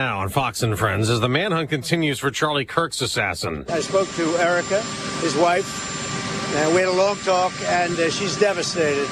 Now on Fox and Friends, as the manhunt continues for Charlie Kirk's assassin. I spoke to Erica, his wife, and we had a long talk, and she's devastated.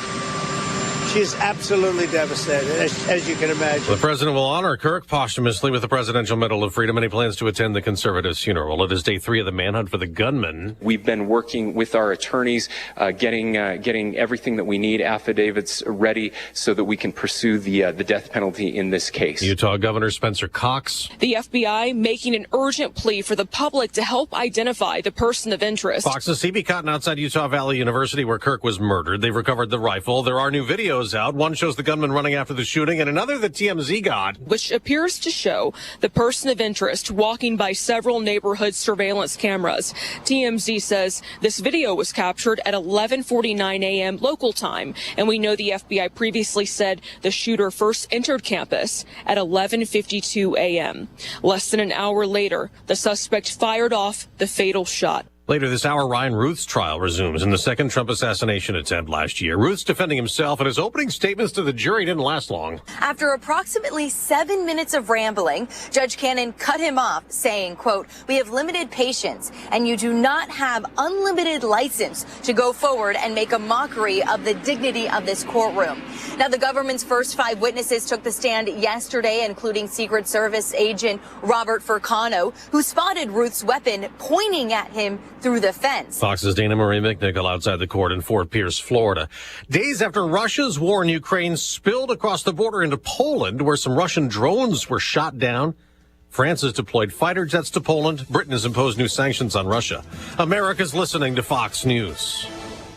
She's absolutely devastated, as you can imagine. The president will honor Kirk posthumously with the Presidential Medal of Freedom, and he plans to attend the conservative's funeral. It is day 3 of the manhunt for the gunman. We've been working with our attorneys, getting everything that we need, affidavits ready, so that we can pursue the death penalty in this case. Utah Governor Spencer Cox. The FBI making an urgent plea for the public to help identify the person of interest. Fox's CB Cotton outside Utah Valley University, where Kirk was murdered. They've recovered the rifle. There are new videos out. One shows the gunman running after the shooting, and another that TMZ got, which appears to show the person of interest walking by several neighborhood surveillance cameras. TMZ says this video was captured at 11:49 a.m. local time, and we know the FBI previously said the shooter first entered campus at 11:52 a.m. Less than an hour later, the suspect fired off the fatal shot. Later this hour, Ryan Ruth's trial resumes in the second Trump assassination attempt last year. Ruth's defending himself, and his opening statements to the jury didn't last long. After approximately 7 minutes of rambling, Judge Cannon cut him off, saying, quote, "We have limited patience, and you do not have unlimited license to go forward and make a mockery of the dignity of this courtroom." Now, the government's first 5 witnesses took the stand yesterday, including Secret Service agent Robert Furcano, who spotted Ruth's weapon pointing at him through the fence. Fox's Dana Marie McNichol outside the court in Fort Pierce, Florida. Days after Russia's war in Ukraine spilled across the border into Poland, where some Russian drones were shot down, France has deployed fighter jets to Poland. Britain has imposed new sanctions on Russia. America's listening to Fox News.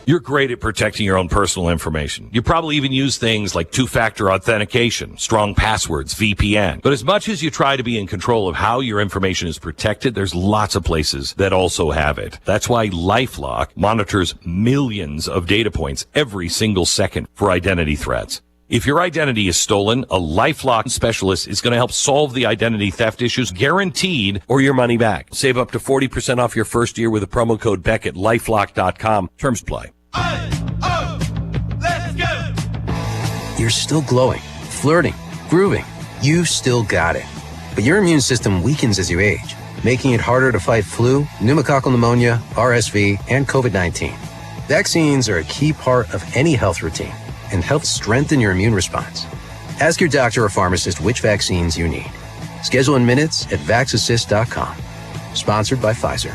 You're great at protecting your own personal information. You probably even use things like two-factor authentication, strong passwords, VPN. But as much as you try to be in control of how your information is protected, there's lots of places that also have it. That's why LifeLock monitors millions of data points every single second for identity threats. If your identity is stolen, a LifeLock specialist is going to help solve the identity theft issues, guaranteed, or your money back. Save up to 40% off your first year with a promo code Beck at LifeLock.com. Terms apply. Let's go! You're still glowing, flirting, grooving. You still got it. But your immune system weakens as you age, making it harder to fight flu, pneumococcal pneumonia, RSV, and COVID-19. Vaccines are a key part of any health routine and help strengthen your immune response. Ask your doctor or pharmacist which vaccines you need. Schedule in minutes at vaxassist.com. Sponsored by Pfizer.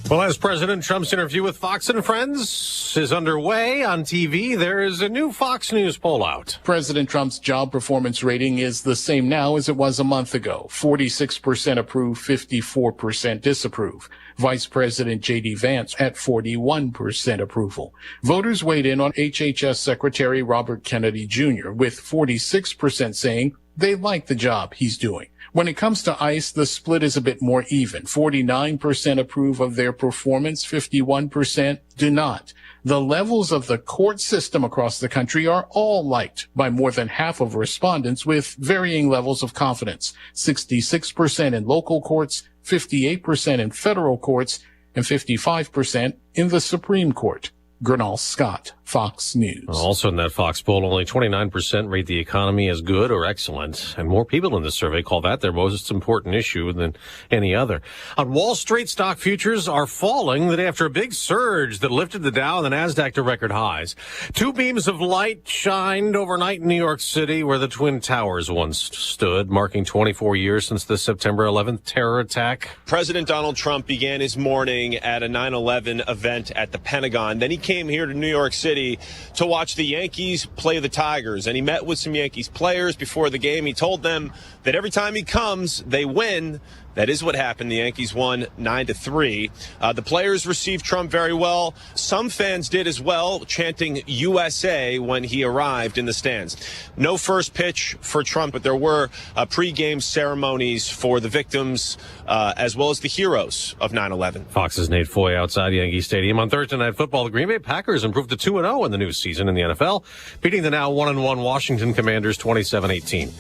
Well, as President Trump's interview with Fox and Friends is underway on TV, there is a new Fox News poll out. President Trump's job performance rating is the same now as it was a month ago. 46% approve, 54% disapprove. Vice President J.D. Vance at 41% approval. Voters weighed in on HHS Secretary Robert Kennedy Jr., with 46% saying they like the job he's doing. When it comes to ICE, the split is a bit more even. 49% approve of their performance, 51% do not. The levels of the court system across the country are all liked by more than half of respondents, with varying levels of confidence. 66% in local courts, 58% in federal courts, and 55% in the Supreme Court. Gernal Scott, Fox News. Also in that Fox poll, only 29% rate the economy as good or excellent. And more people in this survey call that their most important issue than any other. On Wall Street, stock futures are falling the day after a big surge that lifted the Dow and the NASDAQ to record highs. 2 beams of light shined overnight in New York City, where the Twin Towers once stood, marking 24 years since the September 11th terror attack. President Donald Trump began his morning at a 9/11 event at the Pentagon. Then he came here to New York City to watch the Yankees play the Tigers, and he met with some Yankees players before the game. He told them that every time he comes, they win. That is what happened. The Yankees won 9-3. The players received Trump very well. Some fans did as well, chanting USA when he arrived in the stands. No first pitch for Trump, but there were pre-game ceremonies for the victims as well as the heroes of 9/11. Fox's Nate Foy outside Yankee Stadium. On Thursday Night Football, the Green Bay Packers improved to 2-0 in the new season in the NFL, beating the now 1-1 Washington Commanders 27-18.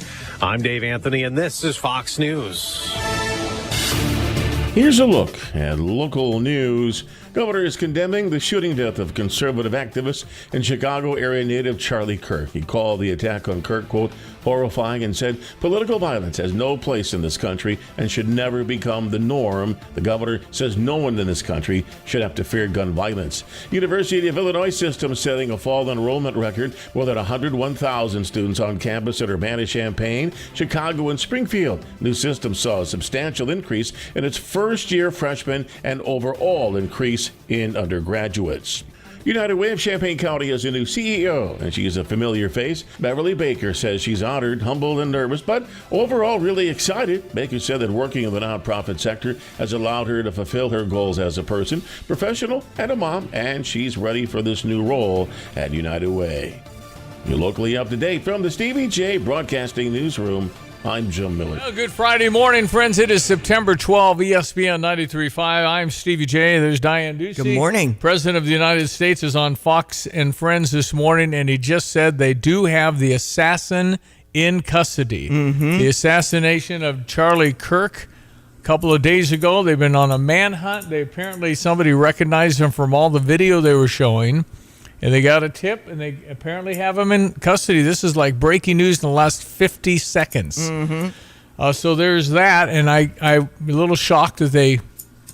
I'm Dave Anthony, and this is Fox News. Here's a look at local news. Governor is condemning the shooting death of conservative activist and Chicago area native Charlie Kirk. He called the attack on Kirk, quote, horrifying, and said political violence has no place in this country and should never become the norm. The governor says no one in this country should have to fear gun violence. University of Illinois system setting a fall enrollment record. More than 101,000 students on campus at Urbana-Champaign, Chicago, and Springfield. New system saw a substantial increase in its first-year freshmen and overall increase in undergraduates. United Way of Champaign County has a new CEO, and she's a familiar face. Beverly Baker says she's honored, humbled, and nervous, but overall really excited. Baker said that working in the nonprofit sector has allowed her to fulfill her goals as a person, professional, and a mom, and she's ready for this new role at United Way. You're locally up to date from the Stevie J Broadcasting Newsroom. I'm Jim Miller. Well, good Friday morning, friends. It is September 12, ESPN 93.5. I'm Stevie J. There's Diane Ducey. Good morning. President of the United States is on Fox and Friends this morning, and he just said they do have the assassin in custody. Mm-hmm. The assassination of Charlie Kirk a couple of days ago. They've been on a manhunt. Somebody recognized him from all the video they were showing. And they got a tip, and they apparently have him in custody. This is like breaking news in the last 50 seconds. Mm-hmm. So there's that, and I'm a little shocked that they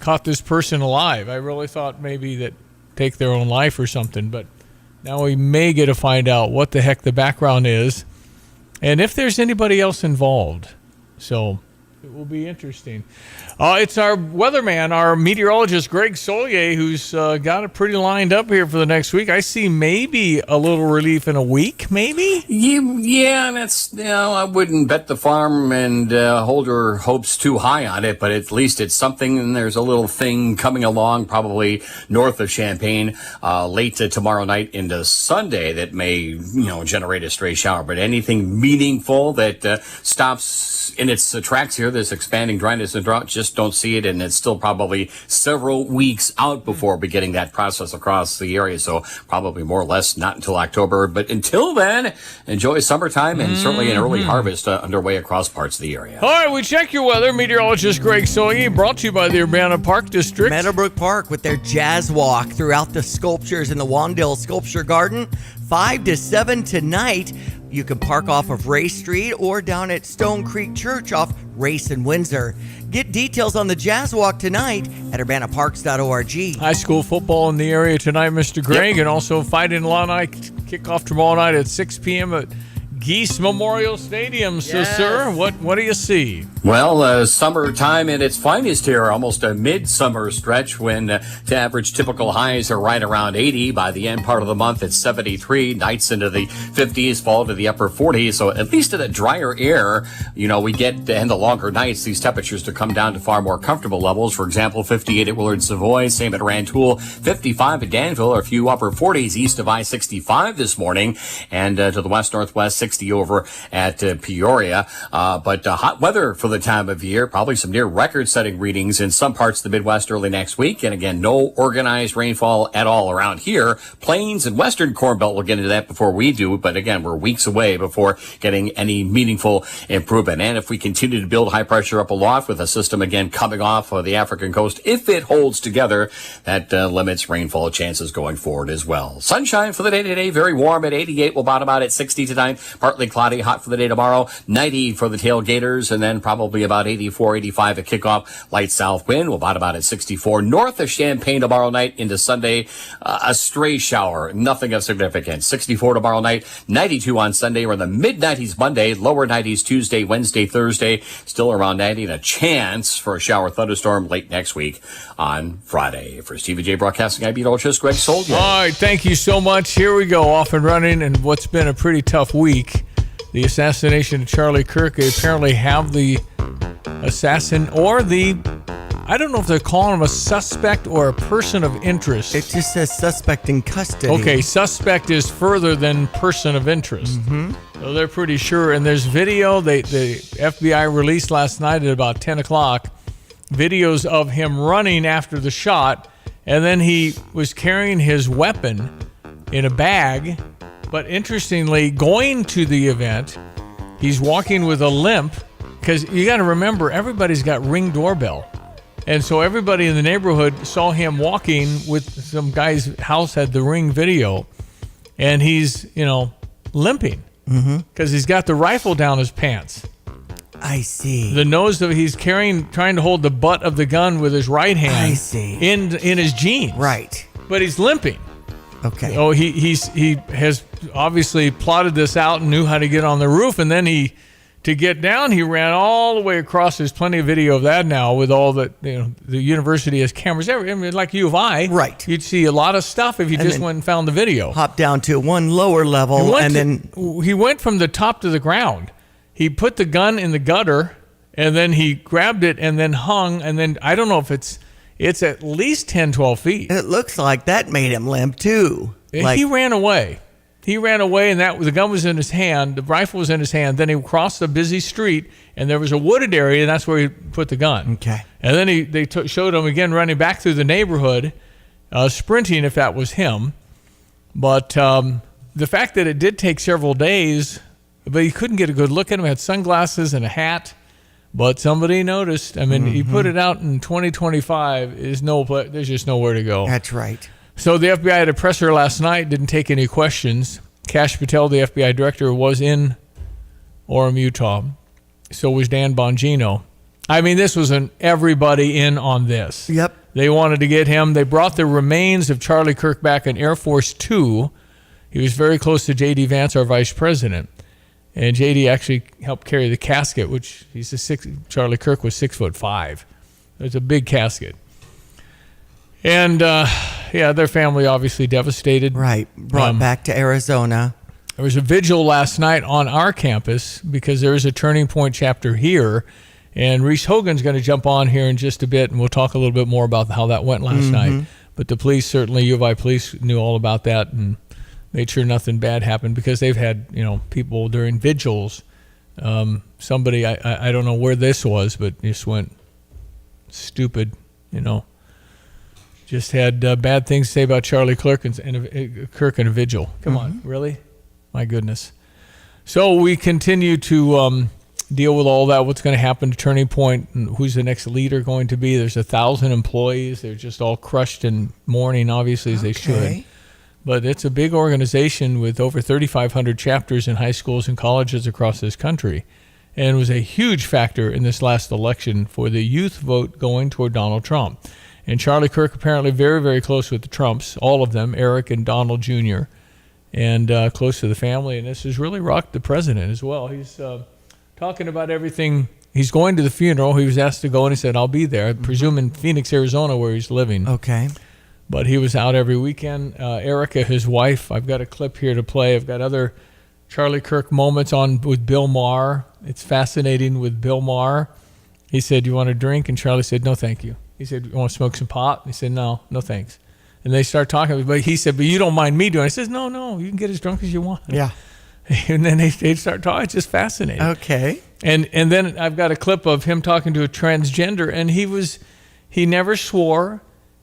caught this person alive. I really thought maybe that take their own life or something, but now we may get to find out what the heck the background is and if there's anybody else involved. So it will be interesting. It's our weatherman, our meteorologist, Greg Solier, who's got it pretty lined up here for the next week. I see maybe a little relief in a week, maybe? Yeah, that's, I wouldn't bet the farm and hold your hopes too high on it, but at least it's something, and there's a little thing coming along, probably north of Champaign, late to tomorrow night into Sunday that may, generate a stray shower. But anything meaningful that stops in its tracks here, this expanding dryness and drought, just don't see it, and it's still probably several weeks out before beginning that process across the area, so probably more or less not until October. But until then, enjoy summertime and certainly an early harvest underway across parts of the area. All right, we check your weather. Meteorologist Greg Solier, brought to you by the Urbana Park District. Meadowbrook Park with their jazz walk throughout the sculptures in the Wandale Sculpture Garden, 5 to 7 tonight. You can park off of Ray Street or down at Stone Creek Church off Race and Windsor. Get details on the Jazz Walk tonight at urbanaparks.org. High school football in the area tonight, Mr. Greg, and also Fighting Illini kickoff tomorrow night at 6 p.m. at Geese Memorial Stadium. So, Yes. sir, what do you see? Well, summertime at its finest here, almost a midsummer stretch when the average typical highs are right around 80. By the end part of the month, it's 73. Nights into the 50s, fall to the upper 40s. So at least in the drier air, we get in the longer nights, these temperatures to come down to far more comfortable levels. For example, 58 at Willard Savoy, same at Rantoul, 55 at Danville, a few upper 40s east of I-65 this morning, and to the west-northwest, 60 over at Peoria. But hot weather for the time of year, probably some near record-setting readings in some parts of the Midwest early next week. And again, no organized rainfall at all around here. Plains and western Corn Belt, we'll get into that before we do. But again, we're weeks away before getting any meaningful improvement. And if we continue to build high pressure up aloft with a system again coming off of the African coast, if it holds together, that limits rainfall chances going forward as well. Sunshine for the day today, very warm at 88. We'll bottom out at 60 tonight. Partly cloudy, hot for the day tomorrow. 90 for the tailgaters, and then probably about 84, 85 at kickoff. Light south wind will bottom out at 64. North of Champaign tomorrow night into Sunday, a stray shower, nothing of significance. 64 tomorrow night, 92 on Sunday. We're in the mid-90s Monday, lower 90s Tuesday, Wednesday, Thursday. Still around 90 and a chance for a shower thunderstorm late next week on Friday. For Stevie J Broadcasting, I'm meteorologist Greg Solier. All right, thank you so much. Here we go, off and running, and what's been a pretty tough week. The assassination of Charlie Kirk. They apparently have the assassin or I don't know if they're calling him a suspect or a person of interest. It just says suspect in custody. Okay, suspect is further than person of interest. Mm-hmm. So they're pretty sure. And there's video the FBI released last night at about 10 o'clock, videos of him running after the shot, and then he was carrying his weapon in a bag. But interestingly, going to the event, he's walking with a limp because you got to remember, everybody's got Ring doorbell. And so everybody in the neighborhood saw him walking with some guy's house had the Ring video, and he's, limping because he's got the rifle down his pants. I see. The nose of he's trying to hold the butt of the gun with his right hand. I see. In his jeans. Right. But he's limping. Okay. Oh, he has obviously plotted this out and knew how to get on the roof, and then to get down, he ran all the way across. There's plenty of video of that now with all the university has cameras everywhere. I mean, like U of I, right? You'd see a lot of stuff if you just went and found the video. Hop down to one lower level, he went from the top to the ground. He put the gun in the gutter, and then he grabbed it and then hung, and then I don't know if it's at least 10, 12 feet. It looks like that made him limp too. He ran away. He ran away, and the gun was in his hand. The rifle was in his hand. Then he crossed a busy street, and there was a wooded area, and that's where he put the gun. Okay. And then they showed him again running back through the neighborhood, sprinting if that was him. But the fact that it did take several days, but he couldn't get a good look at him. He had sunglasses and a hat, but somebody noticed. I mean, he put it out in 2025. There's just nowhere to go. That's right. So the FBI had a presser last night, didn't take any questions. Kash Patel, the FBI director, was in Orem, Utah. So was Dan Bongino. I mean, this was everybody in on this. Yep. They wanted to get him. They brought the remains of Charlie Kirk back in Air Force Two. He was very close to J.D. Vance, our vice president. And J.D. actually helped carry the casket, which Charlie Kirk was 6'5". It was a big casket. And, their family obviously devastated. Right. Brought back to Arizona. There was a vigil last night on our campus because there is a Turning Point chapter here. And Reese Hogan's going to jump on here in just a bit, and we'll talk a little bit more about how that went last night. But the police, certainly U of I police, knew all about that and made sure nothing bad happened because they've had, people during vigils. Somebody, I don't know where this was, but just went stupid, Just had bad things to say about Charlie Kirk and a vigil. Come on, really? My goodness. So we continue to deal with all that, what's going to happen to Turning Point, and who's the next leader going to be. There's 1,000 employees. They're just all crushed in mourning, obviously, as they should. But it's a big organization with over 3,500 chapters in high schools and colleges across this country. And it was a huge factor in this last election for the youth vote going toward Donald Trump. And Charlie Kirk apparently very, very close with the Trumps, all of them, Eric and Donald Jr., and close to the family. And this has really rocked the president as well. He's talking about everything. He's going to the funeral. He was asked to go, and he said, I'll be there. I presume in Phoenix, Arizona, where he's living. Okay. But he was out every weekend. Erica, his wife, I've got a clip here to play. I've got other Charlie Kirk moments on with Bill Maher. It's fascinating with Bill Maher. He said, you want a drink? And Charlie said, no, thank you. He said, you want to smoke some pot? He said, no thanks. And they start talking, but he said, but you don't mind me doing it. I says, no, you can get as drunk as you want. Yeah. And then they start talking. It's just fascinating. Okay. And then I've got a clip of him talking to a transgender, and he never swore.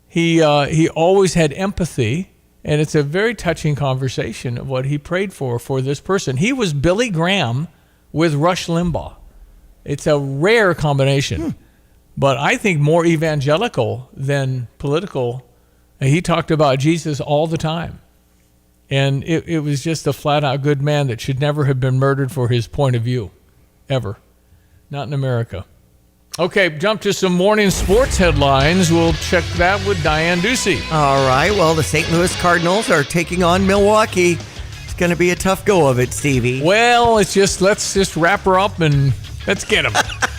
He always had empathy, and it's a very touching conversation of what he prayed for this person. He was Billy Graham with Rush Limbaugh. It's a rare combination, but I think more evangelical than political. He talked about Jesus all the time, and it was just a flat-out good man that should never have been murdered for his point of view, ever. Not in America. Okay, jump to some morning sports headlines. We'll check that with Diane Ducey. All right, well, the St. Louis Cardinals are taking on Milwaukee. It's going to be a tough go of it, Stevie. Well, let's just wrap her up and let's get them.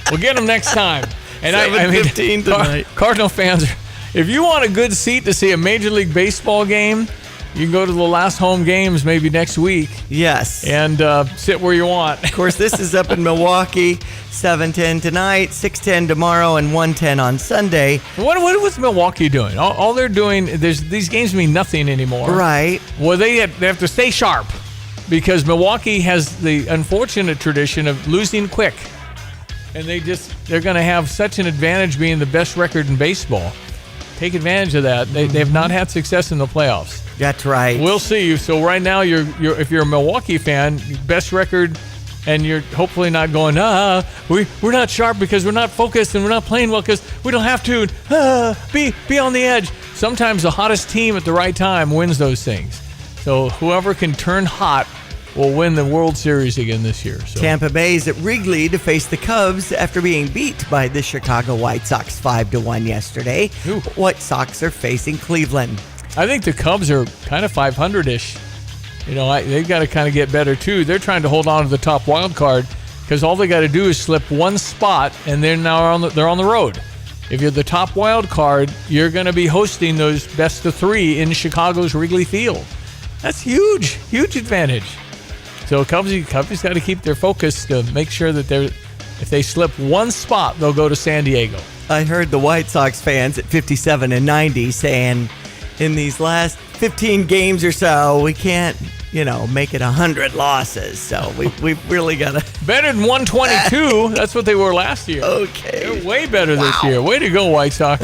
We'll get them next time. And 7:15 tonight. Cardinal fans, if you want a good seat to see a Major League Baseball game, you can go to the last home games maybe next week. Yes. And sit where you want. Of course, this is up in Milwaukee, 7:10 tonight, 6:10 tomorrow, and 1:10 on Sunday. What was Milwaukee doing? All they're doing, these games mean nothing anymore. Right. Well, they have to stay sharp because Milwaukee has the unfortunate tradition of losing quick. And they're going to have such an advantage being the best record in baseball. Take advantage of that. They have not had success in the playoffs. That's right. We'll see. So right now, if you're a Milwaukee fan, best record and you're hopefully not going, we're not sharp because we're not focused and we're not playing well because we don't have to. Be on the edge. Sometimes the hottest team at the right time wins those things. So whoever can turn hot will win the World Series again this year. So. Tampa Bay is at Wrigley to face the Cubs after being beat by the Chicago White Sox 5-1 yesterday. Ooh. White Sox are facing Cleveland. I think the Cubs are kind of 500-ish. They've got to kind of get better too. They're trying to hold on to the top wild card because all they got to do is slip one spot, and they're on the road. If you're the top wild card, you're going to be hosting those best of three in Chicago's Wrigley Field. That's huge advantage. So Cubs got to keep their focus to make sure that if they slip one spot, they'll go to San Diego. I heard the White Sox fans at 57 and 90 saying in these last 15 games or so, we can't, make it 100 losses. So we've really got to... Better than 122. That's what they were last year. Okay. They're way better this year. Way to go, White Sox.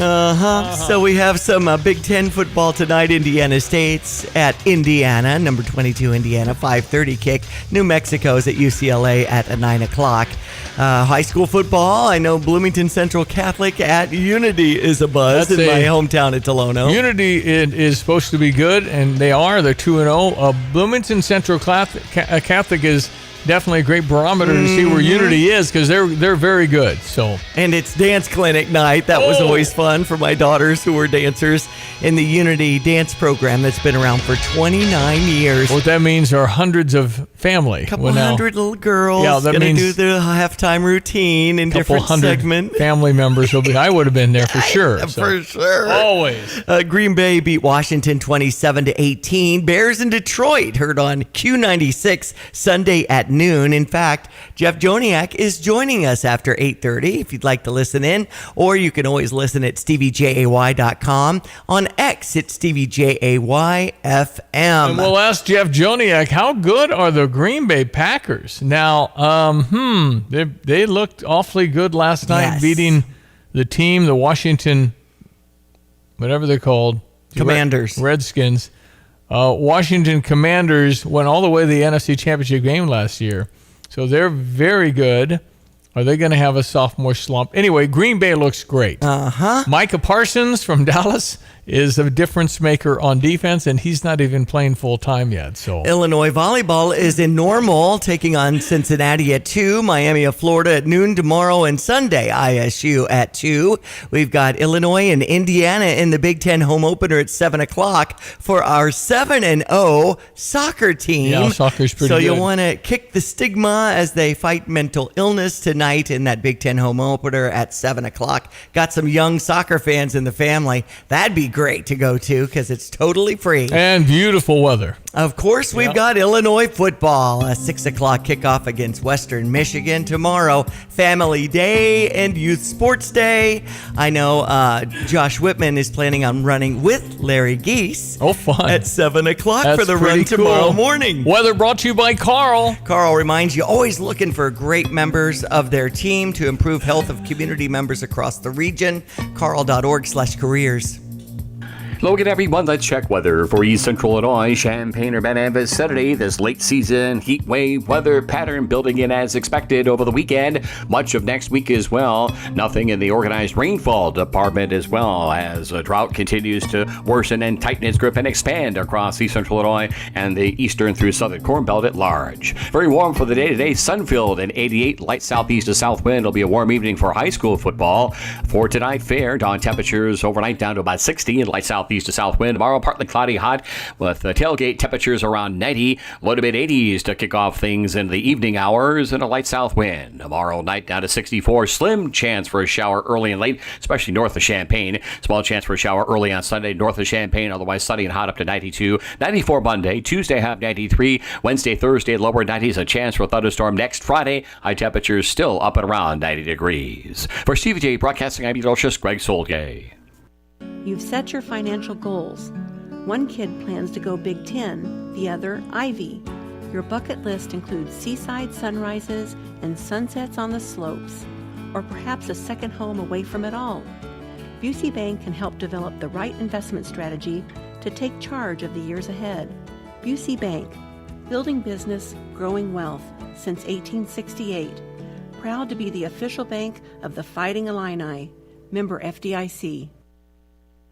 So we have some Big Ten football tonight. Indiana State's at Indiana, number 22 Indiana, 5:30 kick. New Mexico's at UCLA at 9 o'clock. High school football, I know Bloomington Central Catholic at Unity is a buzz in my hometown at Tolono. Unity is supposed to be good, and they are. They're 2-0. Bloomington Central Catholic is definitely a great barometer to see where Unity is because they're very good. So, and it's dance clinic night. That was always fun for my daughters who were dancers in the Unity dance program that's been around for 29 years. What that means are hundreds of family. A couple hundred little girls going to do the halftime routine in different segments. Family members will be. I would have been there for sure. For sure. Always. Green Bay beat Washington 27-18. Bears in Detroit heard on Q96 Sunday at noon. In fact, Jeff Joniak is joining us after 8:30 if you'd like to listen in, or you can always listen at StevieJay.com. On X, it's StevieJay FM. And we'll ask Jeff Joniak, how good are the Green Bay Packers? Now, they looked awfully good last night, beating the team, the Washington, whatever they're called. Commanders. Redskins. Washington Commanders went all the way to the NFC Championship game last year. So they're very good. Are they going to have a sophomore slump? Anyway, Green Bay looks great. Micah Parsons from Dallas is a difference maker on defense, and he's not even playing full-time yet. So Illinois volleyball is in Normal, taking on Cincinnati at 2, Miami of Florida at noon tomorrow, and Sunday, ISU at 2. We've got Illinois and Indiana in the Big Ten home opener at 7 o'clock for our 7-0 soccer team. Yeah, soccer's pretty good. So you'll want to kick the stigma as they fight mental illness tonight in that Big Ten home opener at 7 o'clock. Got some young soccer fans in the family. That'd be great to go to because it's totally free. And beautiful weather. Of course, we've got Illinois football. A 6 o'clock kickoff against Western Michigan tomorrow. Family Day and Youth Sports Day. I know Josh Whitman is planning on running with Larry Geese. Oh, fun. At 7 o'clock That's for the run cool. tomorrow morning. Weather brought to you by Carl. Carl reminds you, always looking for great members of their team to improve health of community members across the region. Carl.org/careers. Logan, everyone, let's check weather for East Central Illinois, Champaign-Urbana vicinity. This late season heat wave weather pattern building in as expected over the weekend. Much of next week as well. Nothing in the organized rainfall department as well as a drought continues to worsen and tighten its grip and expand across East Central Illinois and the eastern through southern Corn Belt at large. Very warm for the day today. Sun-filled and 88 light southeast to south wind. It'll be a warm evening for high school football. For tonight, fair. Dawn temperatures overnight down to about 60 and light southeast to south wind. Tomorrow, partly cloudy, hot with tailgate temperatures around 90, low to mid 80s to kick off things in the evening hours and a light south wind. Tomorrow night down to 64, slim chance for a shower early and late, especially north of Champaign. Small chance for a shower early on Sunday north of Champaign, otherwise sunny and hot up to 92. 94 Monday, Tuesday half 93, Wednesday, Thursday lower 90s, a chance for a thunderstorm next Friday. High temperatures still up and around 90 degrees. For Stevie J Broadcasting, I'm meteorologist Greg Solgay. You've set your financial goals. One kid plans to go Big Ten, the other Ivy. Your bucket list includes seaside sunrises and sunsets on the slopes, or perhaps a second home away from it all. Busey Bank can help develop the right investment strategy to take charge of the years ahead. Busey Bank, building business, growing wealth since 1868. Proud to be the official bank of the Fighting Illini. Member FDIC.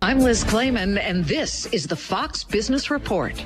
I'm Liz Clayman, and this is the Fox Business Report.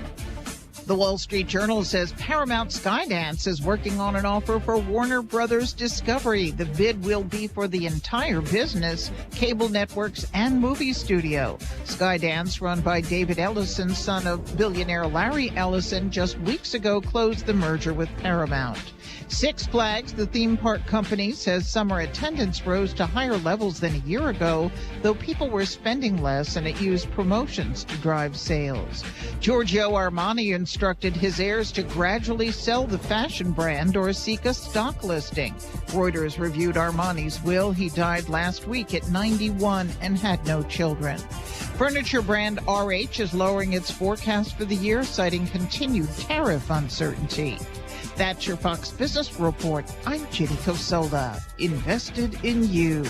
The Wall Street Journal says Paramount Skydance is working on an offer for Warner Brothers Discovery. The bid will be for the entire business, cable networks, and movie studio. Skydance, run by David Ellison, son of billionaire Larry Ellison, just weeks ago closed the merger with Paramount. Six Flags, the theme park company, says summer attendance rose to higher levels than a year ago, though people were spending less and it used promotions to drive sales. Giorgio Armani instructed his heirs to gradually sell the fashion brand or seek a stock listing. Reuters reviewed Armani's will. He died last week at 91 and had no children. Furniture brand RH is lowering its forecast for the year, citing continued tariff uncertainty. That's your Fox Business Report. I'm Ginny Cosola, invested in you.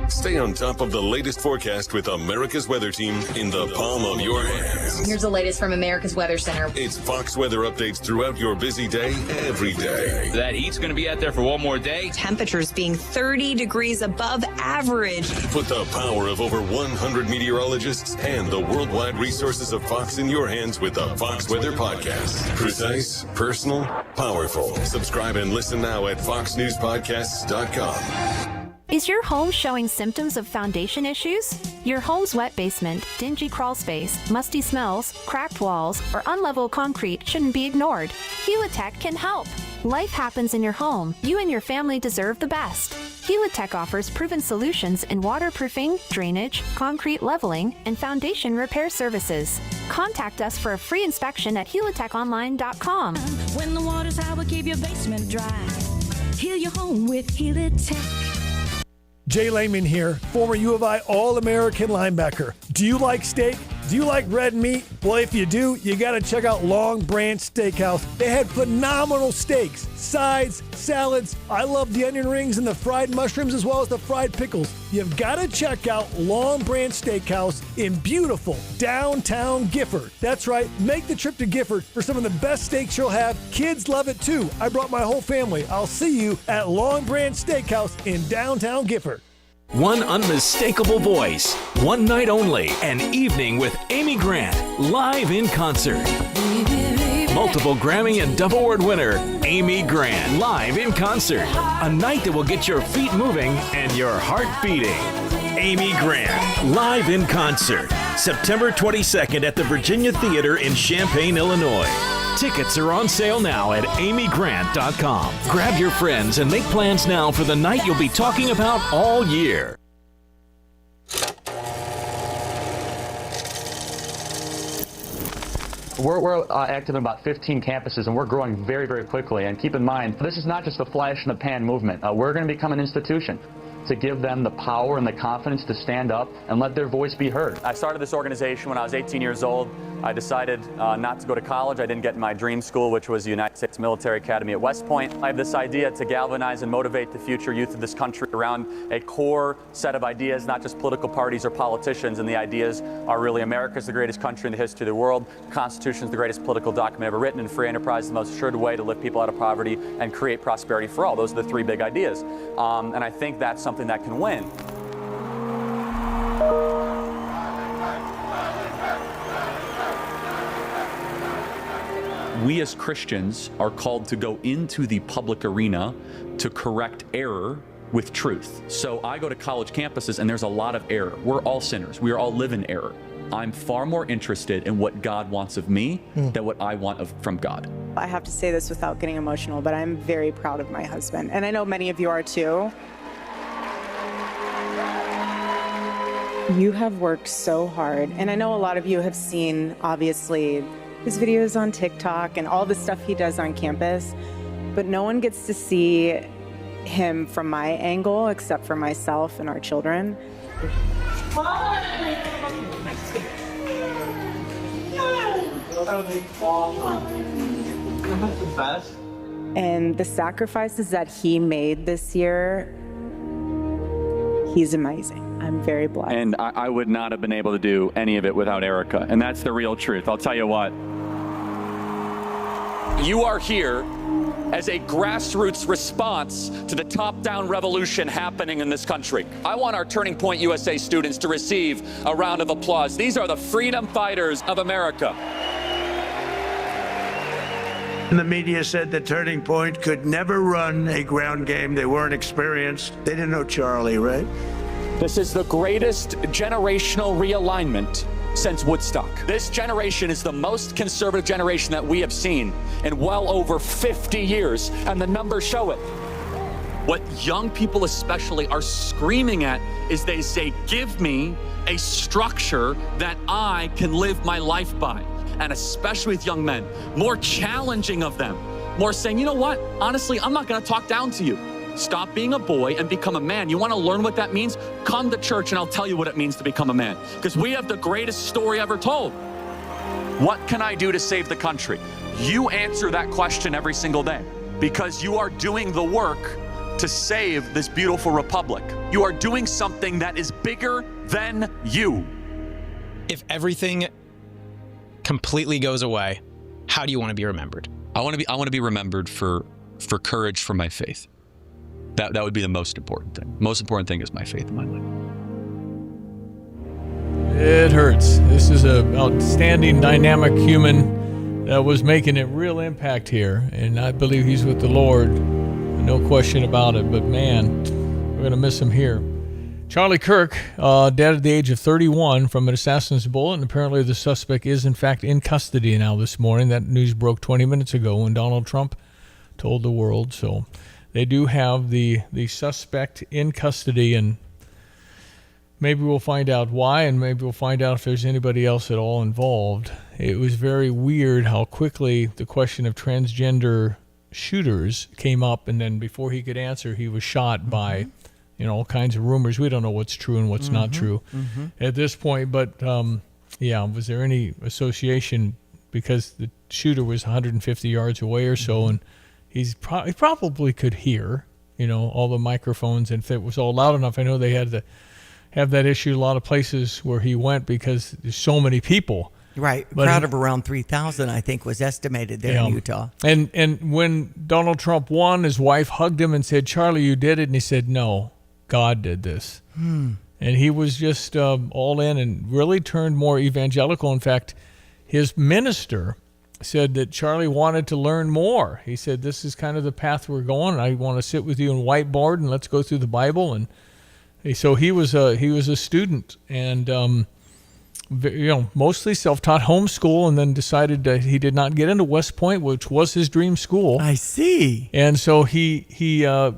Stay on top of the latest forecast with America's Weather Team in the palm of your hands. Here's the latest from America's Weather Center. It's Fox weather updates throughout your busy day, every day. That heat's going to be out there for one more day. Temperatures being 30 degrees above average. Put the power of over 100 meteorologists and the worldwide resources of Fox in your hands with the Fox Weather Podcast. Precise, personal, powerful. Subscribe and listen now at foxnewspodcasts.com. Is your home showing symptoms of foundation issues? Your home's wet basement, dingy crawl space, musty smells, cracked walls, or unlevel concrete shouldn't be ignored. Helitech can help. Life happens in your home. You and your family deserve the best. Helitech offers proven solutions in waterproofing, drainage, concrete leveling, and foundation repair services. Contact us for a free inspection at helitechonline.com. When the water's high, we'll keep your basement dry. Heal your home with Helitech. Jay Lehman here, former U of I All-American linebacker. Do you like steak? Do you like red meat? Well, if you do, you got to check out Long Branch Steakhouse. They had phenomenal steaks, sides, salads. I love the onion rings and the fried mushrooms as well as the fried pickles. You've got to check out Long Branch Steakhouse in beautiful downtown Gifford. That's right, make the trip to Gifford for some of the best steaks you'll have. Kids love it too. I brought my whole family. I'll see you at Long Branch Steakhouse in downtown Gifford. One unmistakable voice, one night only, an evening with Amy Grant, live in concert. Multiple Grammy and Dove Award winner, Amy Grant, live in concert. A night that will get your feet moving and your heart beating. Amy Grant, live in concert, September 22nd at the Virginia Theater in Champaign, Illinois. Tickets are on sale now at amygrant.com. Grab your friends and make plans now for the night you'll be talking about all year. We're active in about 15 campuses, and we're growing very, very quickly. And keep in mind, this is not just a flash in the pan movement. We're going to become an institution to give them the power and the confidence to stand up and let their voice be heard. I started this organization when I was 18 years old. I decided not to go to college. I didn't get in my dream school, which was the United States Military Academy at West Point. I have this idea to galvanize and motivate the future youth of this country around a core set of ideas, not just political parties or politicians. And the ideas are really America's the greatest country in the history of the world. The Constitution is the greatest political document ever written, and free enterprise is the most assured way to lift people out of poverty and create prosperity for all. Those are the three big ideas. And I think that's something that can win. We as Christians are called to go into the public arena to correct error with truth. So I go to college campuses and there's a lot of error. We're all sinners. We are all live in error. I'm far more interested in what God wants of me than what I want from God. I have to say this without getting emotional, but I'm very proud of my husband. And I know many of you are too. You have worked so hard. And I know a lot of you have seen, obviously, his videos on TikTok and all the stuff he does on campus. But no one gets to see him from my angle except for myself and our children. And the sacrifices that he made this year, he's amazing. I'm very blessed. And I would not have been able to do any of it without Erica. And that's the real truth. I'll tell you what. You are here as a grassroots response to the top-down revolution happening in this country. I want our Turning Point USA students to receive a round of applause. These are the freedom fighters of America. And the media said that Turning Point could never run a ground game. They weren't experienced. They didn't know Charlie, right? This is the greatest generational realignment since Woodstock. This generation is the most conservative generation that we have seen in well over 50 years, and the numbers show it. What young people especially are screaming at is they say, give me a structure that I can live my life by. And especially with young men, more challenging of them, more saying, you know what, honestly, I'm not gonna talk down to you. Stop being a boy and become a man. You wanna learn what that means? Come to church and I'll tell you what it means to become a man. Because we have the greatest story ever told. What can I do to save the country? You answer that question every single day because you are doing the work to save this beautiful republic. You are doing something that is bigger than you. If everything completely goes away, how do you want to be remembered? I want to be remembered for courage for my faith. That would be the most important thing. Most important thing is my faith in my life. It hurts. This is an outstanding, dynamic human that was making a real impact here, and I believe he's with the Lord. No question about it, but man, we're going to miss him here. Charlie Kirk, dead at the age of 31 from an assassin's bullet, and apparently the suspect is, in fact, in custody now this morning. That news broke 20 minutes ago when Donald Trump told the world. So they do have the suspect in custody, and maybe we'll find out why, and maybe we'll find out if there's anybody else at all involved. It was very weird how quickly the question of transgender shooters came up, and then before he could answer, he was shot by all kinds of rumors. We don't know what's true and what's not true at this point. But, was there any association? Because the shooter was 150 yards away or so, and he probably could hear, all the microphones. And if it was all loud enough, I know they had to have that issue a lot of places where he went because there's so many people. Right. A crowd of around 3,000, I think, was estimated there in Utah. And when Donald Trump won, his wife hugged him and said, Charlie, you did it. And he said, no. God did this. And he was just all in and really turned more evangelical. In fact, his minister said that Charlie wanted to learn more. He said, this is kind of the path we're going. I want to sit with you and whiteboard and let's go through the Bible. And so he was a student and, mostly self-taught homeschool, and then decided that he did not get into West Point, which was his dream school. I see. And so he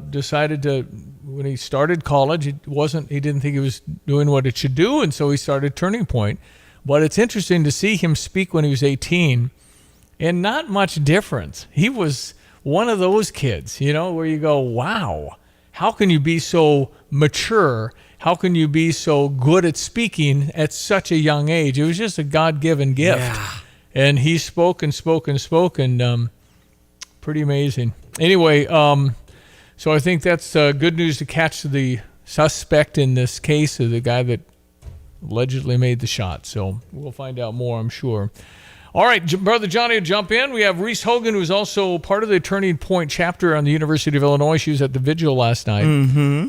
decided to, when he started college, he didn't think he was doing what it should do, and so he started Turning Point. But it's interesting to see him speak when he was 18, and not much difference. He was one of those kids, where you go, wow, how can you be so mature? How can you be so good at speaking at such a young age? It was just a God-given gift. Yeah. And he spoke and spoke and spoke, and pretty amazing. Anyway, so I think that's good news to catch the suspect in this case, the guy that allegedly made the shot. So we'll find out more, I'm sure. All right, Brother Johnny will jump in. We have Reese Hogan, who's also part of the Turning Point chapter on the University of Illinois. She was at the vigil last night.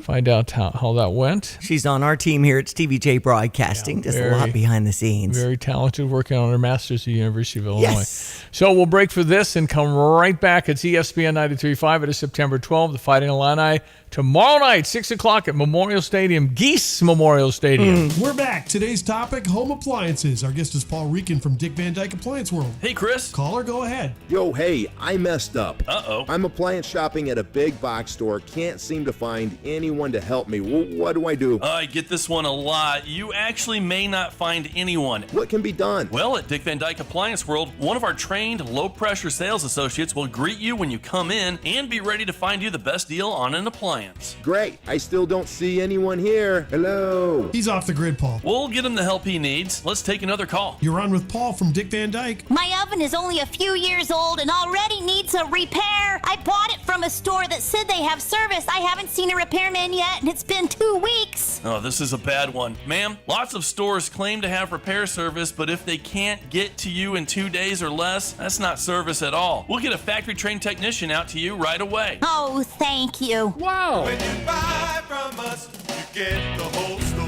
Find out how that went. She's on our team here at TVJ Broadcasting. Does a lot behind the scenes. Very talented, working on her master's at the University of Illinois. Yes. So we'll break for this and come right back. It's ESPN 93.5. It is September 12th, the Fighting Illini. Tomorrow night, 6 o'clock at Memorial Stadium, Geese Memorial Stadium. We're back. Today's topic, home appliances. Our guest is Paul Reekin from Dick Van Dyke Appliance World. Hey, Chris. Caller, go ahead. Yo, hey, I messed up. Uh-oh. I'm appliance shopping at a big box store. Can't seem to find anyone to help me. What do I do? I get this one a lot. You actually may not find anyone. What can be done? Well, at Dick Van Dyke Appliance World, one of our trained, low-pressure sales associates will greet you when you come in and be ready to find you the best deal on an appliance. Great. I still don't see anyone here. Hello. He's off the grid, Paul. We'll get him the help he needs. Let's take another call. You're on with Paul from Dick Van Dyke. Dyke. My oven is only a few years old and already needs a repair. I bought it from a store that said they have service. I haven't seen a repairman yet, and it's been 2 weeks. Oh, this is a bad one. Ma'am, lots of stores claim to have repair service, but if they can't get to you in 2 days or less, that's not service at all. We'll get a factory-trained technician out to you right away. Oh, thank you. Wow. When you buy from us, you get the whole store.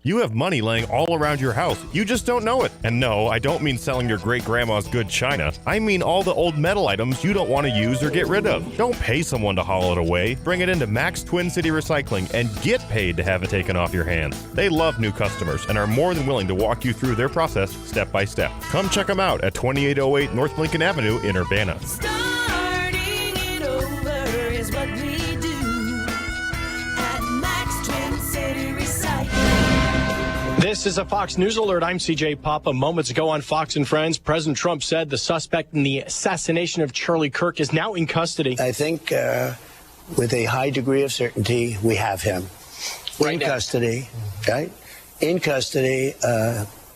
You have money laying all around your house. You just don't know it. And no, I don't mean selling your great-grandma's good china. I mean all the old metal items you don't want to use or get rid of. Don't pay someone to haul it away. Bring it into Max Twin City Recycling and get paid to have it taken off your hands. They love new customers and are more than willing to walk you through their process step by step. Come check them out at 2808 North Lincoln Avenue in Urbana. Starting it over is what we do at Max Twin City Recycling. This is a Fox News Alert. I'm CJ Papa. Moments ago on Fox and Friends, President Trump said the suspect in the assassination of Charlie Kirk is now in custody. I think with a high degree of certainty, we have him in custody, right? In custody.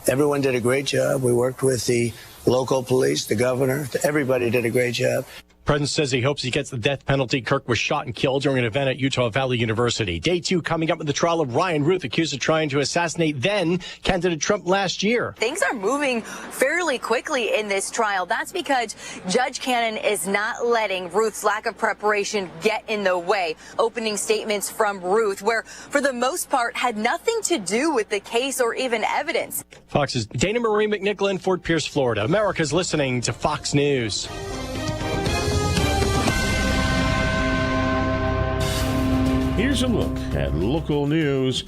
Everyone did a great job. We worked with the local police, the governor. Everybody did a great job. President says he hopes he gets the death penalty. Kirk was shot and killed during an event at Utah Valley University. Day 2 coming up with the trial of Ryan Ruth, accused of trying to assassinate then candidate Trump last year. Things are moving fairly quickly in this trial. That's because Judge Cannon is not letting Ruth's lack of preparation get in the way. Opening statements from Ruth, where for the most part had nothing to do with the case or even evidence. Fox's Dana Marie McNichol in Fort Pierce, Florida. America's listening to Fox News. Here's a look at local news.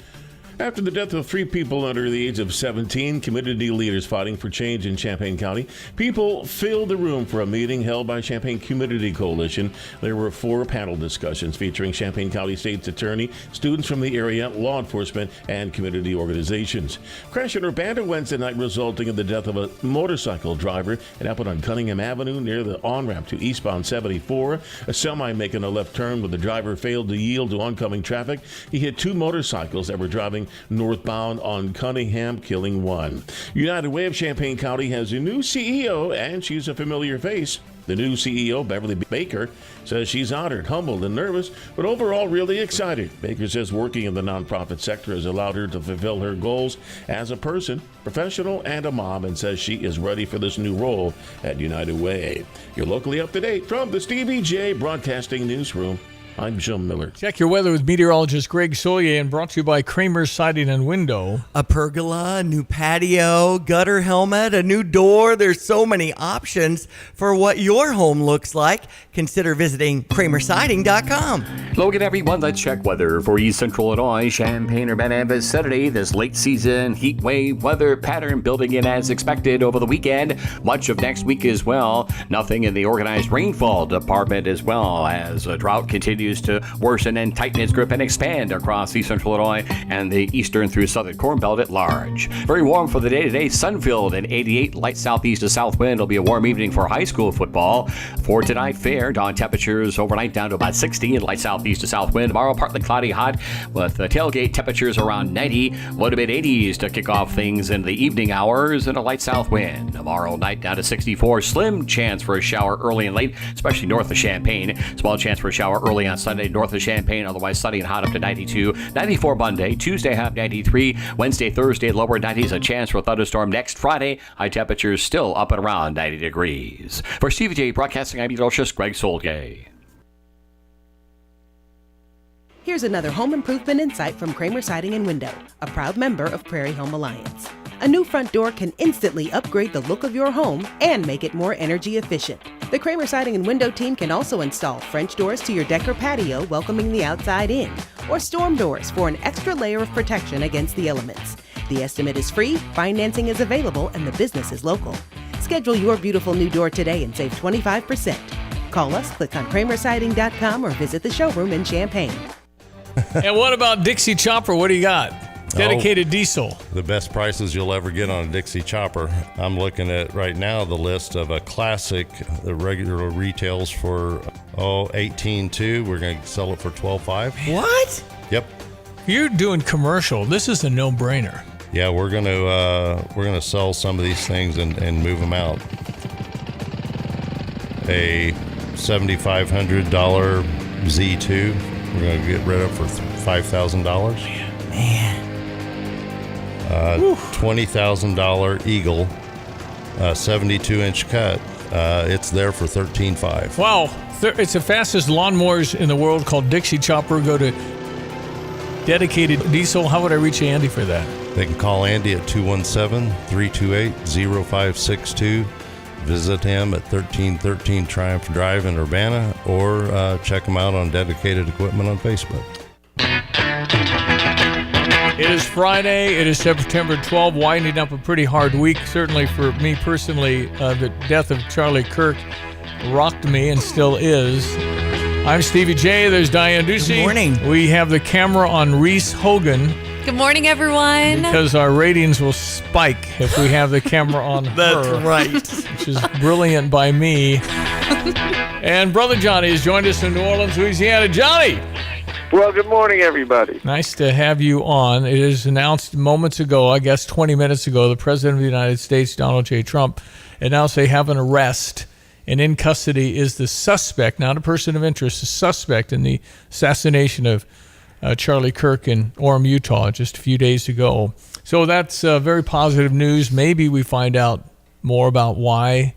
After the death of 3 people under the age of 17, community leaders fighting for change in Champaign County, people filled the room for a meeting held by Champaign Community Coalition. There were 4 panel discussions featuring Champaign County State's Attorney, students from the area, law enforcement, and community organizations. Crash in Urbana Wednesday night resulting in the death of a motorcycle driver. It happened on Cunningham Avenue near the on-ramp to eastbound 74. A semi making a left turn when the driver failed to yield to oncoming traffic. He hit 2 motorcycles that were driving northbound on Cunningham, killing 1. United Way of Champaign County has a new CEO, and she's a familiar face. The new CEO, Beverly Baker, says she's honored, humbled, and nervous, but overall really excited. Baker says working in the nonprofit sector has allowed her to fulfill her goals as a person, professional, and a mom, and says she is ready for this new role at United Way. You're locally up to date from the Stevie J Broadcasting Newsroom. I'm Jim Miller. Check your weather with meteorologist Greg Soye, and brought to you by Kramer's Siding and Window. A pergola, a new patio, gutter helmet, a new door. There's so many options for what your home looks like. Consider visiting KramerSiding.com. Logan, everyone, let's check weather for East Central Illinois, Champaign, Urbana, and Vicinity. This late season heat wave weather pattern building in as expected over the weekend. Much of next week as well. Nothing in the organized rainfall department as well, as a drought continues to worsen and tighten its grip and expand across East Central Illinois and the eastern through southern Corn Belt at large. Very warm for the day today. Sun-filled and 88, light southeast to south wind. It'll be a warm evening for high school football. For tonight, fair. Dawn temperatures overnight down to about 60 and light southeast to south wind. Tomorrow, partly cloudy, hot with tailgate temperatures around 90. Low to mid 80s to kick off things in the evening hours and a light south wind. Tomorrow night down to 64. Slim chance for a shower early and late, especially north of Champaign. Small chance for a shower early on Sunday north of Champaign, otherwise sunny and hot up to 92. 94 Monday, Tuesday half 93. Wednesday, Thursday lower 90s. A chance for a thunderstorm next Friday. High temperatures still up and around 90 degrees. For Stevie J Broadcasting, I'm meteorologist Greg Solgay. Here's another home improvement insight from Kramer Siding and Window, a proud member of Prairie Home Alliance. A new front door can instantly upgrade the look of your home and make it more energy efficient. The Kramer Siding and Window team can also install French doors to your deck or patio, welcoming the outside in, or storm doors for an extra layer of protection against the elements. The estimate is free, financing is available, and the business is local. Schedule your beautiful new door today and save 25%. Call us, click on KramerSiding.com, or visit the showroom in Champaign. And what about Dixie Chopper? What do you got? Dedicated diesel. The best prices you'll ever get on a Dixie Chopper. I'm looking at right now the list of a classic. The regular retails for $18,200. We're going to sell it for $12,500. What? Yep. You're doing commercial. This is a no-brainer. Yeah, we're gonna sell some of these things and move them out. A $7,500 Z2, we're gonna get rid of for $5,000. Man. $20,000 Eagle, 72-inch cut. It's there for $13,500. Wow. It's the fastest lawnmowers in the world, called Dixie Chopper. Go to Dedicated Diesel. How would I reach Andy for that? They can call Andy at 217-328-0562. Visit him at 1313 Triumph Drive in Urbana, or check him out on Dedicated Equipment on Facebook. It is Friday. It is September 12th, winding up a pretty hard week. Certainly for me personally, the death of Charlie Kirk rocked me and still is. I'm Stevie J. There's Diane Ducey. Good morning. We have the camera on Reese Hogan. Good morning, everyone. Because our ratings will spike if we have the camera on her. That's right. Which is brilliant by me. And Brother Johnny has joined us in New Orleans, Louisiana. Johnny! Well, good morning, everybody. Nice to have you on. It is announced moments ago, I guess 20 minutes ago, the President of the United States, Donald J. Trump, announced they have an arrest. And in custody is the suspect, not a person of interest, the suspect in the assassination of Charlie Kirk in Orem, Utah, just a few days ago. So that's very positive news. Maybe we find out more about why.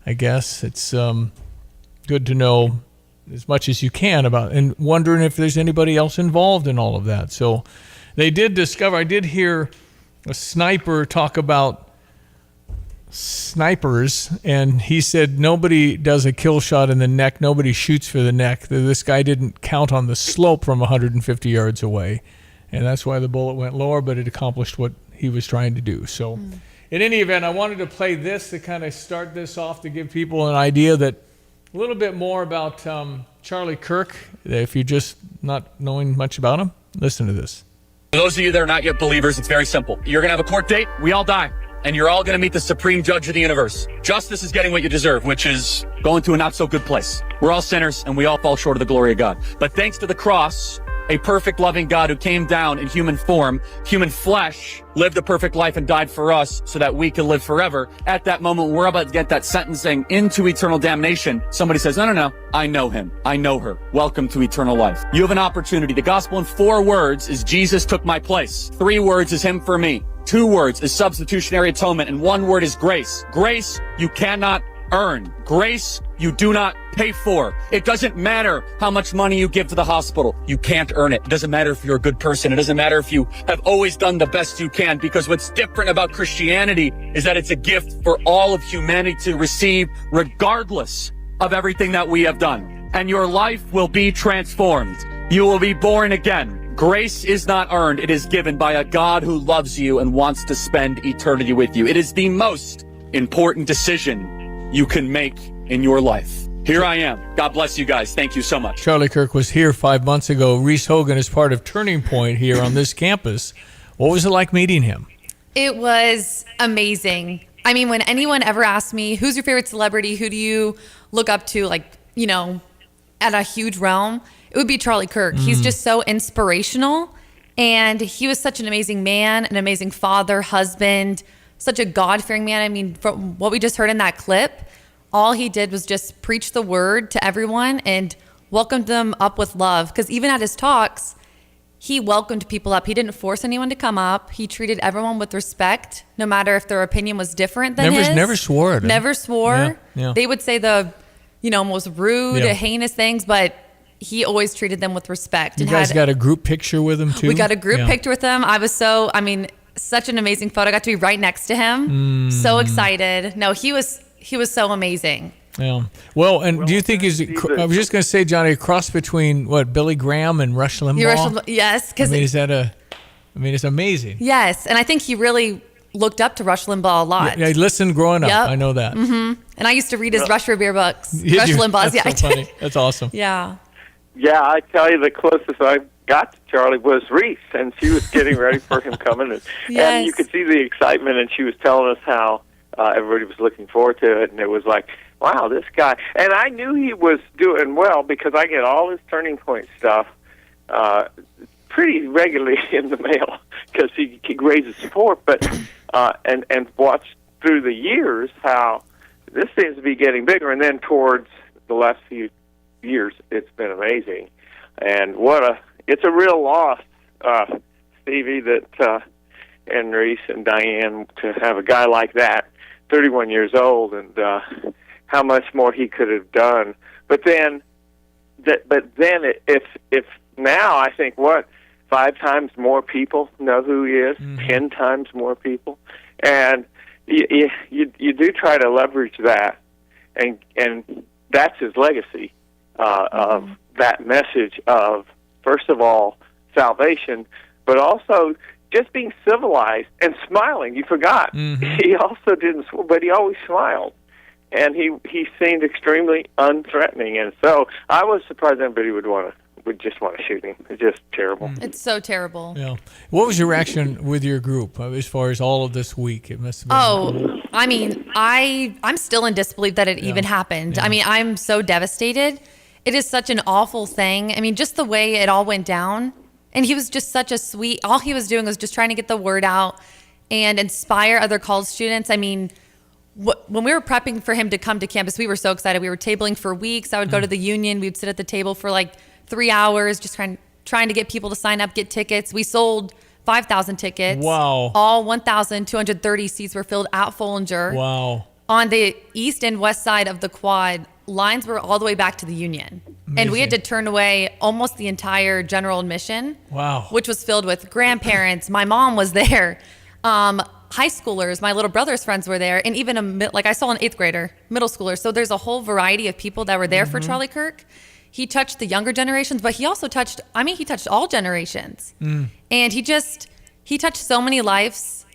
I guess it's good to know as much as you can about, and wondering if there's anybody else involved in all of that. So they did discover, I did hear a sniper talk about snipers, and he said nobody does a kill shot in the neck, nobody shoots for the neck. This guy didn't count on the slope from 150 yards away, and that's why the bullet went lower, but it accomplished what he was trying to do. So in any event, I wanted to play this to kind of start this off, to give people an idea that a little bit more about Charlie Kirk, if you're just not knowing much about him. Listen to this. For those of you that are not yet believers, it's very simple. You're going to have a court date. We all die. And you're all going to meet the supreme judge of the universe. Justice is getting what you deserve, which is going to a not so good place. We're all sinners and we all fall short of the glory of God. But thanks to the cross, a perfect, loving God who came down in human form, human flesh, lived a perfect life and died for us so that we can live forever. At that moment, we're about to get that sentencing into eternal damnation. Somebody says, no, I know him. I know her. Welcome to eternal life. You have an opportunity. The gospel in 4 words is Jesus took my place. 3 words is him for me. 2 words is substitutionary atonement, and 1 word is grace. Grace you cannot earn. Grace you do not pay for. It doesn't matter how much money you give to the hospital. You can't earn it. It doesn't matter if you're a good person. It doesn't matter if you have always done the best you can, because what's different about Christianity is that it's a gift for all of humanity to receive, regardless of everything that we have done. And your life will be transformed. You will be born again. Grace is not earned. It is given by a God who loves you and wants to spend eternity with you. It is the most important decision you can make in your life. Here I am. God bless you guys. Thank you so much. Charlie Kirk was here 5 months ago. Reese Hogan is part of Turning Point here on this campus. What was it like meeting him? It was amazing. I mean, when anyone ever asks me, who's your favorite celebrity? Who do you look up to, like, you know, at a huge realm? It would be Charlie Kirk. He's just so inspirational, and he was such an amazing man, an amazing father, husband, such a God-fearing man. I mean, from what we just heard in that clip, all he did was just preach the word to everyone and welcomed them up with love. Because even at his talks, he welcomed people up. He didn't force anyone to come up. He treated everyone with respect, no matter if their opinion was different than his. Never swore at him. Never swore. Yeah. They would say the, most rude, heinous things, but he always treated them with respect. You guys got a group picture with him too? We got a group picture with him. I was such an amazing photo. I got to be right next to him. So excited. No, he was so amazing. Yeah. Well, and do you think I was just going to say, Johnny, a cross between Billy Graham and Rush Limbaugh? Yes. It's amazing. Yes. And I think he really looked up to Rush Limbaugh a lot. Yeah, I listened growing up. Yep. I know that. Mm-hmm. And I used to read his Rush Revere books. Rush Limbaugh's. That's so funny. That's awesome. Yeah. Yeah, I tell you, the closest I got to Charlie was Reese, and she was getting ready for him coming. And you could see the excitement, and she was telling us how everybody was looking forward to it, and it was like, wow, this guy. And I knew he was doing well because I get all his Turning Point stuff pretty regularly in the mail because he raises support, but and watched through the years how this seems to be getting bigger, and then towards the last few years, it's been amazing. And it's a real loss, Stevie, that and Reese and Diane, to have a guy like that, 31 years old, and how much more he could have done. But then if now I think 5 times more people know who he is, 10 times more people, and you do try to leverage that, and that's his legacy of that message of, first of all, salvation, but also just being civilized and smiling. You forgot. He also didn't, but he always smiled. And he seemed extremely unthreatening. And so I was surprised anybody would just want to shoot him. It's just terrible. It's so terrible. Yeah. What was your reaction with your group as far as all of this week? It must have been. Oh, I mean, I'm still in disbelief that it even happened. I mean, I'm so devastated. It is such an awful thing. I mean, just the way it all went down. And he was just such a sweet, all he was doing was just trying to get the word out and inspire other college students. I mean, when we were prepping for him to come to campus, we were so excited. We were tabling for weeks. I would go to the Union. We would sit at the table for like 3 hours, just trying to get people to sign up, get tickets. We sold 5,000 tickets. Wow. All 1,230 seats were filled at Follinger. Wow. On the east and west side of the quad, lines were all the way back to the Union. Amazing. And we had to turn away almost the entire general admission. Wow. Which was filled with grandparents. My mom was there. High schoolers, my little brother's friends were there, and even I saw an 8th grader, middle schooler. So there's a whole variety of people that were there for Charlie Kirk. He touched the younger generations, but he also touched all generations. And he touched so many lives.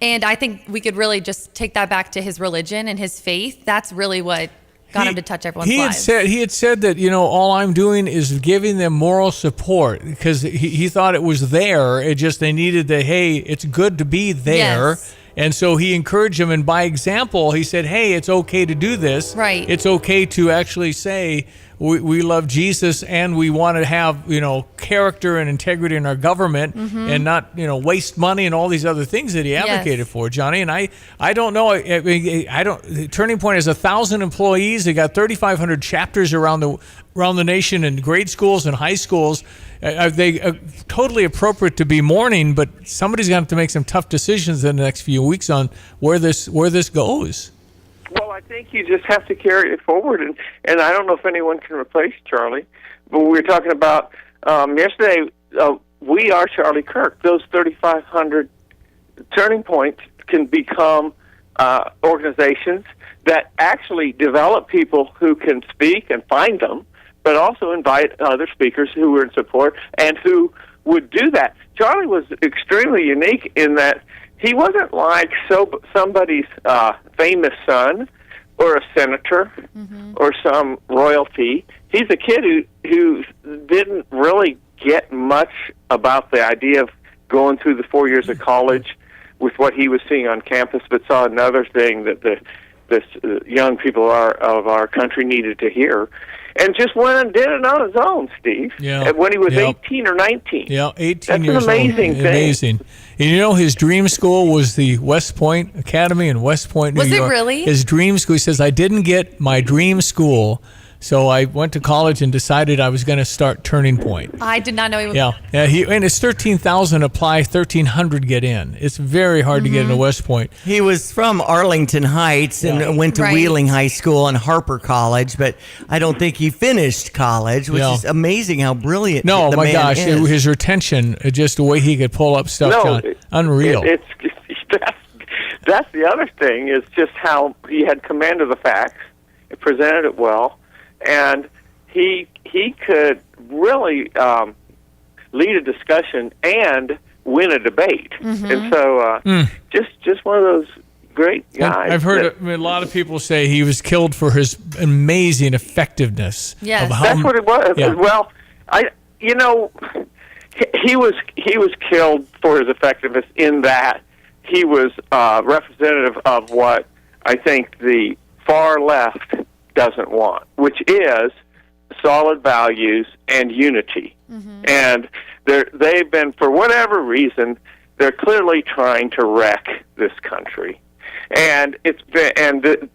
And I think we could really just take that back to his religion and his faith. That's really what got him to touch everyone's lives. He had said that, all I'm doing is giving them moral support, because he thought it was there. It just, they needed hey, it's good to be there. Yes. And so he encouraged them. And by example, he said, hey, it's okay to do this. Right. It's okay to actually say, we love Jesus and we want to have, character and integrity in our government and not, waste money and all these other things that he advocated for, Johnny. And I don't know. Turning Point has 1,000 employees. They got 3,500 chapters around the nation in grade schools and high schools. They totally appropriate to be mourning, but somebody's going to have to make some tough decisions in the next few weeks on where this goes. Well, I think you just have to carry it forward, and I don't know if anyone can replace Charlie, but we were talking about yesterday, we are Charlie Kirk. Those 3,500 Turning Points can become organizations that actually develop people who can speak and find them, but also invite other speakers who were in support and who would do that. Charlie was extremely unique in that he wasn't like somebody's famous son or a senator or some royalty. He's a kid who didn't really get much about the idea of going through the 4 years of college with what he was seeing on campus, but saw another thing that the young people of our country needed to hear. And just went and did it on his own, Steve. Yeah. When he was 18 or 19. Yeah, 18 That's years an amazing old. thing. Amazing. And his dream school was the West Point Academy in West Point, New York. Was it really? His dream school. He says, I didn't get my dream school, so I went to college and decided I was going to start Turning Point. I did not know he was. Yeah. And it's 13,000 apply, 1,300 get in. It's very hard to get into West Point. He was from Arlington Heights and went to Wheeling High School and Harper College, but I don't think he finished college, which is amazing how brilliant the man gosh, is. his retention, just the way he could pull up stuff, John, unreal. That's the other thing, is just how he had command of the facts, presented it well, and he could really lead a discussion and win a debate. And so just one of those great guys. I've heard a lot of people say he was killed for his amazing effectiveness. Yes. That's what it was. Yeah. Well, he was killed for his effectiveness in that he was representative of what I think the far left doesn't want, which is solid values and unity. And they've been, for whatever reason, they're clearly trying to wreck this country. And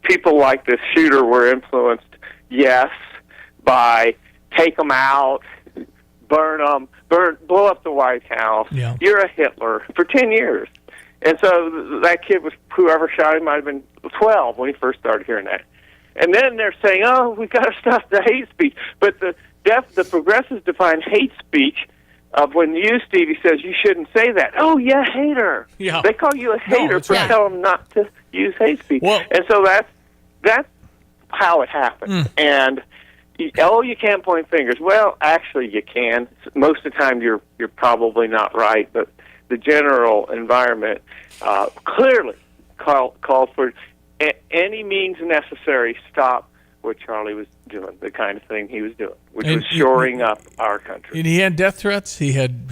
people like this shooter were influenced, yes, by take them out, burn them, blow up the White House. Yeah. You're a Hitler for 10 years. And so that kid was, whoever shot him might have been 12 when he first started hearing that. And then they're saying, oh, we've got to stop the hate speech. But the progressives define hate speech of when you, Stevie, says you shouldn't say that. Oh, yeah, hater. Yeah. They call you a hater for telling them not to use hate speech. Well, and so that's how it happened. And you can't point fingers. Well, actually, you can. Most of the time, you're probably not right, but the general environment clearly called for any means necessary. Stop what Charlie was doing, the kind of thing he was doing, which was shoring up our country. And he had death threats. He had,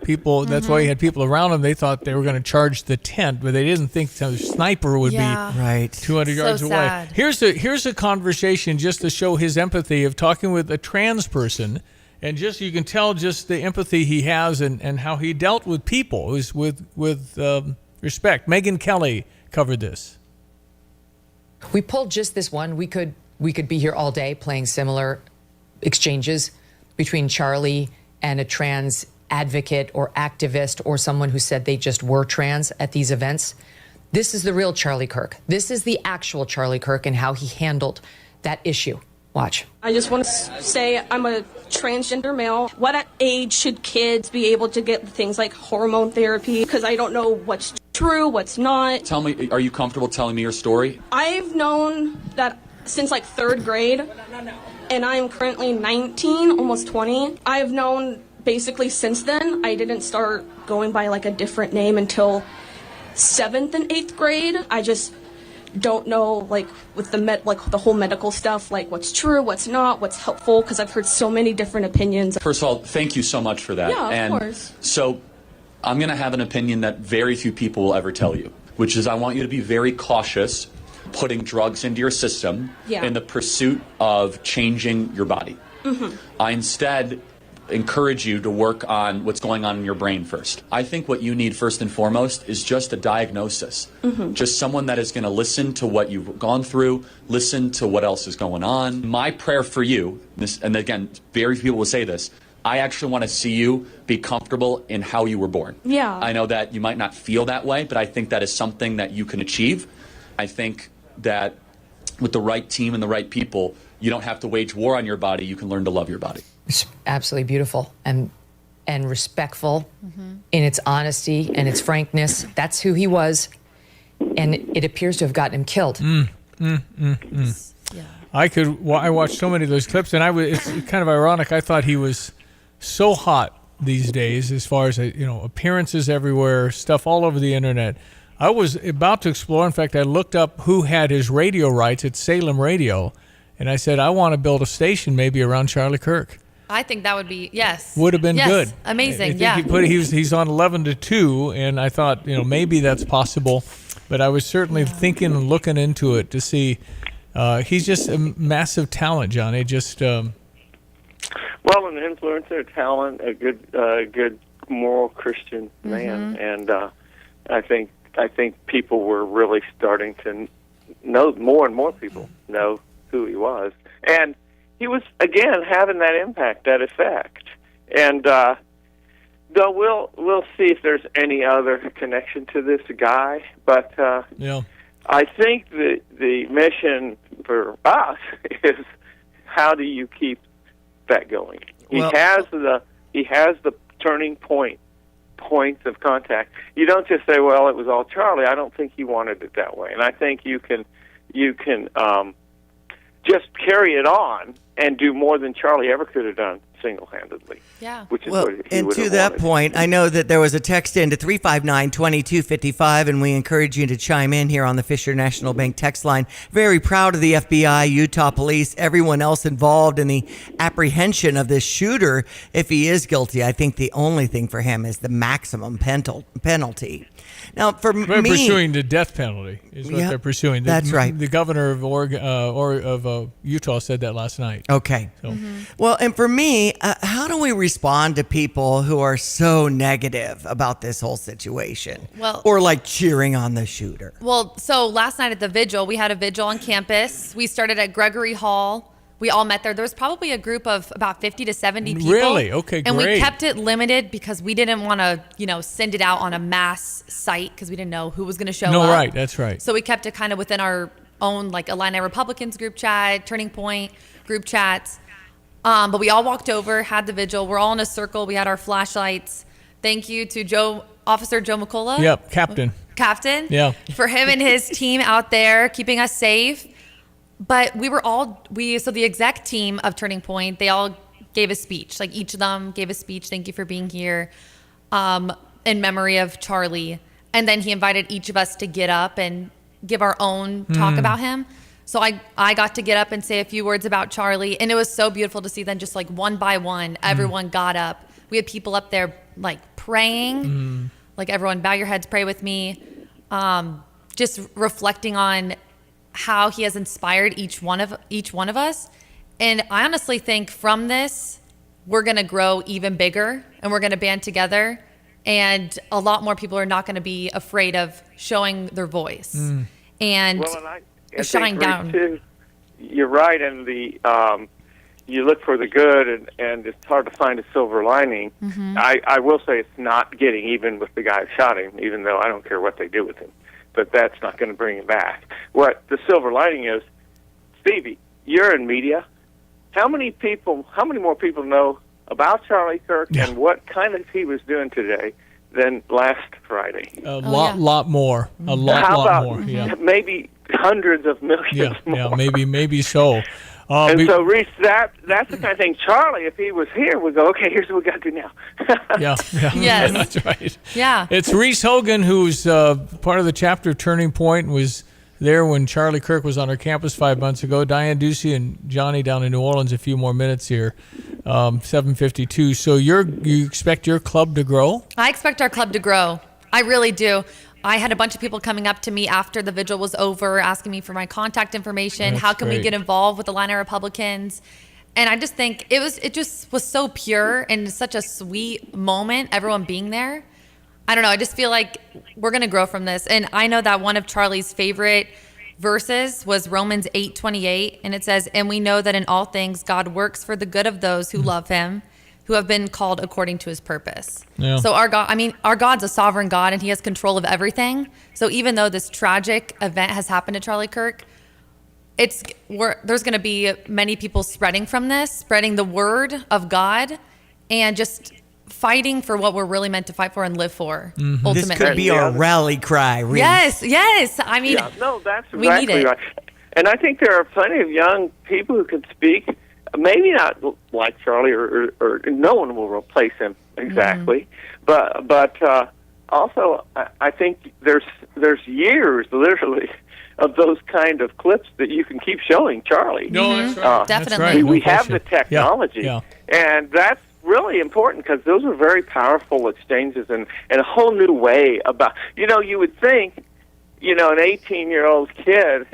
people. That's why he had people around him. They thought they were going to charge the tent, but they didn't think the sniper would be 200 yards away. sad. Here's a conversation just to show his empathy of talking with a trans person, and just you can tell just the empathy he has and how he dealt with people. It was with respect. Megyn Kelly covered this. We pulled just this one. We could be here all day playing similar exchanges between Charlie and a trans advocate or activist or someone who said they just were trans at these events. This is the real Charlie Kirk. This is the actual Charlie Kirk and how he handled that issue. Watch. I just want to say I'm a transgender male. What age should kids be able to get things like hormone therapy? Because I don't know what's true, what's not. Tell me, are you comfortable telling me your story? I've known that since like 3rd grade, and I'm currently 19, almost 20. I've known basically since then. I didn't start going by like a different name until 7th and 8th grade. I just don't know, like with the whole medical stuff, like what's true, what's not, what's helpful, because I've heard so many different opinions. First of all, thank you so much for that. Yeah, of course. So I'm going to have an opinion that very few people will ever tell you, which is I want you to be very cautious putting drugs into your system in the pursuit of changing your body. Mm-hmm. I instead encourage you to work on what's going on in your brain first. I think what you need first and foremost is just a diagnosis. Mm-hmm. Just someone that is going to listen to what you've gone through, listen to what else is going on. My prayer for you, and again, very few people will say this, I actually want to see you be comfortable in how you were born. Yeah. I know that you might not feel that way, but I think that is something that you can achieve. I think that with the right team and the right people, you don't have to wage war on your body. You can learn to love your body. It's absolutely beautiful and respectful in its honesty and its frankness. That's who he was, and it appears to have gotten him killed. I watched so many of those clips, and it's kind of ironic. I thought he was so hot these days as far as appearances everywhere, stuff all over the internet. I was about to explore. In fact, I looked up who had his radio rights at Salem Radio, and I said, I want to build a station maybe around Charlie Kirk. I think that would be, would have been good. Amazing. I think he's on 11 to 2, and I thought maybe that's possible, but I was certainly thinking and looking into it to see. He's just a massive talent, Johnny. Just an influencer, talent, a good moral Christian man, and I think people were really starting to know, more and more people know who he was, and he was again having that impact, that effect. And though we'll see if there's any other connection to this guy, but I think the mission for us is how do you keep that going? He has the turning points of contact. You don't just say, well, it was all Charlie. I don't think he wanted it that way. And I think you can just carry it on and do more than Charlie ever could have done single-handedly. Yeah. Which is what he and would to have that wanted. point, I know that there was a text into 359-2255, and we encourage you to chime in here on the Fisher National Bank text line. Very proud of the FBI, Utah Police, everyone else involved in the apprehension of this shooter. If he is guilty, I think the only thing for him is the maximum penalty. Now, for they're me, pursuing the death penalty is what they're pursuing. That's right. The governor of Utah said that last night. Okay. Well, and for me, how do we respond to people who are so negative about this whole situation? Well- or like cheering on the shooter? Well, so last night at the vigil, we had a vigil on campus. We started at Gregory Hall. We all met there. There was probably a group of about 50 to 70 people. Really? Okay, And we great. kept it limited because we didn't want to, send it out on a mass site because we didn't know who was going to show up. No, right. That's right. So we kept it kind of within our own, like, Illini Republicans group chat, Turning Point group chats. But we all walked over, had the vigil. We're all in a circle. We had our flashlights. Thank you to Officer Joe McCullough. Yep, Captain. Yeah. For him and his team out there keeping us safe. But so the exec team of Turning Point, they all gave a speech. Like, each of them gave a speech. Thank you for being here, in memory of Charlie. And then he invited each of us to get up and give our own talk about him. So I got to get up and say a few words about Charlie. And it was so beautiful to see then, just like one by one, everyone got up. We had people up there like praying, like, everyone bow your heads, pray with me. Just reflecting on how he has inspired each one of us. And I honestly think from this, we're going to grow even bigger and we're going to band together. And a lot more people are not going to be afraid of showing their voice and shine down. Too, you're right, and you look for the good, and it's hard to find a silver lining. I will say it's not getting even with the guy who shot him, even though I don't care what they do with him. But that's not going to bring him back. What the silver lining is, Stevie, you're in media. How many more people know about Charlie Kirk and what kind of he was doing today than last Friday? A lot more. A lot more. Yeah. Maybe hundreds of millions more. Yeah, maybe so. So, Reese, that's the kind of thing. Charlie, if he was here, would go, okay, here's what we got to do now. Yeah. Yes. That's right. Yeah. It's Reese Hogan, who's part of the chapter of Turning Point, was there when Charlie Kirk was on our campus 5 months ago. Diane Ducey and Johnny down in New Orleans. A few more minutes here. 7:52. So you expect your club to grow? I expect our club to grow. I really do. I had a bunch of people coming up to me after the vigil was over, asking me for my contact information. That's How can we great. get involved with the Illini Republicans? And I just think it just was so pure and such a sweet moment, everyone being there. I don't know. I just feel like we're going to grow from this. And I know that one of Charlie's favorite verses was Romans 8:28. And it says, and we know that in all things, God works for the good of those who love him, who have been called according to his purpose. Yeah. So our God's a sovereign God and he has control of everything. So even though this tragic event has happened to Charlie Kirk, there's going to be many people spreading from this, spreading the word of God and just fighting for what we're really meant to fight for and live for, ultimately. This could be our rally cry, Reese. Yes. I mean, that's we need exactly it. right. And I think there are plenty of young people who can speak. Maybe not like Charlie, or no one will replace him exactly. But also, I think there's years, literally, of those kind of clips that you can keep showing Charlie. No, that's right. Definitely. That's right. We No have question. the technology, and that's really important because those are very powerful exchanges and a whole new way about. You would think, an 18-year-old kid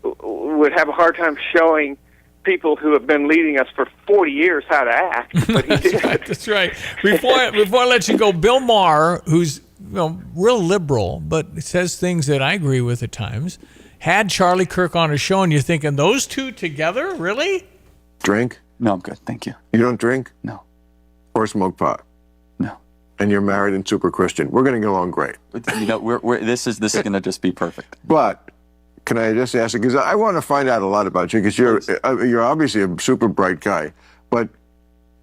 would have a hard time showing people who have been leading us for 40 years how to act, but he did. That's right. Before I let you go, Bill Maher, who's real liberal, but says things that I agree with at times, had Charlie Kirk on his show, and you're thinking, those two together? Really? Drink? No, I'm good. Thank you. You don't drink? No. Or smoke pot? No. And you're married and super Christian. We're going to get along great. This is going to just be perfect. But can I just ask you, because I want to find out a lot about you, because you're obviously a super bright guy, but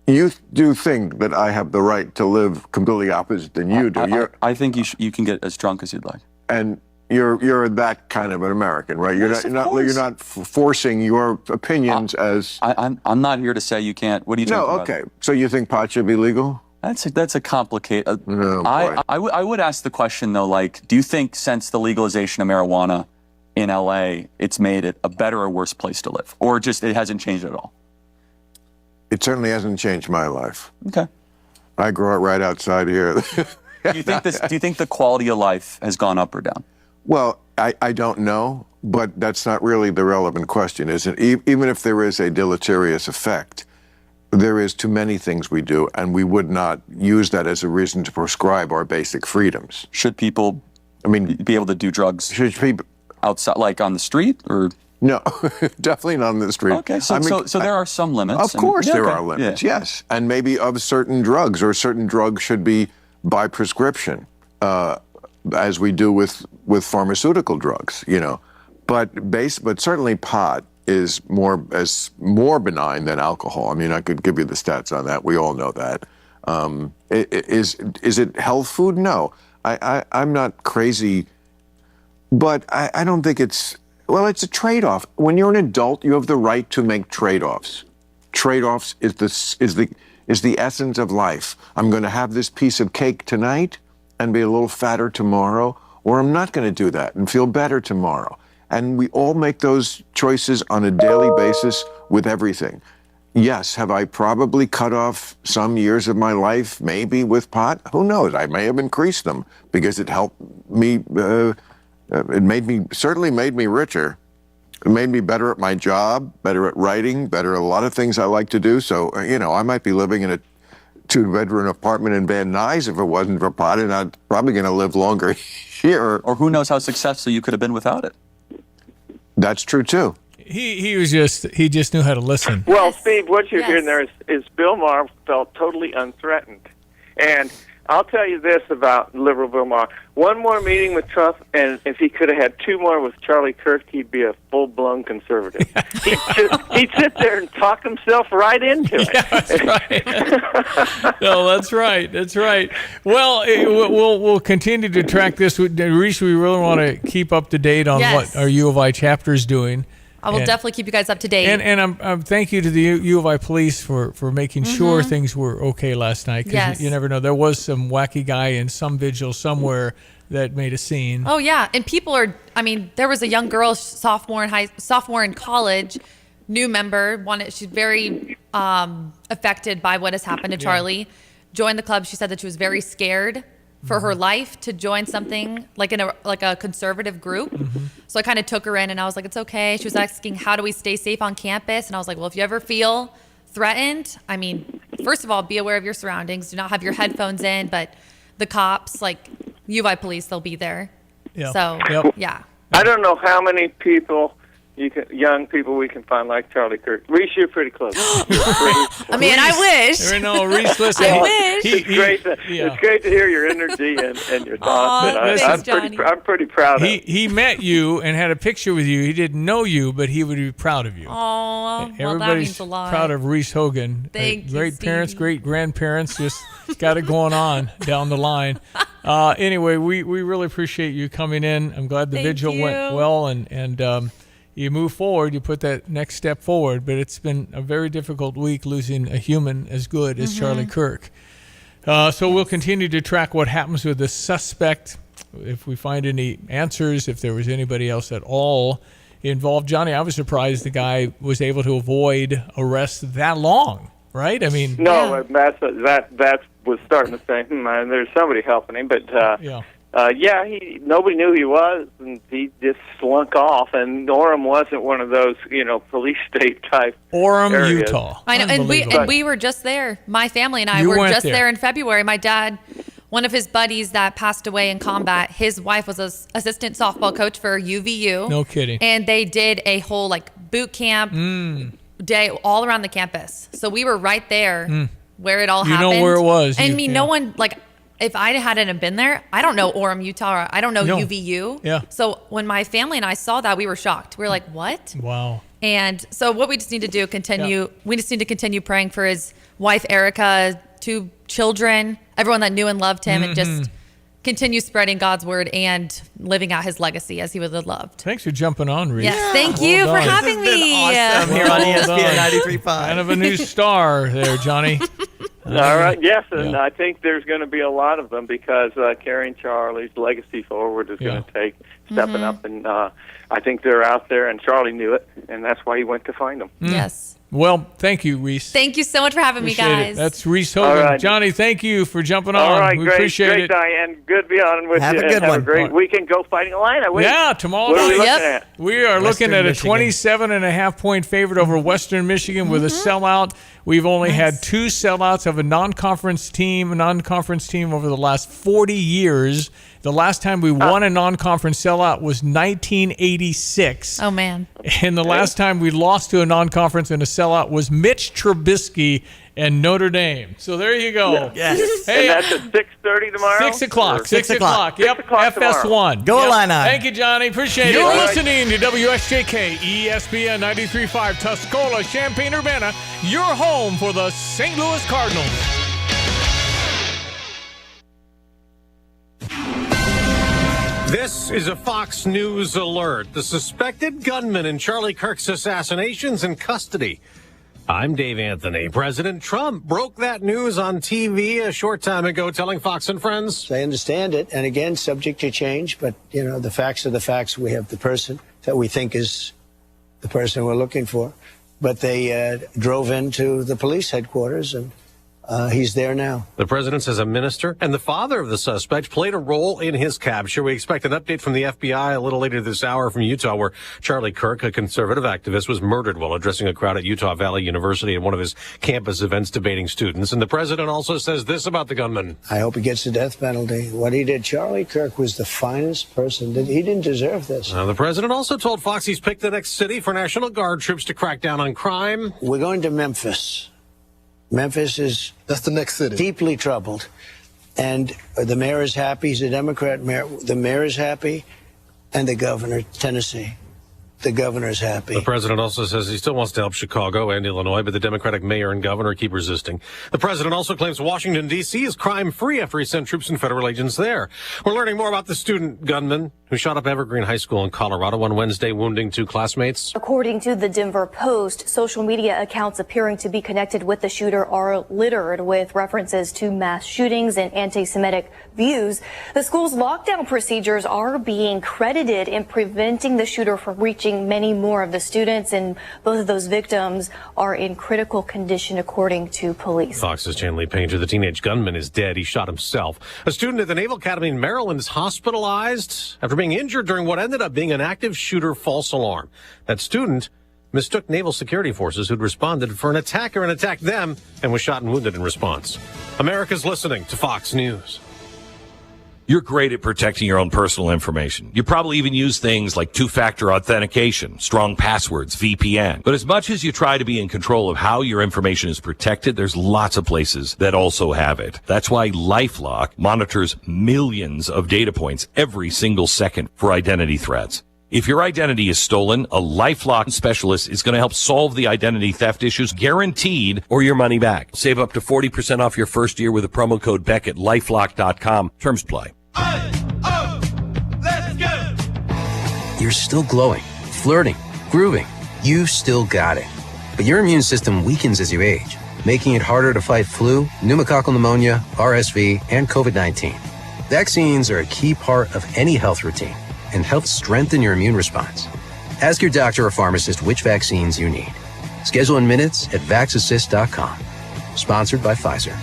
you do think that I have the right to live completely opposite than you do. I think you can get as drunk as you'd like. And you're that kind of an American, right? You're not forcing your opinions as. I'm not here to say you can't. What are you talking about? No, okay. So you think pot should be legal? That's a complicated. I would ask the question though, like, do you think since the legalization of marijuana in LA, it's made it a better or worse place to live, or just it hasn't changed at all? It certainly hasn't changed my life. Okay. I grew up right outside here. Do you think the quality of life has gone up or down? Well, I don't know. But that's not really the relevant question, is it? Even if there is a deleterious effect, there is too many things we do, and we would not use that as a reason to prescribe our basic freedoms. Should people, be able to do drugs outside, like on the street, or? No, definitely not on the street. Okay, so there are some limits. Of course there are limits, yes. And maybe of certain drugs, or certain drugs should be by prescription, as we do with pharmaceutical drugs, But certainly pot is more benign than alcohol. I could give you the stats on that. We all know that. Is it health food? No. I'm not crazy, but I don't think it's a trade-off. When you're an adult, you have the right to make trade-offs. Trade-offs is the essence of life. I'm going to have this piece of cake tonight and be a little fatter tomorrow, or I'm not going to do that and feel better tomorrow. And we all make those choices on a daily basis with everything. Yes, have I probably cut off some years of my life, maybe with pot? Who knows? I may have increased them because it helped me. Certainly made me richer. It made me better at my job, better at writing, better at a lot of things I like to do. So, I might be living in a 2-bedroom apartment in Van Nuys if it wasn't for pot, and I'm probably going to live longer here. Or who knows how successful you could have been without it. That's true too. He just knew how to listen. Well, Steve, what you're hearing there is Bill Maher felt totally unthreatened. And I'll tell you this about liberal Bill Maher. One more meeting with Trump, and if he could have had 2 more with Charlie Kirk, he'd be a full-blown conservative. He'd sit there and talk himself right into it. Yeah, that's right. No, that's right. That's right. Well, we'll continue to track this. Reese, we really want to keep up to date on what our U of I chapter is doing. I will definitely keep you guys up to date. And thank you to the U of I police for making sure things were okay last night. Because you never know. There was some wacky guy in some vigil somewhere that made a scene. Oh, yeah. And people are, there was a young girl, sophomore in college, new member. She's very affected by what has happened to Charlie. Joined the club. She said that she was very scared for her life to join something like in a conservative group. So I kind of took her in and I was like, it's okay. She was asking, how do we stay safe on campus? And I was like, well, if you ever feel threatened, first of all, be aware of your surroundings. Do not have your headphones in, but the cops, like U of I police, they'll be there. Yeah. So, yeah. I don't know how many young people we can find like Charlie Kirk. Reese, you're pretty close. I wish. Reese, listen. I wish. It's great to hear your energy and your thoughts. I'm pretty proud of him. He met you and had a picture with you. He didn't know you, but he would be proud of you. Oh, Everybody's that means a lot. proud of Reese Hogan. Thank you, Great parents, Stevie. great grandparents, just got it going on down the line. Anyway, we really appreciate you coming in. I'm glad the vigil went well, and you move forward, you put that next step forward. But it's been a very difficult week losing a human as good as Charlie Kirk. So we'll continue to track what happens with the suspect. If we find any answers, if there was anybody else at all involved. Johnny, I was surprised the guy was able to avoid arrest that long, right? No, that was starting to say, there's somebody helping him. But nobody knew who he was, and he just slunk off. And Orem wasn't one of those, police state type Orem, areas. Utah. I know, and we were just there. My family and I were just there in February. My dad, one of his buddies that passed away in combat, his wife was an assistant softball coach for UVU. No kidding. And they did a whole boot camp day all around the campus. So we were right there where it all happened. You know where it was. And no one, if I hadn't been there, I don't know Orem, Utah. I don't know UVU. Yeah. So when my family and I saw that, we were shocked. We were like, what? Wow. And so what we just need to do, we just need to continue praying for his wife, Erica, 2 children, everyone that knew and loved him, and just continue spreading God's word and living out his legacy as he would have loved. Thanks for jumping on, Reese. Yes, thank you for having me. Awesome here on ESPN 93.5. Kind of a new star there, Johnny. All right, yes, and I think there's going to be a lot of them because carrying Charlie's legacy forward is going to stepping up, and I think they're out there, and Charlie knew it, and that's why he went to find them. Yes. Well, thank you, Reese. Thank you so much for having me, Appreciate guys. it. That's Reese Hogan. All right. Johnny, thank you for jumping on. All right, We great, appreciate great, it. Diane. Good to be on with Have you. a good and one. Have a great weekend. Go Fighting Illini. Wait, Yeah, tomorrow what are we night. looking at? We are looking at a Michigan. 27.5 point favorite over Western Michigan with a sellout. We've only had 2 sellouts of a non-conference team over the last 40 years. The last time we won a non-conference sellout was 1986. Oh, man. And the last time we lost to a non-conference in a sellout was Mitch Trubisky and Notre Dame. So there you go. Yes. Hey, And that's at 6:30 tomorrow? 6 o'clock. Or- 6 o'clock. Yep. 6 o'clock FS1. Go Yep. Illini. Thank you, Johnny. Appreciate it. You're You're right. listening to WSJK ESPN 93.5 Tuscola, Champaign-Urbana, your home for the St. Louis Cardinals. This is a Fox News alert. The suspected gunman in Charlie Kirk's assassination's in custody. I'm Dave Anthony. President Trump broke that news on TV a short time ago, telling Fox and Friends. I understand it, and again, subject to change, but, you know, the facts are the facts. We have the person that we think is the person we're looking for. But they drove into the police headquarters, and he's there now. The president says a minister and the father of the suspect played a role in his capture. We expect an update from the FBI a little later this hour from Utah, where Charlie Kirk, a conservative activist, was murdered while addressing a crowd at Utah Valley University at one of his campus events debating students. And the president also says this about the gunman. I hope he gets the death penalty. What he did, Charlie Kirk was the finest person. He didn't deserve this. The president also told Fox he's picked the next city for National Guard troops to crack down on crime. We're going to Memphis. Memphis is That's the next city. deeply troubled. And the mayor is happy. He's a Democrat mayor. The mayor is happy. And the governor, Tennessee. The governor is happy. The president also says he still wants to help Chicago and Illinois, but the Democratic mayor and governor keep resisting. The president also claims Washington, D.C. is crime-free after he sent troops and federal agents there. We're learning more about the student gunman who shot up Evergreen High School in Colorado on Wednesday, wounding 2 classmates. According to the Denver Post, social media accounts appearing to be connected with the shooter are littered with references to mass shootings and anti-Semitic views. The school's lockdown procedures are being credited in preventing the shooter from reaching many more of the students, and both of those victims are in critical condition, according to police. Fox's Chandler Painter, the teenage gunman, is dead. He shot himself. A student at the Naval Academy in Maryland is hospitalized after being injured during what ended up being an active shooter false alarm. That student mistook naval security forces who'd responded for an attacker and attacked them and was shot and wounded in response. America's listening to Fox News. You're great at protecting your own personal information. You probably even use things like two-factor authentication, strong passwords, VPN. But as much as you try to be in control of how your information is protected, there's lots of places that also have it. That's why LifeLock monitors millions of data points every single second for identity threats. If your identity is stolen, a LifeLock specialist is going to help solve the identity theft issues, guaranteed, or your money back. Save up to 40% off your first year with the promo code Beck at LifeLock.com. Terms apply. You're still glowing, flirting, grooving. You still got it. But your immune system weakens as you age, making it harder to fight flu, pneumococcal pneumonia, RSV, and COVID-19. Vaccines are a key part of any health routine and help strengthen your immune response. Ask your doctor or pharmacist which vaccines you need. Schedule in minutes at vaxassist.com. Sponsored by Pfizer.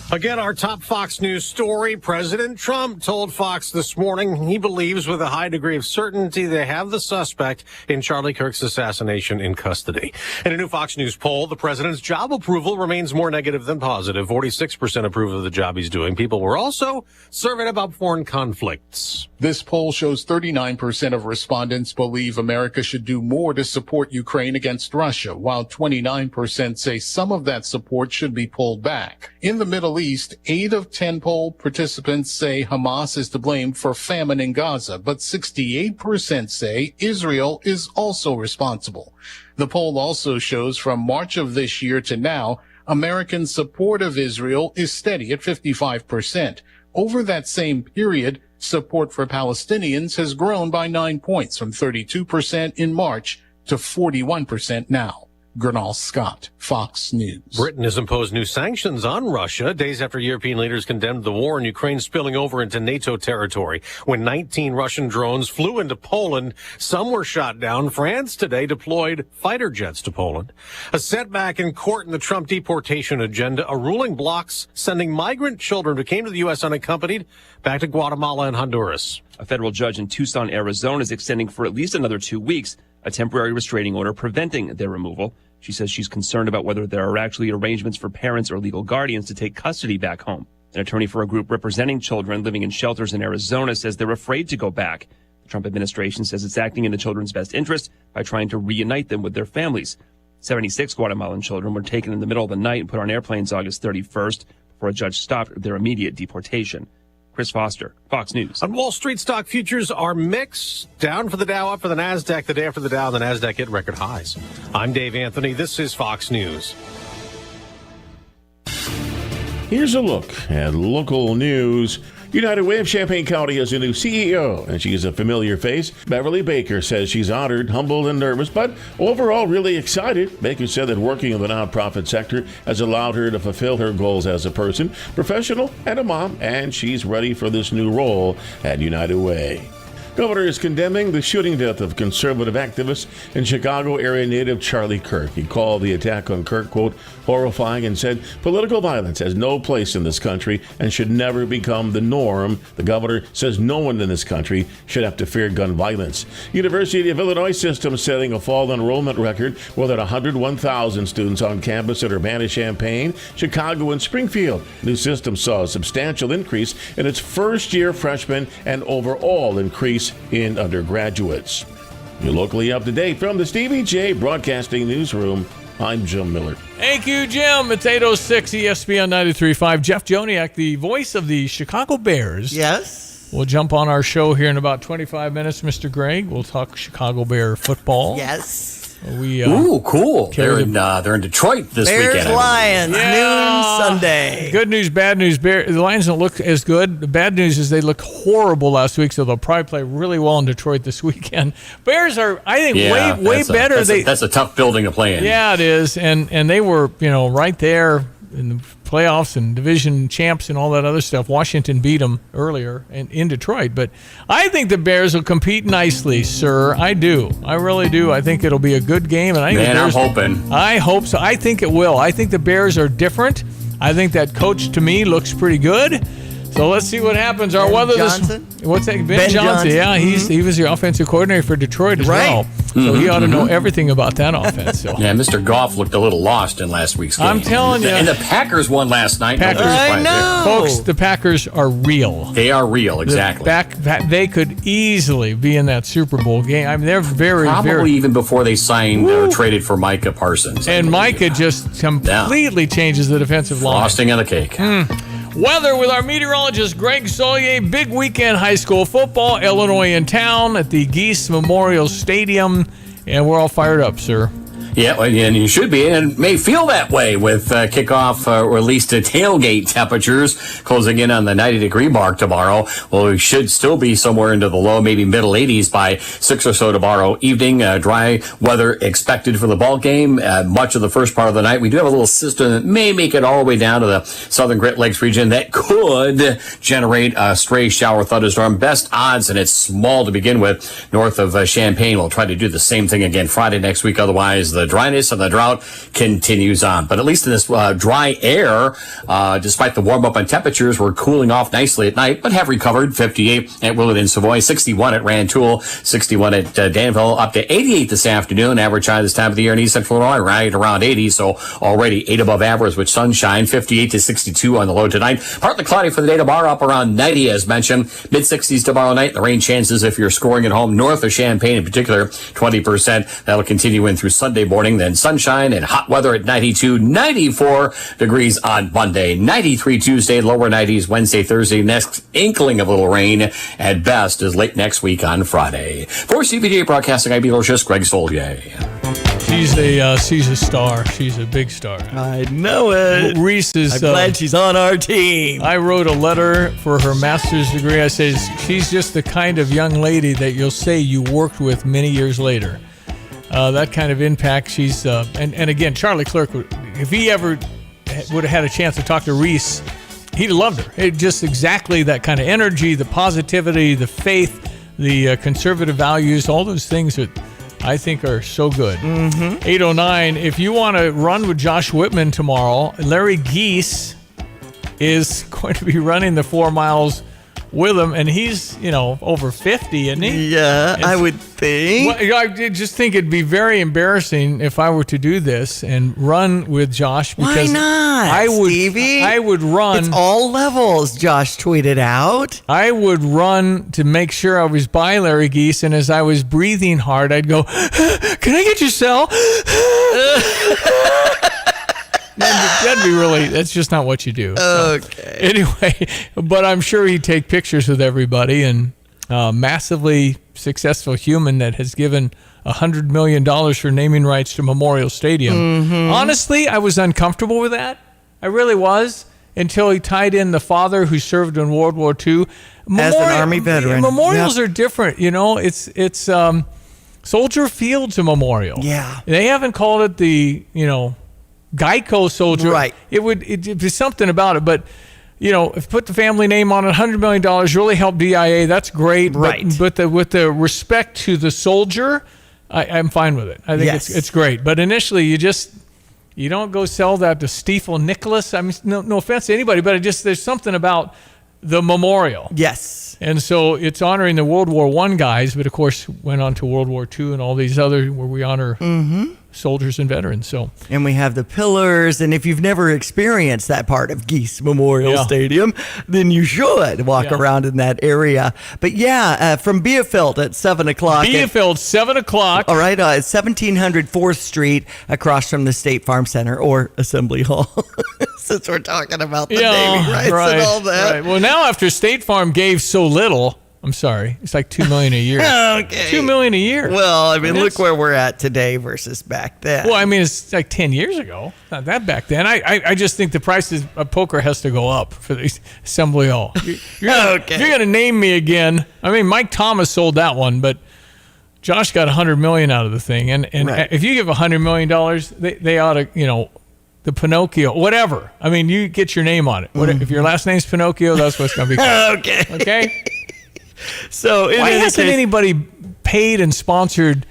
Again, our top Fox News story. President Trump told Fox this morning he believes with a high degree of certainty they have the suspect in Charlie Kirk's assassination in custody. In a new Fox News poll, the president's job approval remains more negative than positive. 46% approve of the job he's doing. People were also surveyed about foreign conflicts. This poll shows 39% of respondents believe America should do more to support Ukraine against Russia, while 29% say some of that support should be pulled back. In the Middle East, 8 of 10 poll participants say Hamas is to blame for famine in Gaza, but 68% say Israel is also responsible. The poll also shows from March of this year to now, American support of Israel is steady at 55%. Over that same period, support for Palestinians has grown by 9 points from 32% in March to 41% now. Gernal Scott, Fox News. Britain has imposed new sanctions on Russia days after European leaders condemned the war in Ukraine spilling over into NATO territory. When 19 Russian drones flew into Poland, some were shot down. France today deployed fighter jets to Poland. A setback in court in the Trump deportation agenda. A ruling blocks sending migrant children who came to the U.S. unaccompanied back to Guatemala and Honduras. A federal judge in Tucson, Arizona is extending for at least another 2 weeks a temporary restraining order preventing their removal. She says she's concerned about whether there are actually arrangements for parents or legal guardians to take custody back home. An attorney for a group representing children living in shelters in Arizona says they're afraid to go back. The Trump administration says it's acting in the children's best interest by trying to reunite them with their families. 76 Guatemalan children were taken in the middle of the night and put on airplanes August 31st before a judge stopped their immediate deportation. Chris Foster, Fox News. On Wall Street, stock futures are mixed. Down for the Dow, up for the NASDAQ. The day after the Dow, the NASDAQ hit record highs. I'm Dave Anthony. This is Fox News. Here's a look at local news. United Way of Champaign County has a new CEO, and she is a familiar face. Beverly Baker says she's honored, humbled, and nervous, but overall really excited. Baker said that working in the nonprofit sector has allowed her to fulfill her goals as a person, professional, and a mom, and she's ready for this new role at United Way. Governor is condemning the shooting death of conservative activist and Chicago area native Charlie Kirk. He called the attack on Kirk, quote, horrifying, and said political violence has no place in this country and should never become the norm. The governor says no one in this country should have to fear gun violence. University of Illinois system setting a fall enrollment record with 101,000 students on campus at Urbana-Champaign, Chicago, and Springfield. New system saw a substantial increase in its first-year freshmen and overall increase in undergraduates. You're locally up to date from the Stevie J Broadcasting Newsroom. I'm Jim Miller. Thank you, Jim. It's 8:06 ESPN 93.5. Jeff Joniak, the voice of the Chicago Bears. Yes. We'll jump on our show here in about 25 minutes, Mr. Greg. We'll talk Chicago Bear football. Yes. Ooh, cool. They're in Detroit this Bears, weekend. Lions, noon Sunday. Good news, bad news. The Lions don't look as good. The bad news is they looked horrible last week, so they'll probably play really well in Detroit this weekend. Bears are, I think, way better. That's a tough building to play in. Yeah, it is. And they were, right there in the playoffs and division champs and all that other stuff. Washington beat them earlier in Detroit. But I think the Bears will compete nicely, sir. I do. I really do. I think it'll be a good game. And I'm hoping. I hope so. I think it will. I think the Bears are different. I think that coach, to me, looks pretty good. So let's see what happens. Our weather what's that? Ben Johnson. Yeah, he was the offensive coordinator for Detroit as well. So he ought to know everything about that offense. So. Yeah, Mr. Goff looked a little lost in last week's game. I'm telling you. And the Packers won last night. I know. Folks, the Packers are real. They are real, exactly. They could easily be in that Super Bowl game. I mean, they're Probably even before they signed or traded for Micah Parsons. And Micah just completely changes the defensive line. Frosting on the cake. Weather with our meteorologist Greg Solier. Big weekend high school football. Illinois in town at the Geese Memorial Stadium. And we're all fired up, sir. Yeah, and you should be, and may feel that way with kickoff or at least tailgate temperatures closing in on the 90-degree mark tomorrow. Well, we should still be somewhere into the low, maybe middle 80s by 6 or so tomorrow evening. Dry weather expected for the ball game. Much of the first part of the night, we do have a little system that may make it all the way down to the southern Great Lakes region that could generate a stray shower thunderstorm. Best odds, and it's small to begin with, north of Champaign. We'll try to do the same thing again Friday next week. Otherwise, the dryness and the drought continues on. But at least in this dry air, despite the warm up on temperatures, we're cooling off nicely at night, but have recovered. 58 at Willard and Savoy, 61 at Rantoul, 61 at Danville, up to 88 this afternoon. Average high this time of the year in East Central Illinois, right around 80. So already 8 above average with sunshine. 58 to 62 on the low tonight. Partly cloudy for the day tomorrow, up around 90 as mentioned. Mid 60s tomorrow night. The rain chances if you're scoring at home north of Champaign in particular, 20%. That'll continue in through Sunday morning. Then sunshine and hot weather at 92, 94 degrees on Monday, 93 Tuesday, lower 90s Wednesday, Thursday. Next inkling of a little rain at best is late next week on Friday. For CBJ Broadcasting, I'm meteorologist Greg Solier. She's a star. She's a big star. I know it. Reese is. I'm glad she's on our team. I wrote a letter for her master's degree. I said she's just the kind of young lady that you'll say you worked with many years later. that kind of impact. She's and again, Charlie Clerk, if he ever would have had a chance to talk to Reese, he'd have loved her. It just exactly that kind of energy, the positivity, the faith, the conservative values, all those things that I think are so good. 8:09. If you want to run with Josh Whitman tomorrow, Larry Geese is going to be running the 4 miles with him, and he's, over 50, isn't he? Yeah, I would think. Well, I just think it'd be very embarrassing if I were to do this and run with Josh. Because why not, Stevie? I would run. It's all levels, Josh tweeted out. I would run to make sure I was by Larry Geese, and as I was breathing hard, I'd go, "Can I get your cell?" That'd be really, that's just not what you do. Okay. Anyway, but I'm sure he'd take pictures with everybody, and massively successful human that has given $100 million for naming rights to Memorial Stadium. Honestly, I was uncomfortable with that. I really was, until he tied in the father who served in World War II. As an Army veteran. Memorials are different, it's Soldier Field's a memorial. Yeah. They haven't called it the, Geico soldier. Right. It'd be something about it, but if put the family name on it, $100 million really helped DIA. That's great. Right. But with the respect to the soldier, I'm fine with it. I think it's great. But initially, you don't go sell that to Stiefel Nicholas. I mean, no offense to anybody, but there's something about the memorial. Yes. And so it's honoring the World War I guys, but of course went on to World War II and all these other where we honor soldiers and veterans. So, and we have the pillars, and if you've never experienced that part of Geese Memorial Stadium, then you should walk around in that area. But from Bielefeld at 7 o'clock. Bielefeld, 7 o'clock. All right, 1700 4th Street, across from the State Farm Center or Assembly Hall. Since we're talking about the naming rights and all that. Right. Well, now after State Farm gave so little, I'm sorry, it's like $2 million a year. Okay. $2 million a year. Well, I mean, look where we're at today versus back then. Well, I mean, it's like 10 years ago. Not that back then. I just think the price of poker has to go up for the Assembly Hall. You're going to name me again. I mean, Mike Thomas sold that one, but Josh got $100 million out of the thing. And if you give $100 million, they ought to, the Pinocchio, whatever. I mean, you get your name on it. If your last name's Pinocchio, that's what's going to be called. Okay? So why hasn't anybody paid and sponsored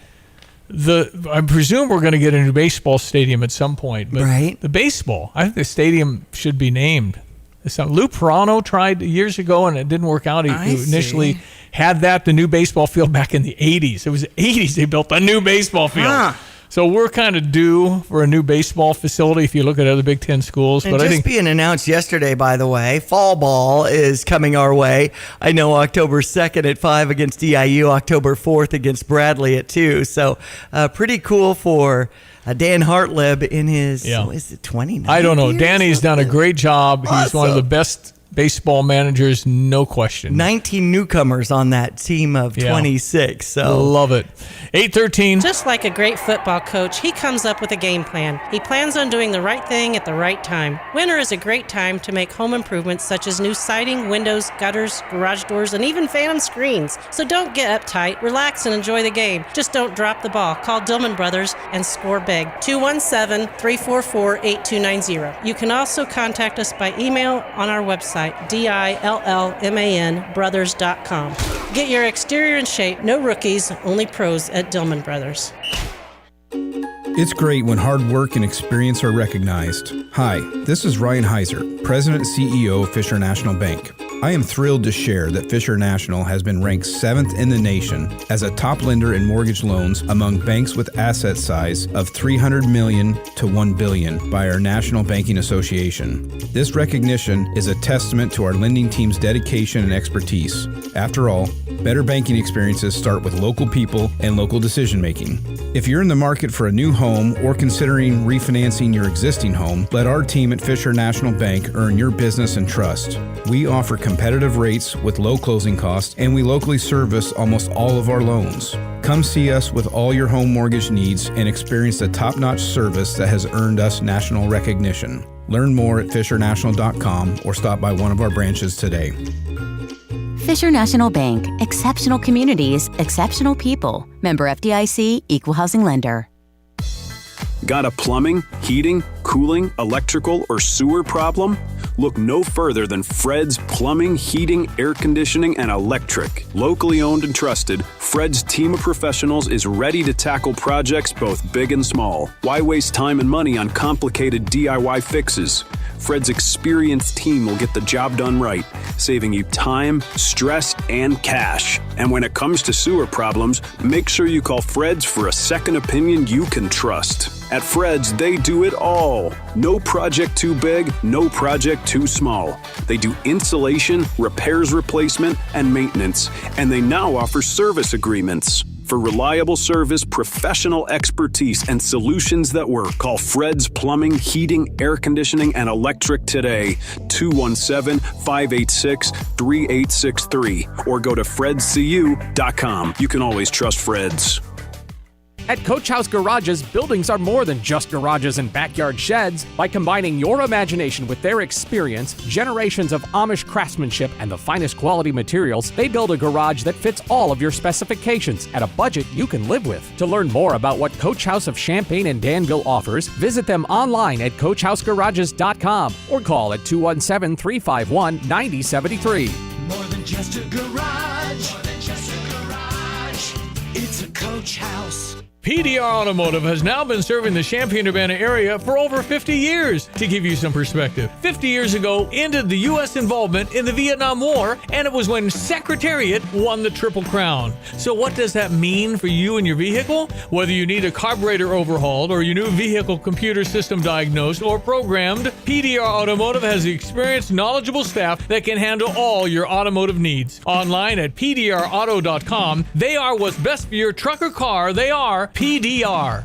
I presume we're going to get a new baseball stadium at some point. But the baseball, I think the stadium should be named. Lou Perano tried years ago, and it didn't work out. He initially had the new baseball field back in the 80s. It was the 80s they built a new baseball field. So we're kind of due for a new baseball facility if you look at other Big Ten schools. And but just being announced yesterday, by the way, fall ball is coming our way. I know October 2nd at 5 against DIU, October 4th against Bradley at 2. So pretty cool for Dan Hartleb in his, is it 29? I don't know. Danny's done a great job. Awesome. He's one of the best baseball managers, no question. 19 newcomers on that team of 26. So love it. 8:13. Just like a great football coach, he comes up with a game plan. He plans on doing the right thing at the right time. Winter is a great time to make home improvements such as new siding, windows, gutters, garage doors, and even phantom screens. So don't get uptight, relax, and enjoy the game. Just don't drop the ball. Call Dillman Brothers and score big. 217-344-8290. You can also contact us by email on our website, DILLMANbrothers.com. Get your exterior in shape. No rookies, only pros at Dillman Brothers. It's great when hard work and experience are recognized. Hi, this is Ryan Heiser, President and CEO of Fisher National Bank. I am thrilled to share that Fisher National has been ranked 7th in the nation as a top lender in mortgage loans among banks with asset size of $300 million to $1 billion by our National Banking Association. This recognition is a testament to our lending team's dedication and expertise. After all, better banking experiences start with local people and local decision making. If you're in the market for a new home or considering refinancing your existing home, let our team at Fisher National Bank earn your business and trust. We offer competitive rates with low closing costs, and we locally service almost all of our loans. Come see us with all your home mortgage needs and experience the top-notch service that has earned us national recognition. Learn more at fishernational.com or stop by one of our branches today. Fisher National Bank. Exceptional communities, exceptional people. Member FDIC, Equal Housing Lender. Got a plumbing, heating, cooling, electrical, or sewer problem? Look no further than Fred's Plumbing, Heating, Air Conditioning, and Electric. Locally owned and trusted, Fred's team of professionals is ready to tackle projects both big and small. Why waste time and money on complicated DIY fixes? Fred's experienced team will get the job done right, saving you time, stress, and cash. And when it comes to sewer problems, make sure you call Fred's for a second opinion you can trust. At Fred's, they do it all. No project too big, no project too small. They do installation, repairs, replacement, and maintenance, and they now offer service agreements. For reliable service, professional expertise, and solutions that work, call Fred's Plumbing, Heating, Air Conditioning, and Electric today, 217-586-3863, or go to fredscu.com. You can always trust Fred's. At Coach House Garages, buildings are more than just garages and backyard sheds. By combining your imagination with their experience, generations of Amish craftsmanship, and the finest quality materials, they build a garage that fits all of your specifications at a budget you can live with. To learn more about what Coach House of Champaign and Danville offers, visit them online at CoachHouseGarages.com or call at 217-351-9073. More than just a garage. More than just a garage. It's a Coach House. PDR Automotive has now been serving the Champaign-Urbana area for over 50 years. To give you some perspective, 50 years ago ended the U.S. involvement in the Vietnam War, and it was when Secretariat won the Triple Crown. So what does that mean for you and your vehicle? Whether you need a carburetor overhauled or your new vehicle computer system diagnosed or programmed, PDR Automotive has the experienced, knowledgeable staff that can handle all your automotive needs. Online at pdrauto.com, they are what's best for your truck or car. They are PDR.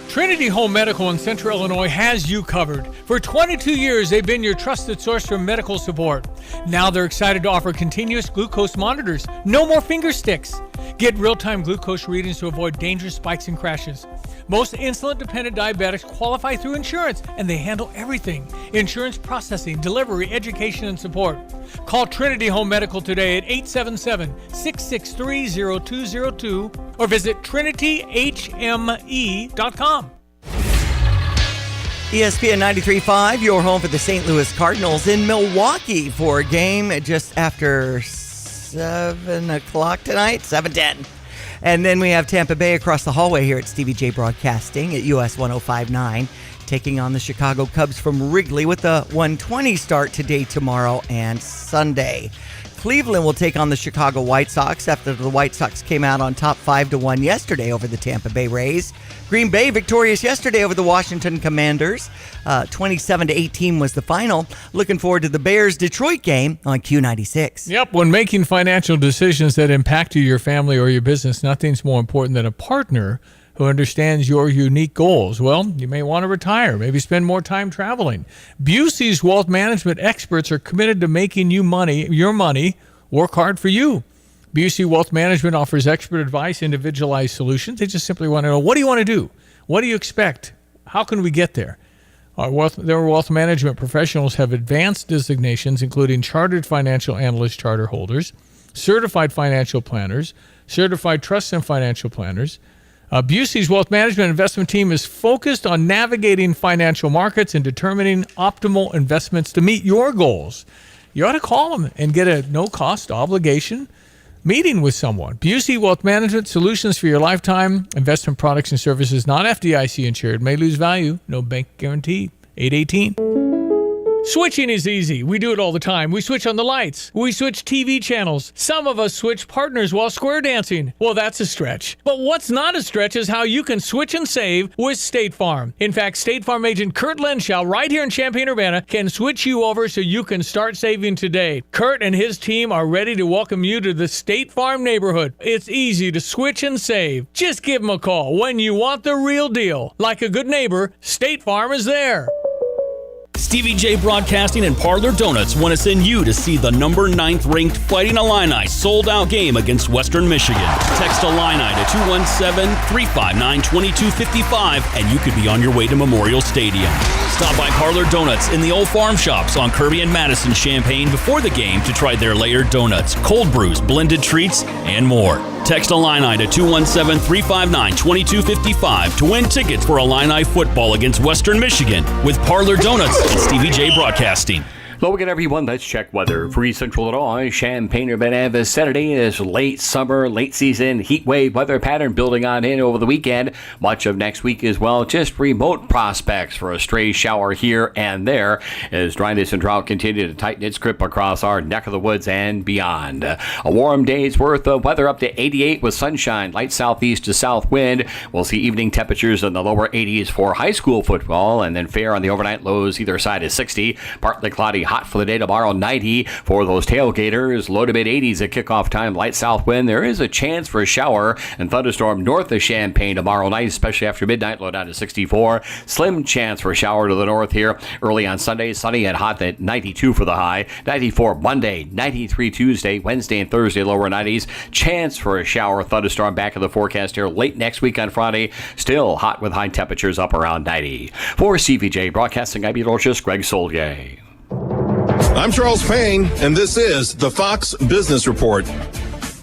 Trinity Home Medical in Central Illinois has you covered. For 22 years, they've been your trusted source for medical support. Now they're excited to offer continuous glucose monitors. No more finger sticks. Get real-time glucose readings to avoid dangerous spikes and crashes. Most insulin-dependent diabetics qualify through insurance, and they handle everything: insurance processing, delivery, education, and support. Call Trinity Home Medical today at 877-663-0202 or visit trinityhme.com. ESPN 93.5, your home for the St. Louis Cardinals in Milwaukee for a game just after 7 o'clock tonight, 7:10. And then we have Tampa Bay across the hallway here at Stevie J Broadcasting at US 105.9, taking on the Chicago Cubs from Wrigley with a 1:20 start today, tomorrow, and Sunday. Cleveland will take on the Chicago White Sox after the White Sox came out on top 5-1 yesterday over the Tampa Bay Rays. Green Bay victorious yesterday over the Washington Commanders. 27-18 was the final. Looking forward to the Bears-Detroit game on Q96. Yep, when making financial decisions that impact you, your family, or your business, nothing's more important than a partner who understands your unique goals. Well, you may want to retire, maybe spend more time traveling. Busey's wealth management experts are committed to making your money, work hard for you. Busey Wealth Management offers expert advice, individualized solutions. They just simply want to know, what do you want to do? What do you expect? How can we get there? Their wealth management professionals have advanced designations, including Chartered Financial Analyst charter holders, Certified Financial Planners, Certified Trust and Financial Planners. Busey's Wealth Management investment team is focused on navigating financial markets and determining optimal investments to meet your goals. You ought to call them and get a no-cost obligation meeting with someone. Busey Wealth Management, solutions for your lifetime. Investment products and services not FDIC insured. May lose value. No bank guarantee. 818. Switching is easy. We do it all the time. We switch on the lights. We switch TV channels. Some of us switch partners while square dancing. Well, that's a stretch. But what's not a stretch is how you can switch and save with State Farm. In fact, State Farm agent Kurt Lenschow right here in Champaign-Urbana can switch you over so you can start saving today. Kurt and his team are ready to welcome you to the State Farm neighborhood. It's easy to switch and save. Just give them a call when you want the real deal. Like a good neighbor, State Farm is there. Stevie J Broadcasting and Parlor Donuts want to send you to see the number 9th ranked Fighting Illini sold-out game against Western Michigan. Text Illini to 217-359-2255 and you could be on your way to Memorial Stadium. Stop by Parlor Donuts in the Old Farm Shops on Kirby and Madison Champaign before the game to try their layered donuts, cold brews, blended treats, and more. Text Illini to 217-359-2255 to win tickets for Illini football against Western Michigan with Parlor Donuts and Stevie J Broadcasting. Hello again, everyone. Let's check weather. For East Central Illinois, Champaign-Urbana vicinity is late summer, late season heat wave weather pattern building on in over the weekend. Much of next week as well. Just remote prospects for a stray shower here and there as dryness and drought continue to tighten its grip across our neck of the woods and beyond. A warm day's worth of weather up to 88 with sunshine, light southeast to south wind. We'll see evening temperatures in the lower 80s for high school football, and then fair on the overnight lows either side is 60. Partly cloudy, hot for the day tomorrow, 90 for those tailgaters. Low to mid 80s at kickoff time, light south wind. There is a chance for a shower and thunderstorm north of Champaign tomorrow night, especially after midnight, low down to 64. Slim chance for a shower to the north here early on Sunday. Sunny and hot at 92 for the high, 94 Monday, 93 Tuesday, Wednesday and Thursday, lower 90s. Chance for a shower, thunderstorm back in the forecast here late next week on Friday. Still hot with high temperatures up around 90. For CVJ Broadcasting, I'm meteorologist Greg Soldier. I'm Charles Payne, and this is the Fox Business Report.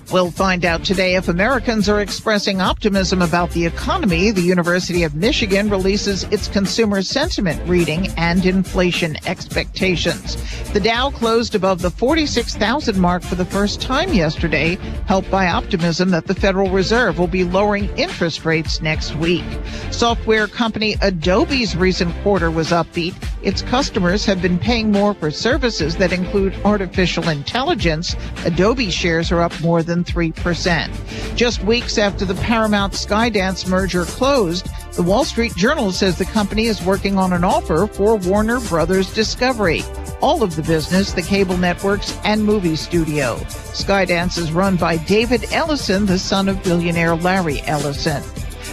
We'll find out today if Americans are expressing optimism about the economy. The University of Michigan releases its consumer sentiment reading and inflation expectations. The Dow closed above the 46,000 mark for the first time yesterday, helped by optimism that the Federal Reserve will be lowering interest rates next week. Software company Adobe's recent quarter was upbeat. Its customers have been paying more for services that include artificial intelligence. Adobe shares are up more than 3%. Just weeks after the Paramount Skydance merger closed, the Wall Street Journal says the company is working on an offer for Warner Brothers Discovery. All of the business, the cable networks, and movie studio. Skydance is run by David Ellison, the son of billionaire Larry Ellison.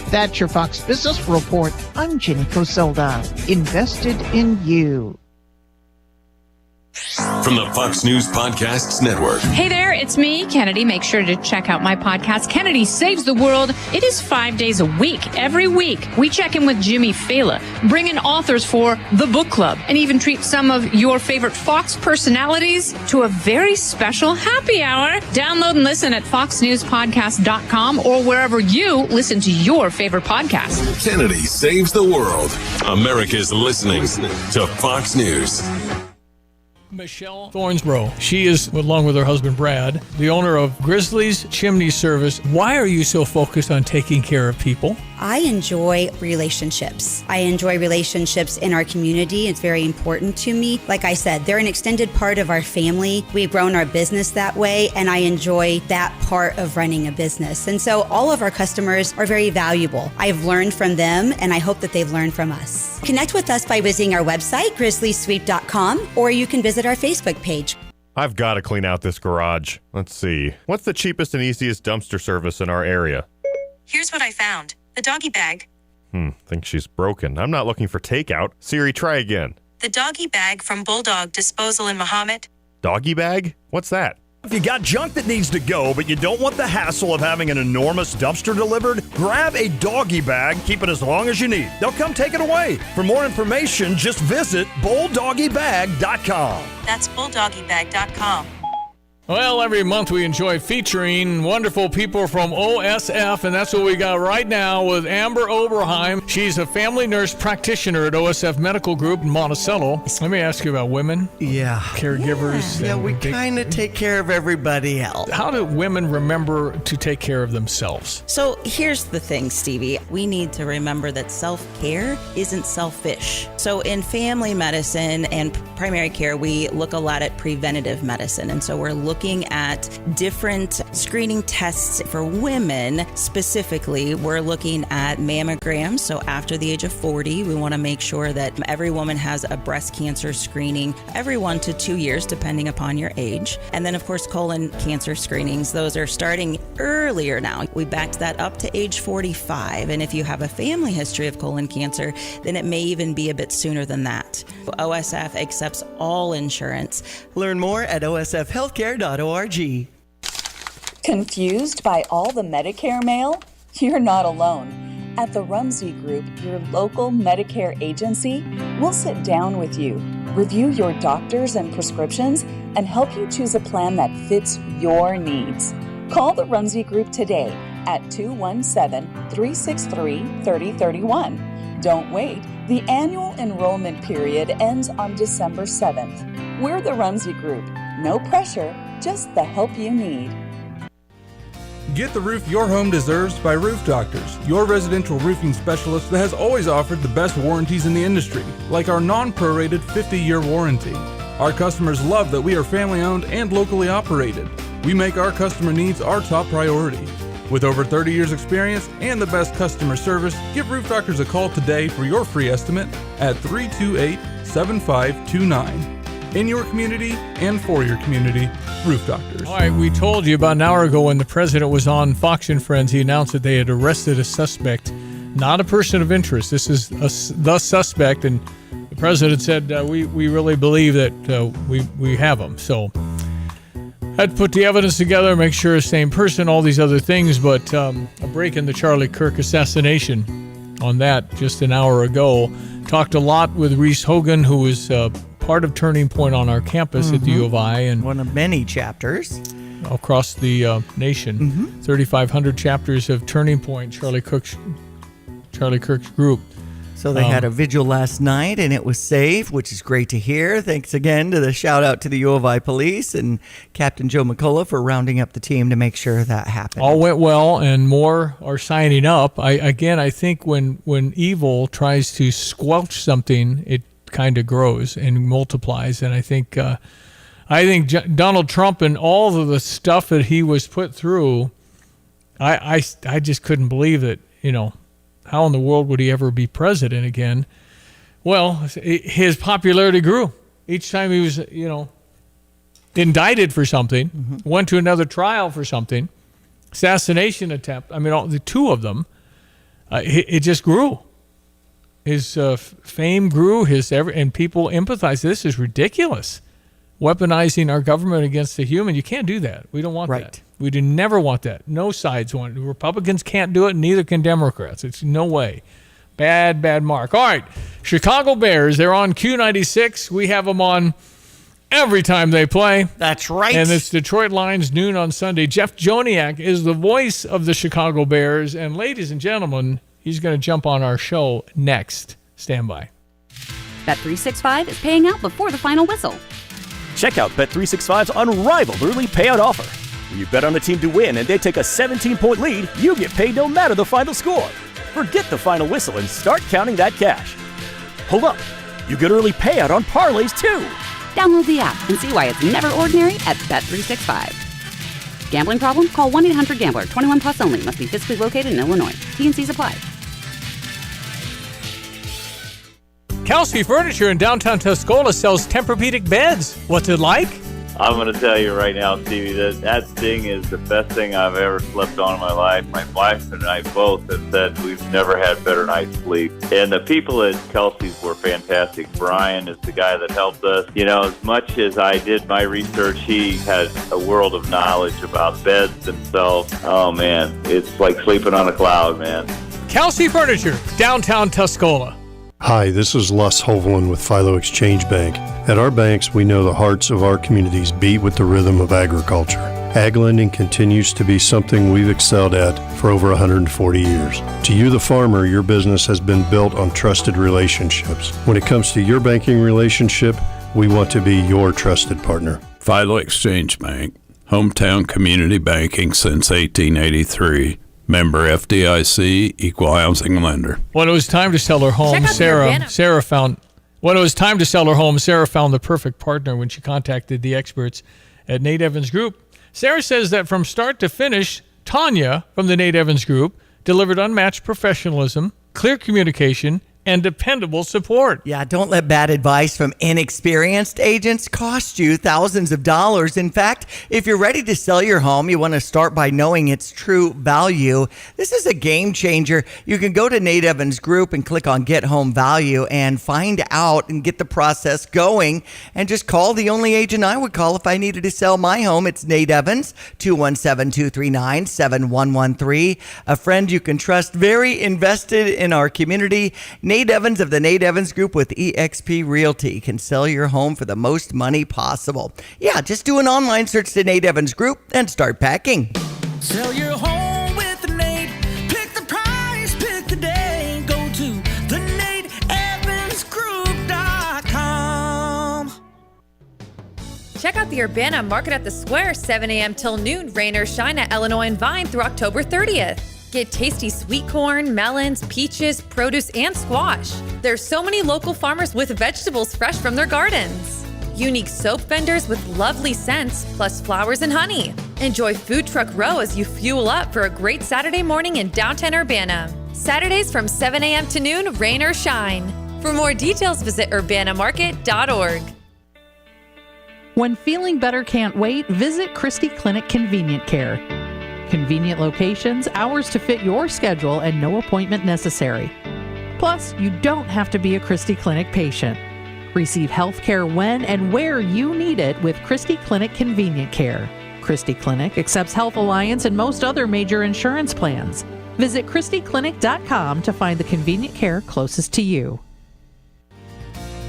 That's your Fox Business Report. I'm Jenny Coselda. Invested in you. From the Fox News Podcasts Network. Hey there, it's me, Kennedy. Make sure to check out my podcast, Kennedy Saves the World. It is 5 days a week. Every week, we check in with Jimmy Fallon, bring in authors for the book club, and even treat some of your favorite Fox personalities to a very special happy hour. Download and listen at foxnewspodcast.com or wherever you listen to your favorite podcast. Kennedy Saves the World. America's listening to Fox News. Michelle Thornsborough. She is, along with her husband Brad, the owner of Grizzly's Chimney Service. Why are you so focused on taking care of people? I enjoy relationships. I enjoy relationships in our community. It's very important to me. Like I said, they're an extended part of our family. We've grown our business that way, and I enjoy that part of running a business. And so all of our customers are very valuable. I've learned from them, and I hope that they've learned from us. Connect with us by visiting our website, grizzlysweep.com, or you can visit our Facebook page. I've got to clean out this garage. Let's see. What's the cheapest and easiest dumpster service in our area? Here's what I found. The doggy bag. Think she's broken. I'm not looking for takeout. Siri, try again. The doggy bag from Bulldog Disposal in Mahomet. Doggy bag? What's that? If you got junk that needs to go, but you don't want the hassle of having an enormous dumpster delivered, grab a doggy bag, keep it as long as you need. They'll come take it away. For more information, just visit bulldoggybag.com. That's bulldoggybag.com. Well, every month we enjoy featuring wonderful people from OSF, and that's what we got right now with Amber Oberheim. She's a family nurse practitioner at OSF Medical Group in Monticello. Let me ask you about women. Yeah. Caregivers. Yeah, we kind of take care of everybody else. How do women remember to take care of themselves? So here's the thing, Stevie. We need to remember that self-care isn't selfish. So in family medicine and primary care, we look a lot at preventative medicine. And so we're looking at different screening tests for women. Specifically, we're looking at mammograms. So after the age of 40, we want to make sure that every woman has a breast cancer screening every 1 to 2 years, depending upon your age. And then, of course, colon cancer screenings. Those are starting earlier now. We backed that up to age 45. And if you have a family history of colon cancer, then it may even be a bit sooner than that. OSF accepts all insurance. Learn more at osfhealthcare.org. Confused by all the Medicare mail? You're not alone. At the Rumsey Group, your local Medicare agency, we'll sit down with you, review your doctors and prescriptions, and help you choose a plan that fits your needs. Call the Rumsey Group today at 217-363-3031. Don't wait. The annual enrollment period ends on December 7th. We're the Rumsey Group. No pressure, just the help you need. Get the roof your home deserves by Roof Doctors, your residential roofing specialist that has always offered the best warranties in the industry, like our non-prorated 50-year warranty. Our customers love that we are family-owned and locally operated. We make our customer needs our top priority. With over 30 years experience and the best customer service, give Roof Doctors a call today for your free estimate at 328-7529. In your community and for your community, Roof Doctors. All right, we told you about an hour ago when the president was on Fox and Friends, he announced that they had arrested a suspect, not a person of interest. This is the suspect, and the president said, we really believe that we have him. So had to put the evidence together, make sure it's the same person, all these other things, but a break in the Charlie Kirk assassination on that just an hour ago. Talked a lot with Reese Hogan, who was part of Turning Point on our campus at the U of I, and one of many chapters across the nation. 3,500 chapters of Turning Point, Charlie Kirk's group. So they had a vigil last night, and it was safe, which is great to hear. Thanks again to the shout out to the U of I police and Captain Joe McCullough for rounding up the team to make sure that happened. All went well, and more are signing up. I think when evil tries to squelch something, it kind of grows and multiplies. And I think Donald Trump and all of the stuff that he was put through, I just couldn't believe that, how in the world would he ever be president again? Well, his popularity grew. Each time he was, indicted for something, went to another trial for something, assassination attempt. I mean, the two of them, it just grew. His fame grew, and people empathized. This is ridiculous. Weaponizing our government against the human. You can't do that. We don't want that. We do never want that. No sides want it. Republicans can't do it, and neither can Democrats. It's no way. Bad mark. All right, Chicago Bears, they're on Q96. We have them on every time they play. That's right. And it's Detroit Lions, noon on Sunday. Jeff Joniak is the voice of the Chicago Bears. And ladies and gentlemen, he's going to jump on our show next. Stand by. Bet365 is paying out before the final whistle. Check out Bet365's unrivaled early payout offer. When you bet on a team to win and they take a 17-point lead, you get paid no matter the final score. Forget the final whistle and start counting that cash. Hold up. You get early payout on parlays, too. Download the app and see why it's never ordinary at Bet365. Gambling problem? Call 1-800-GAMBLER. 21 plus only. Must be physically located in Illinois. T&Cs apply. Kelsey Furniture in downtown Tuscola sells Tempur-Pedic beds. What's it like? I'm going to tell you right now, Stevie, that thing is the best thing I've ever slept on in my life. My wife and I both have said we've never had better night's sleep. And the people at Kelsey's were fantastic. Brian is the guy that helped us. As much as I did my research, he has a world of knowledge about beds themselves. Oh, man, it's like sleeping on a cloud, man. Kelsey Furniture, downtown Tuscola. Hi, this is Les Hovland with Philo Exchange Bank. At our banks, we know the hearts of our communities beat with the rhythm of agriculture. Ag lending continues to be something we've excelled at for over 140 years. To you, the farmer, your business has been built on trusted relationships. When it comes to your banking relationship, we want to be your trusted partner. Philo Exchange Bank, hometown community banking since 1883. Member FDIC, equal housing lender. When it was time to sell her home, Sarah found the perfect partner when she contacted the experts at Nate Evans Group. Sarah says that from start to finish, Tanya from the Nate Evans Group delivered unmatched professionalism, clear communication, and dependable support. Yeah, don't let bad advice from inexperienced agents cost you thousands of dollars. In fact, if you're ready to sell your home, you want to start by knowing its true value. This is a game changer. You can go to Nate Evans Group and click on Get Home Value and find out and get the process going. And just call the only agent I would call if I needed to sell my home. It's Nate Evans, 217-239-7113. A friend you can trust, very invested in our community. Nate Evans of the Nate Evans Group with eXp Realty can sell your home for the most money possible. Yeah, just do an online search to Nate Evans Group and start packing. Sell your home with Nate. Pick the price, pick the day. Go to thenateevansgroup.com. Check out the Urbana Market at the Square, 7 a.m. till noon, rain or shine at Illinois and Vine through October 30th. Get tasty sweet corn, melons, peaches, produce, and squash. There's so many local farmers with vegetables fresh from their gardens. Unique soap vendors with lovely scents, plus flowers and honey. Enjoy Food Truck Row as you fuel up for a great Saturday morning in downtown Urbana. Saturdays from 7 a.m. to noon, rain or shine. For more details, visit urbanamarket.org. When feeling better can't wait, visit Christie Clinic Convenient Care. Convenient locations, hours to fit your schedule, and no appointment necessary. Plus, you don't have to be a Christie Clinic patient. Receive health care when and where you need it with Christie Clinic Convenient Care. Christie Clinic accepts Health Alliance and most other major insurance plans. Visit ChristieClinic.com to find the convenient care closest to you.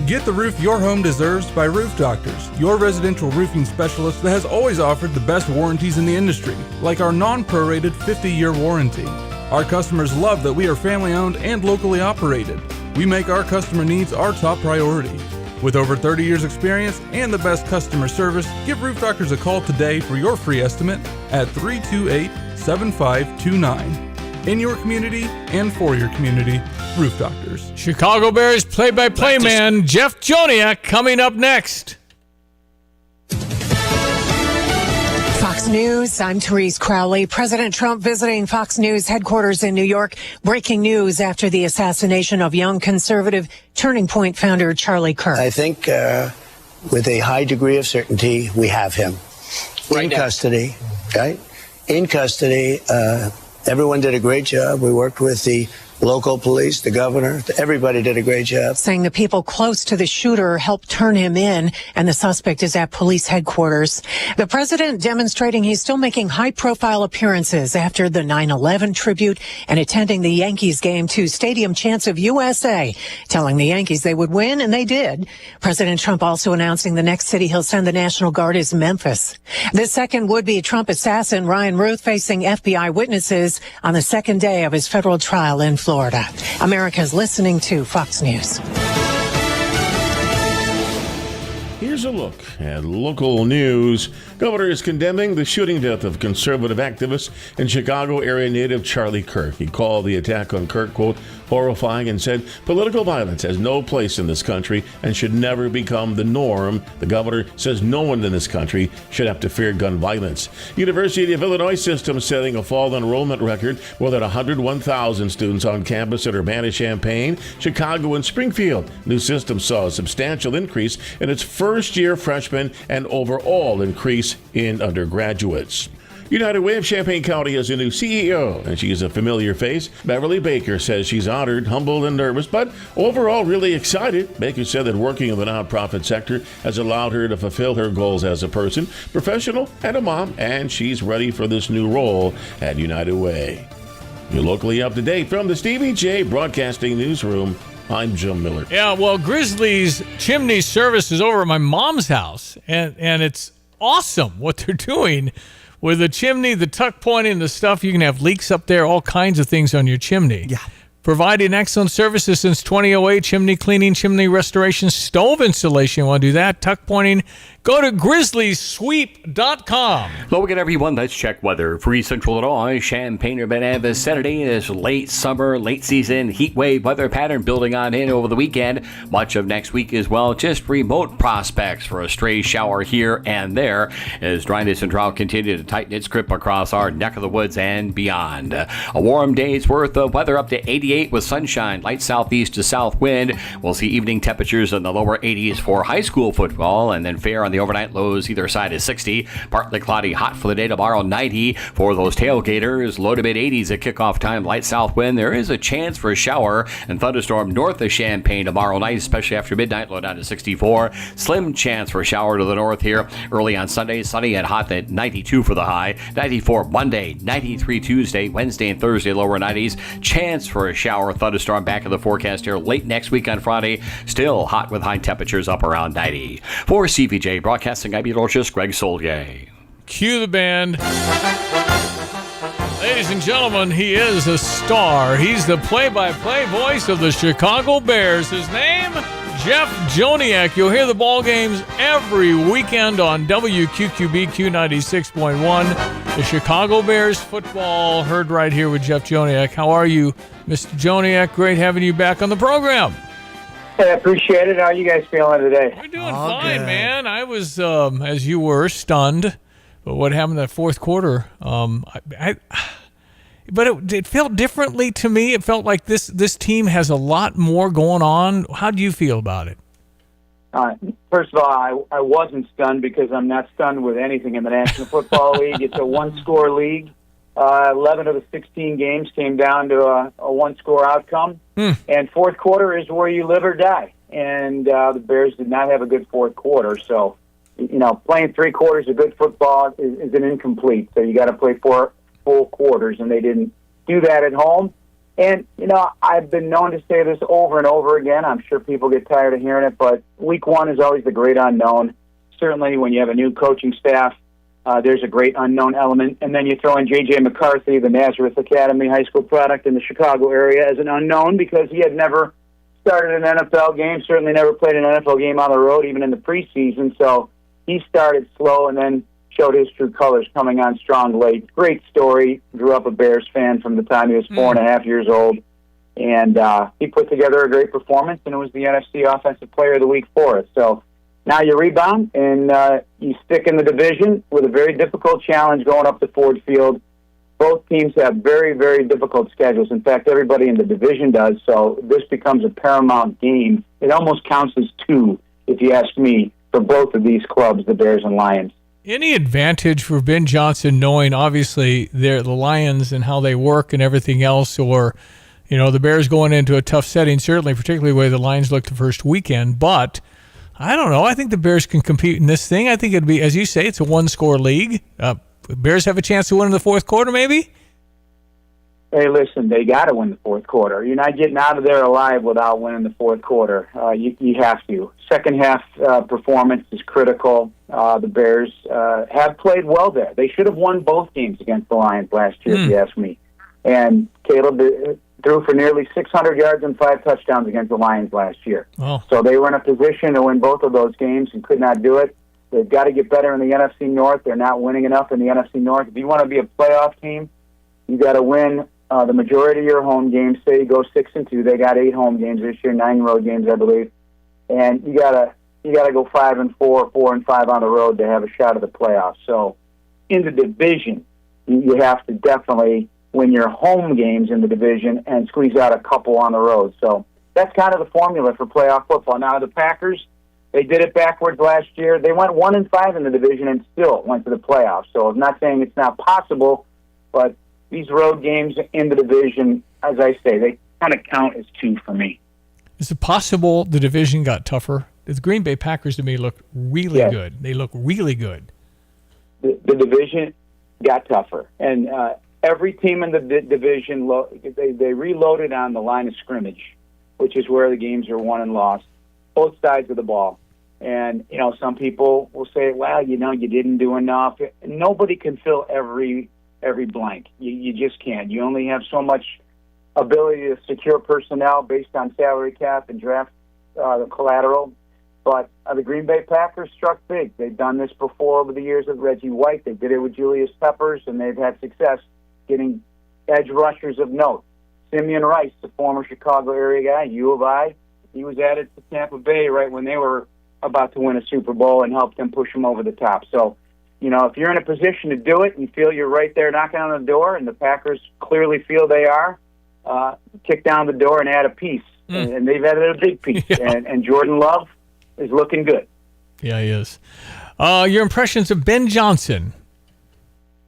Get the roof your home deserves by Roof Doctors, your residential roofing specialist that has always offered the best warranties in the industry, like our non-prorated 50-year warranty. Our customers love that we are family-owned and locally operated. We make our customer needs our top priority. With over 30 years experience and the best customer service, give Roof Doctors a call today for your free estimate at 328-7529. In your community and for your community, Roof Doctors. Chicago Bears play-by-play man Jeff Joniak coming up next. Fox News, I'm Therese Crowley. President Trump visiting Fox News headquarters in New York. Breaking news after the assassination of young conservative Turning Point founder Charlie Kirk. I think with a high degree of certainty, we have him in custody, right? In custody. Everyone did a great job. We worked with the local police, the governor, everybody did a great job. Saying the people close to the shooter helped turn him in, and the suspect is at police headquarters. The president demonstrating he's still making high-profile appearances after the 9/11 tribute and attending the Yankees game to Stadium Chants of USA, telling the Yankees they would win, and they did. President Trump also announcing the next city he'll send the National Guard is Memphis. The second would-be Trump assassin, Ryan Ruth, facing FBI witnesses on the second day of his federal trial in Florida. America's listening to Fox News. Here's a look at local news. Governor is condemning the shooting death of conservative activist and Chicago area native Charlie Kirk. He called the attack on Kirk, quote, horrifying, and said political violence has no place in this country and should never become the norm. The governor says no one in this country should have to fear gun violence. University of Illinois system setting a fall enrollment record. More than 101,000 students on campus at Urbana-Champaign, Chicago, and Springfield. New system saw a substantial increase in its first-year freshmen and overall increase in undergraduates. United Way of Champaign County has a new CEO, and she's a familiar face. Beverly Baker says she's honored, humbled, and nervous, but overall really excited. Baker said that working in the nonprofit sector has allowed her to fulfill her goals as a person, professional, and a mom, and she's ready for this new role at United Way. You're locally up to date from the Stevie J Broadcasting Newsroom. I'm Jim Miller. Yeah, well, Grizzly's chimney service is over at my mom's house, and it's awesome what they're doing with the chimney, the tuck pointing, the stuff. You can have leaks up there, all kinds of things on your chimney. Yeah. Providing excellent services since 2008, chimney cleaning, chimney restoration, stove installation. Want to do that? Tuck pointing. Go to grizzlysweep.com. Hello again, everyone. Let's check weather for East Central Illinois. Champaign-Urbana this Saturday is late summer, late season heat wave weather pattern building on in over the weekend. Much of next week as well. Just remote prospects for a stray shower here and there as dryness and drought continue to tighten its grip across our neck of the woods and beyond. A warm day's worth of weather up to 80 88 with sunshine, light southeast to south wind. We'll see evening temperatures in the lower 80s for high school football, and then fair on the overnight lows either side is 60. Partly cloudy, hot for the day tomorrow, 90 for those tailgaters. Low to mid 80s at kickoff time, light south wind. There is a chance for a shower and thunderstorm north of Champaign tomorrow night, especially after midnight, low down to 64. Slim chance for a shower to the north here early on Sunday. Sunny and hot at 92 for the high. 94 Monday, 93 Tuesday, Wednesday and Thursday, lower 90s. Chance for a shower, thunderstorm back in the forecast here late next week on Friday. Still hot with high temperatures up around 90. For CPJ Broadcasting, I'm meteorologist Greg Solgay. Cue the band. Ladies and gentlemen, he is a star. He's the play-by-play voice of the Chicago Bears. His name, Jeff Joniak. You'll hear the ball games every weekend on WQQBQ 96.1. The Chicago Bears football heard right here with Jeff Joniak. How are you, Mr. Joniak? Great having you back on the program. Hey, I appreciate it. How are you guys feeling today? We're doing fine, man. I was, as you were, stunned. But what happened in that fourth quarter? But it felt differently to me. It felt like this team has a lot more going on. How do you feel about it? First of all, I wasn't stunned because I'm not stunned with anything in the National Football League. It's a one-score league. 11 of the 16 games came down to a one-score outcome. And fourth quarter is where you live or die. And the Bears did not have a good fourth quarter. So, playing 3 quarters of good football is an incomplete. So you got to play 4 full quarters, and they didn't do that at home. And, I've been known to say this over and over again. I'm sure people get tired of hearing it, but week 1 is always the great unknown. Certainly when you have a new coaching staff, there's a great unknown element. And then you throw in J.J. McCarthy, the Nazareth Academy high school product in the Chicago area, as an unknown because he had never started an NFL game, certainly never played an NFL game on the road, even in the preseason. So he started slow and then showed his true colors coming on strong late. Great story. Grew up a Bears fan from the time he was 4.5 years old. And he put together a great performance, and it was the NFC Offensive Player of the Week for us. So now you rebound, and you stick in the division with a very difficult challenge going up to Ford Field. Both teams have very, very difficult schedules. In fact, everybody in the division does, so this becomes a paramount game. It almost counts as 2, if you ask me, for both of these clubs, the Bears and Lions. Any advantage for Ben Johnson knowing, obviously, the Lions and how they work and everything else, or, the Bears going into a tough setting, certainly, particularly the way the Lions looked the first weekend, but I don't know. I think the Bears can compete in this thing. I think it'd be, as you say, it's a one-score league. Bears have a chance to win in the fourth quarter, maybe? Hey, listen, they got to win the fourth quarter. You're not getting out of there alive without winning the fourth quarter. You have to. Second half performance is critical. The Bears have played well there. They should have won both games against the Lions last year, if you ask me. And Caleb threw for nearly 600 yards and 5 touchdowns against the Lions last year. Oh. So they were in a position to win both of those games and could not do it. They've got to get better in the NFC North. They're not winning enough in the NFC North. If you want to be a playoff team, you got to win the majority of your home games. Say you go 6-2. They got 8 home games this year, 9 road games, I believe. And you gotta go 5-4, 4-5 on the road to have a shot at the playoffs. So in the division, you have to definitely win your home games in the division and squeeze out a couple on the road. So that's kind of the formula for playoff football. Now the Packers, they did it backwards last year. They went 1-5 in the division and still went to the playoffs. So I'm not saying it's not possible, but these road games in the division, as I say, they kind of count as 2 for me. Is it possible the division got tougher? The Green Bay Packers, to me, look really good. They look really good. The division got tougher. And every team in the division, they reloaded on the line of scrimmage, which is where the games are won and lost, both sides of the ball. And, some people will say, well, you didn't do enough. Nobody can fill every blank. You just can't. You only have so much ability to secure personnel based on salary cap and draft the collateral. But the Green Bay Packers struck big. They've done this before over the years with Reggie White. They did it with Julius Peppers, and they've had success getting edge rushers of note. Simeon Rice, the former Chicago area guy, U of I, he was added to Tampa Bay right when they were about to win a Super Bowl and helped them push them over the top. So, if you're in a position to do it and you feel you're right there knocking on the door, and the Packers clearly feel they are, kick down the door and add a piece, and they've added a big piece. And Jordan Love is looking good. Yeah, he is. Your impressions of Ben Johnson?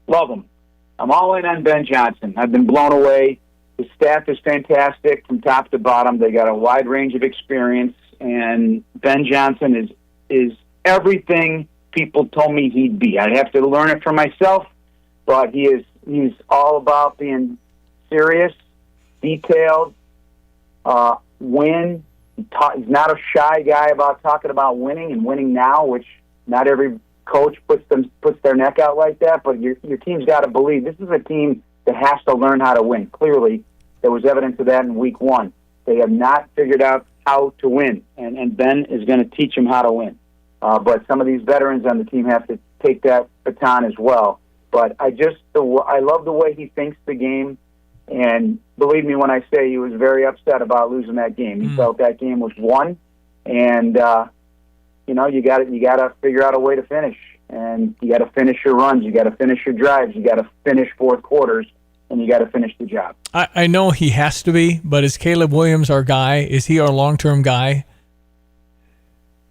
Love him. I'm all in on Ben Johnson. I've been blown away. The staff is fantastic from top to bottom. They got a wide range of experience, and Ben Johnson is everything people told me he'd be. I'd have to learn it for myself, but he's all about being serious, detailed, win. He's not a shy guy about talking about winning and winning now, which not every coach puts their neck out like that, but your team's got to believe this is a team that has to learn how to win. Clearly, there was evidence of that in week 1. They have not figured out how to win, and Ben is going to teach them how to win. But some of these veterans on the team have to take that baton as well. But I love the way he thinks the game, and believe me when I say he was very upset about losing that game. He felt that game was won, and you got to figure out a way to finish, and you got to finish your runs, you got to finish your drives, you got to finish fourth quarters, and you got to finish the job. I know he has to be, but is Caleb Williams our guy? Is he our long-term guy?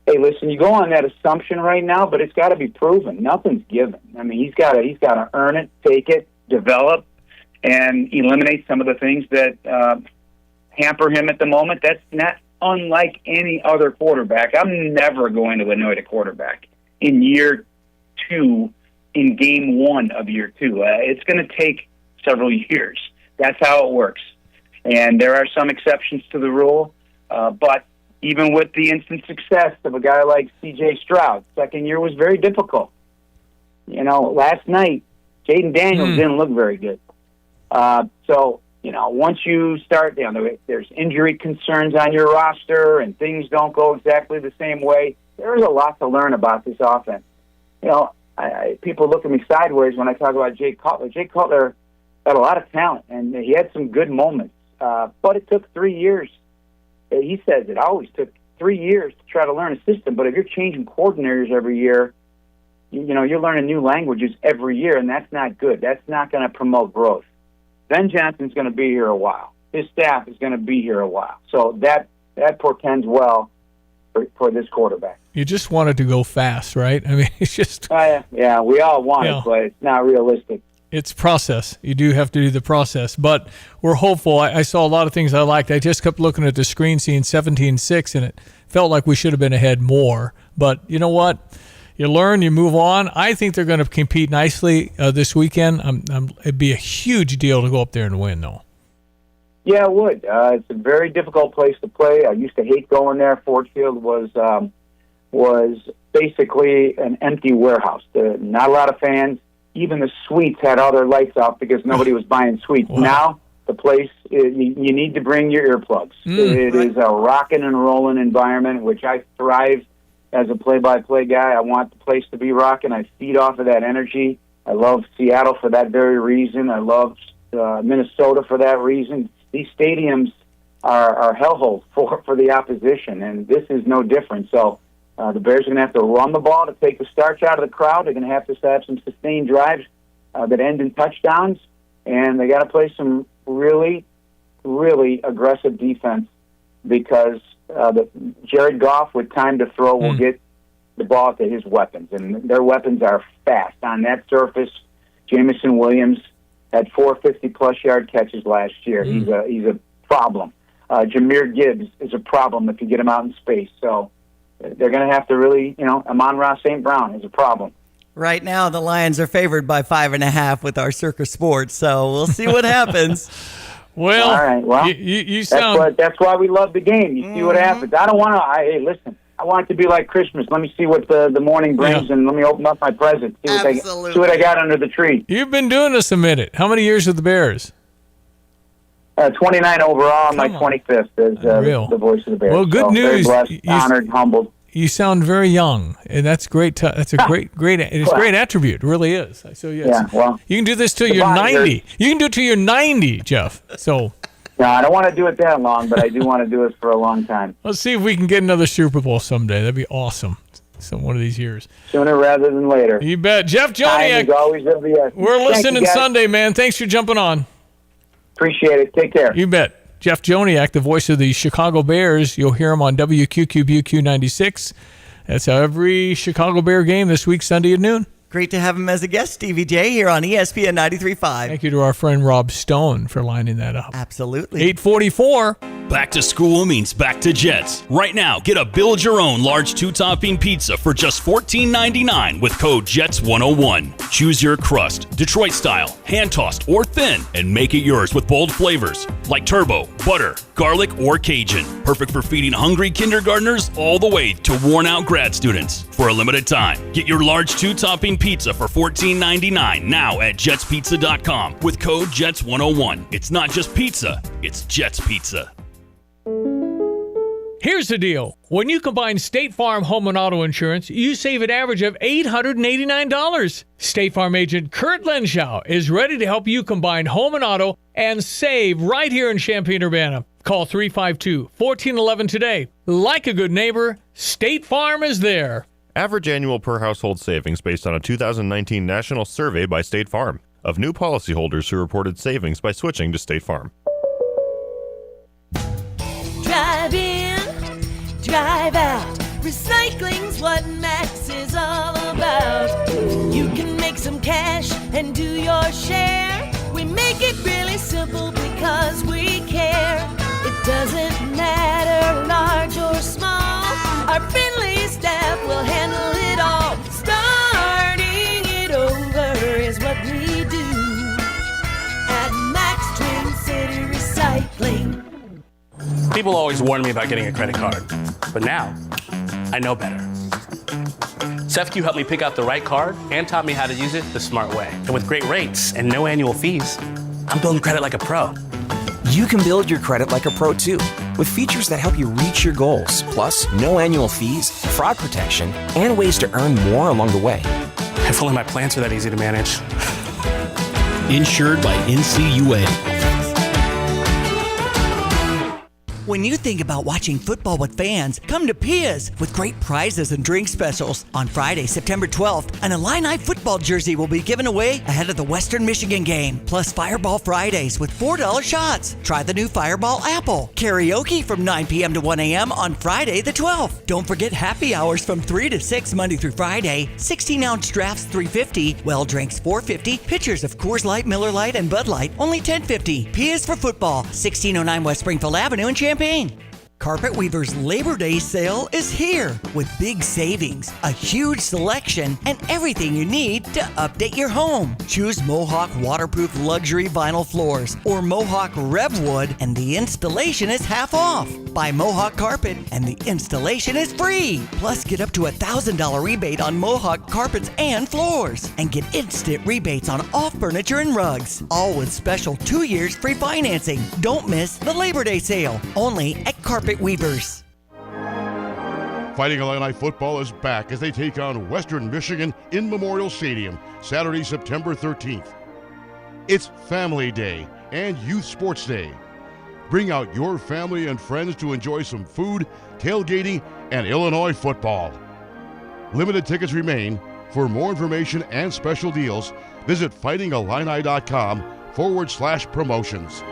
Hey, listen, you go on that assumption right now, but it's got to be proven. Nothing's given. I mean, he's got to earn it, take it, develop, and eliminate some of the things that hamper him at the moment. That's not unlike any other quarterback. I'm never going to anoint a quarterback in year 2, in game 1 of year 2. It's going to take several years. That's how it works. And there are some exceptions to the rule, but even with the instant success of a guy like C.J. Stroud, second year was very difficult. Last night, Jaden Daniels didn't look very good. Once you start down, there's injury concerns on your roster and things don't go exactly the same way. There's a lot to learn about this offense. People look at me sideways when I talk about Jay Cutler. Jay Cutler had a lot of talent, and he had some good moments. But it took 3 years. He says it always took 3 years to try to learn a system. But if you're changing coordinators every year, you're learning new languages every year, and that's not good. That's not going to promote growth. Ben Johnson's going to be here a while. His staff is going to be here a while. So that portends well for this quarterback. You just want it to go fast, right? I mean, it's just... yeah, we all want it, but it's not realistic. It's process. You do have to do the process, but we're hopeful. I saw a lot of things I liked. I just kept looking at the screen, seeing 17-6, and it felt like we should have been ahead more. But you know what? You learn, you move on. I think they're going to compete nicely this weekend. It'd be a huge deal to go up there and win, though. Yeah, it would. It's a very difficult place to play. I used to hate going there. Ford Field was basically an empty warehouse. Not a lot of fans. Even the suites had all their lights off because nobody was buying suites. Wow. Now, the place, you need to bring your earplugs. It is a rocking and rolling environment, which I thrive as a play-by-play guy. I want the place to be rocking. I feed off of that energy. I love Seattle for that very reason. I love Minnesota for that reason. These stadiums are hellholes for the opposition, and this is no different. So the Bears are going to have to run the ball to take the starch out of the crowd. They're going to have some sustained drives that end in touchdowns, and they got to play some really, really aggressive defense because Jared Goff, with time to throw, will get the ball to his weapons, and their weapons are fast. On that surface, Jamison Williams had 4 50-plus yard catches last year. He's a problem. Jahmyr Gibbs is a problem if you get him out in space. So they're going to have to really, Amon-Ra St. Brown is a problem. Right now, the Lions are favored by 5.5 with our Circus Sports, so we'll see what happens. Well, all right. Well, you sound... that's why we love the game. You see what happens. I don't want to. Hey, listen. I want it to be like Christmas. Let me see what the morning brings, and let me open up my present. See what I got under the tree. You've been doing this a minute. How many years with the Bears? 29 overall. My 25th as the voice of the Bears. Well, good news. Very blessed, honored, humbled. You sound very young, and that's great. That's a great attribute. It really is. So well, you can do this till you're 90. You can do it till you're 90, Jeff. So. No, I don't want to do it that long, but I do want to do it for a long time. Let's see if we can get another Super Bowl someday. That'd be awesome. One of these years. Sooner rather than later. You bet. Jeff Joniak. Always we're listening Sunday, man. Thanks for jumping on. Appreciate it. Take care. You bet. Jeff Joniak, the voice of the Chicago Bears. You'll hear him on WQQBQ 96. That's every Chicago Bear game this week, Sunday at noon. Great to have him as a guest, Stevie J, here on ESPN 93.5. Thank you to our friend Rob Stone for lining that up. Absolutely. 8:44. Back to school means back to Jets. Right now, get a build-your-own large two-topping pizza for just $14.99 with code JETS101. Choose your crust, Detroit style, hand-tossed, or thin, and make it yours with bold flavors like turbo, butter, garlic, or Cajun. Perfect for feeding hungry kindergartners all the way to worn-out grad students. For a limited time, get your large two-topping pizza for $14.99 now at jetspizza.com with code JETS101. It's not just pizza, it's Jets Pizza. Here's the deal. When you combine State Farm home and auto insurance, you save an average of $889. State Farm agent Kurt Lenschow is ready to help you combine home and auto and save right here in Champaign-Urbana. Call 352-1411 today. Like a good neighbor, State Farm is there. Average annual per household savings based on a 2019 national survey by State Farm of new policyholders who reported savings by switching to State Farm. Drive in, drive out. Recycling's what Max is all about. You can make some cash and do your share. We make it really simple because we care. It doesn't matter large or small. Our friendly staff will handle it all. Starting it over is what we do at Max Twin City Recycling. People always warn me about getting a credit card, but now I know better. SEFQ helped me pick out the right card and taught me how to use it the smart way. And with great rates and no annual fees, I'm building credit like a pro. You can build your credit like a pro too, with features that help you reach your goals, plus no annual fees, fraud protection, and ways to earn more along the way. If only my plans were that easy to manage. Insured by NCUA. When you think about watching football with fans, come to Pia's with great prizes and drink specials. On Friday, September 12th, an Illini football jersey will be given away ahead of the Western Michigan game. Plus Fireball Fridays with $4 shots. Try the new Fireball Apple. Karaoke from 9 p.m. to 1 a.m. on Friday the 12th. Don't forget happy hours from 3 to 6 Monday through Friday. 16-ounce drafts $3.50, well drinks $4.50, pitchers of Coors Light, Miller Lite, and Bud Light only $10.50. Pia's for football, 1609 West Springfield Avenue in Champaign. Carpet Weaver's Labor Day sale is here with big savings, a huge selection, and everything you need to update your home. Choose Mohawk waterproof luxury vinyl floors or Mohawk Revwood, and the installation is half off. Buy Mohawk carpet and the installation is free. Plus, get up to $1,000 rebate on Mohawk carpets and floors, and get instant rebates on all furniture and rugs. All with special 2 years free financing. Don't miss the Labor Day sale, only at Carpet Weavers. Fighting Illini football is back as they take on Western Michigan in Memorial Stadium, Saturday, September 13th. It's Family Day and Youth Sports Day. Bring out your family and friends to enjoy some food, tailgating, and Illinois football. Limited tickets remain. For more information and special deals, visit fightingillini.com/promotions.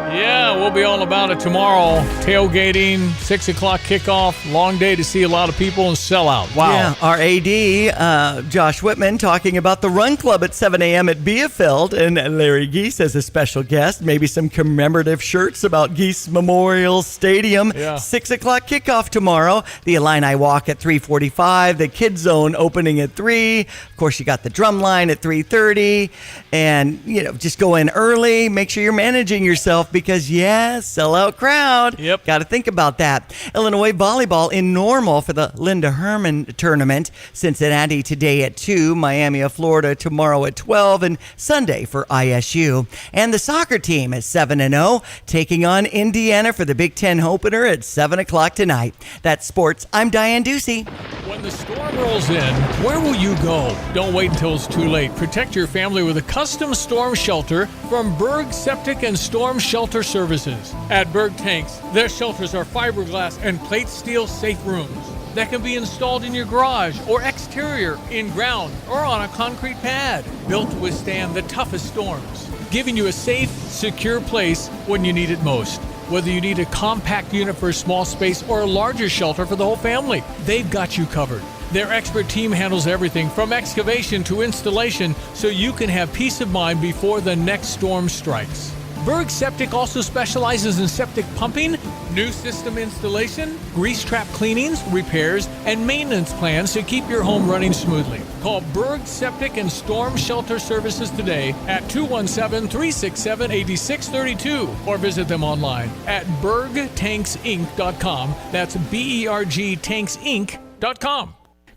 Yeah, we'll be all about it tomorrow. Tailgating, 6 o'clock kickoff, long day to see a lot of people and sell out. Wow. Yeah, our AD, Josh Whitman, talking about the Run Club at 7 a.m. at Bielefeld, and Larry Geese as a special guest. Maybe some commemorative shirts about Geese Memorial Stadium. Yeah. 6 o'clock kickoff tomorrow. The Illini Walk at 3:45. The Kids Zone opening at 3. Of course, you got the drum line at 3:30. And, just go in early. Make sure you're managing yourself because, sellout crowd. Yep. Got to think about that. Illinois volleyball in Normal for the Linda Herman tournament. Cincinnati today at 2, Miami of Florida tomorrow at 12, and Sunday for ISU. And the soccer team is 7-0, taking on Indiana for the Big Ten opener at 7 o'clock tonight. That's sports. I'm Diane Ducey. When the storm rolls in, where will you go? Don't wait until it's too late. Protect your family with a custom storm shelter from Berg Septic and Storm Shelter Services. At Berg Tanks, their shelters are fiberglass and plate steel safe rooms that can be installed in your garage or exterior, in ground, or on a concrete pad. Built to withstand the toughest storms. giving you a safe, secure place when you need it most. Whether you need a compact unit for a small space or a larger shelter for the whole family, they've got you covered. Their expert team handles everything from excavation to installation so you can have peace of mind before the next storm strikes. Berg Septic also specializes in septic pumping, new system installation, grease trap cleanings, repairs, and maintenance plans to keep your home running smoothly. Call Berg Septic and Storm Shelter Services today at 217-367-8632 or visit them online at bergtanksinc.com. That's BERGtanksinc.com.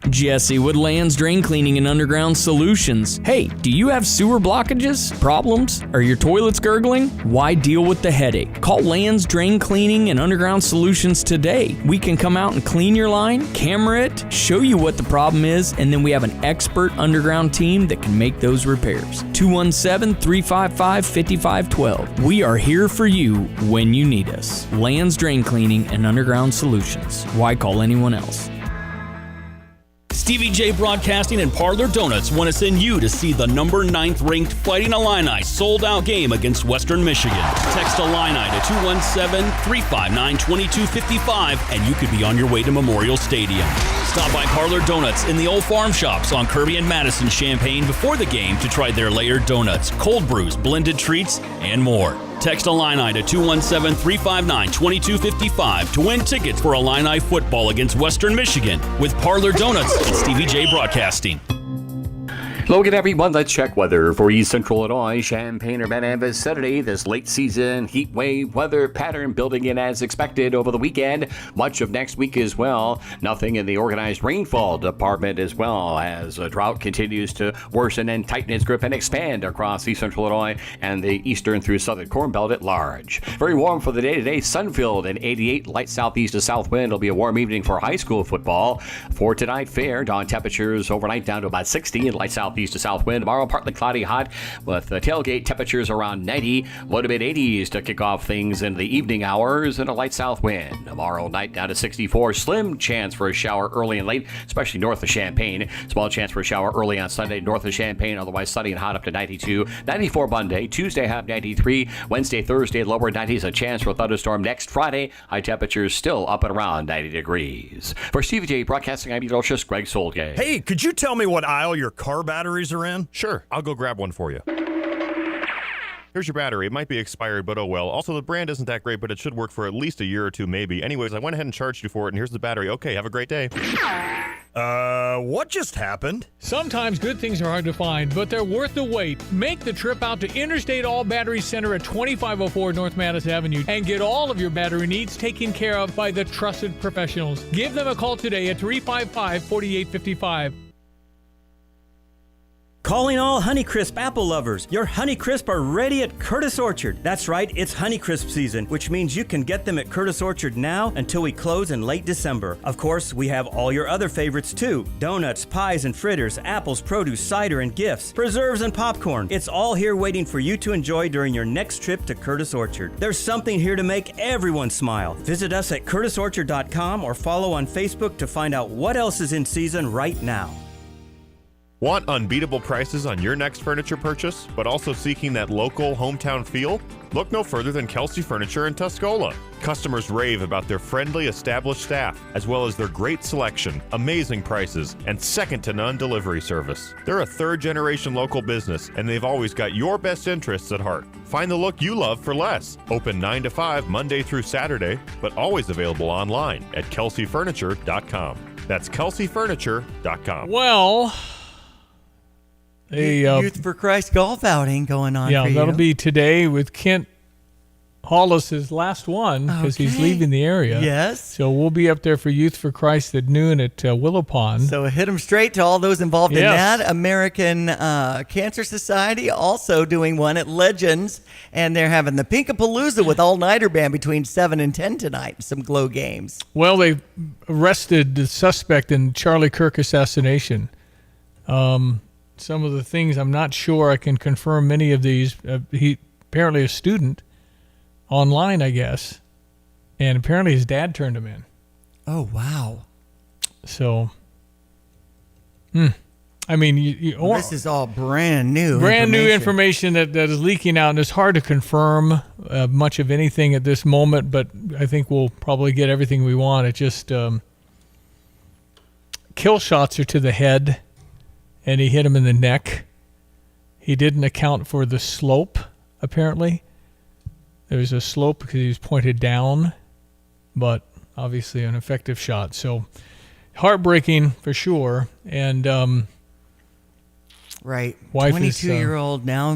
Jesse with Lands Drain Cleaning and Underground Solutions. Hey, do you have sewer blockages, problems? Are your toilets gurgling? Why deal with the headache? Call Lands Drain Cleaning and Underground Solutions today. We can come out and clean your line, camera it, show you what the problem is, and then we have an expert underground team that can make those repairs. 217-355-5512. We are here for you when you need us. Lands Drain Cleaning and Underground Solutions. Why call anyone else? Stevie J Broadcasting and Parlor Donuts want to send you to see the number 9th ranked Fighting Illini sold-out game against Western Michigan. Text Illini to 217-359-2255 and you could be on your way to Memorial Stadium. Stop by Parlor Donuts in the Old Farm Shops on Kirby and Madison Champaign before the game to try their layered donuts, cold brews, blended treats, and more. Text Illini to 217-359-2255 to win tickets for Illini football against Western Michigan with Parlor Donuts and Stevie J Broadcasting. Hello again, everyone. Let's check weather for East Central Illinois, Champaign, Urbana, and Vicinity. This late season heat wave weather pattern building in as expected over the weekend. Much of next week as well. Nothing in the organized rainfall department as well as a drought continues to worsen and tighten its grip and expand across East Central Illinois and the eastern through southern Corn Belt at large. Very warm for the day today. Sun-filled and 88. Light southeast to south wind. It'll be a warm evening for high school football. For tonight, fair. Dawn temperatures overnight down to about 60 and light southeast to south wind. Tomorrow, partly cloudy, hot with tailgate temperatures around 90, low to mid 80s to kick off things in the evening hours and a light south wind. Tomorrow night down to 64, slim chance for a shower early and late, especially north of Champaign. Small chance for a shower early on Sunday north of Champaign, otherwise sunny and hot up to 92. 94 Monday, Tuesday half 93, Wednesday, Thursday lower 90s, a chance for a thunderstorm next Friday. High temperatures still up and around 90 degrees. For Stevie J Broadcasting, I'm meteorologist Greg Solgay. Hey, could you tell me what aisle your car batteries are in? Sure, I'll go grab one for you. Here's your battery. It might be expired, but oh well. Also, the brand isn't that great, but it should work for at least a year or two, maybe. Anyways, I went ahead and charged you for it, and here's the battery. Okay, have a great day. What just happened? Sometimes good things are hard to find, but they're worth the wait. Make the trip out to Interstate All Battery Center at 2504 North Madison Avenue and get all of your battery needs taken care of by the trusted professionals. Give them a call today at 355-4855. Calling all Honeycrisp apple lovers. Your Honeycrisp are ready at Curtis Orchard. That's right, it's Honeycrisp season, which means you can get them at Curtis Orchard now until we close in late December. Of course, we have all your other favorites too. Donuts, pies and fritters, apples, produce, cider and gifts, preserves and popcorn. It's all here waiting for you to enjoy during your next trip to Curtis Orchard. There's something here to make everyone smile. Visit us at curtisorchard.com or follow on Facebook to find out what else is in season right now. Want unbeatable prices on your next furniture purchase, but also seeking that local hometown feel? Look no further than Kelsey Furniture in Tuscola. Customers rave about their friendly, established staff, as well as their great selection, amazing prices, and second-to-none delivery service. They're a third-generation local business, and they've always got your best interests at heart. Find the look you love for less. Open 9 to 5 Monday through Saturday, but always available online at kelseyfurniture.com. That's kelseyfurniture.com. Well, Youth for Christ golf outing going on. Yeah, for that'll you. be today with Kent Hollis's last one because he's leaving the area. Yes. So we'll be up there for Youth for Christ at noon at Willow Pond. So hit them straight to all those involved in Yes. that. American Cancer Society also doing one at Legends, and they're having the Pinkapalooza with all-nighter band between 7 and 10 tonight. Some glow games. Well, they arrested the suspect in Charlie Kirk assassination. Some of the things I'm not sure I can confirm many of these. He apparently a student online, I guess, and apparently his dad turned him in. Oh, wow. So, I mean, this is all brand new information that is leaking out, and it's hard to confirm much of anything at this moment, but I think we'll probably get everything we want. It just kill shots are to the head, and he hit him in the neck. He didn't account for the slope, apparently. There was a slope because he was pointed down, but obviously an effective shot. So heartbreaking for sure. And right, wife 22-year-old now.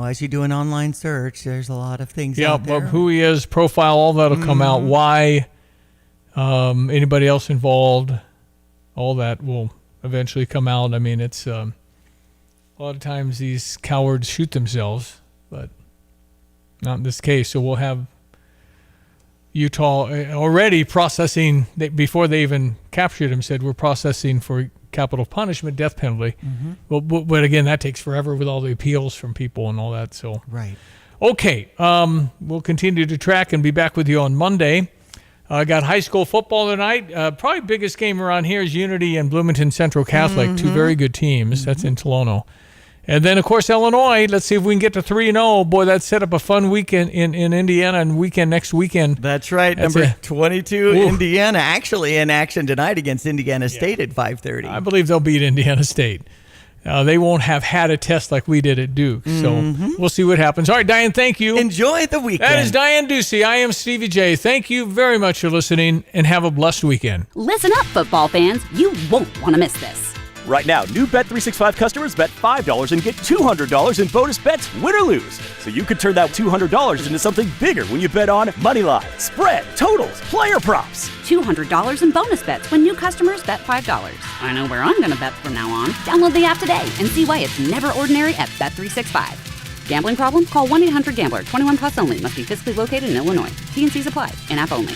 As you do an online search, there's a lot of things. out there. Who he is, profile, all that'll come out. Why, anybody else involved, all that will eventually come out. I mean, it's a lot of times these cowards shoot themselves, but not in this case. So we'll have Utah already processing, before they even captured him, said we're processing for capital punishment, death penalty. But again, that takes forever with all the appeals from people and all that. So right. Okay, we'll continue to track and be back with you on Monday. I got high school football tonight. Probably biggest game around here is Unity and Bloomington Central Catholic, two very good teams. That's in Tolono. And then, of course, Illinois. Let's see if we can get to 3-0. Boy, that set up a fun weekend in Indiana and next weekend. That's right. Number 22, Indiana, actually in action tonight against Indiana State at 5:30. I believe they'll beat Indiana State. They won't have had a test like we did at Duke. So we'll see what happens. All right, Diane, thank you. Enjoy the weekend. That is Diane Ducey. I am Stevie J. Thank you very much for listening, and have a blessed weekend. Listen up, football fans. You won't want to miss this. Right now, new Bet365 customers bet $5 and get $200 in bonus bets, win or lose. So you could turn that $200 into something bigger when you bet on money line, spread, totals, player props. $200 in bonus bets when new customers bet $5. I know where I'm going to bet from now on. Download the app today and see why it's never ordinary at Bet365. Gambling problem? Call 1-800-GAMBLER. 21 plus only. Must be physically located in Illinois. T&Cs apply. In-app only.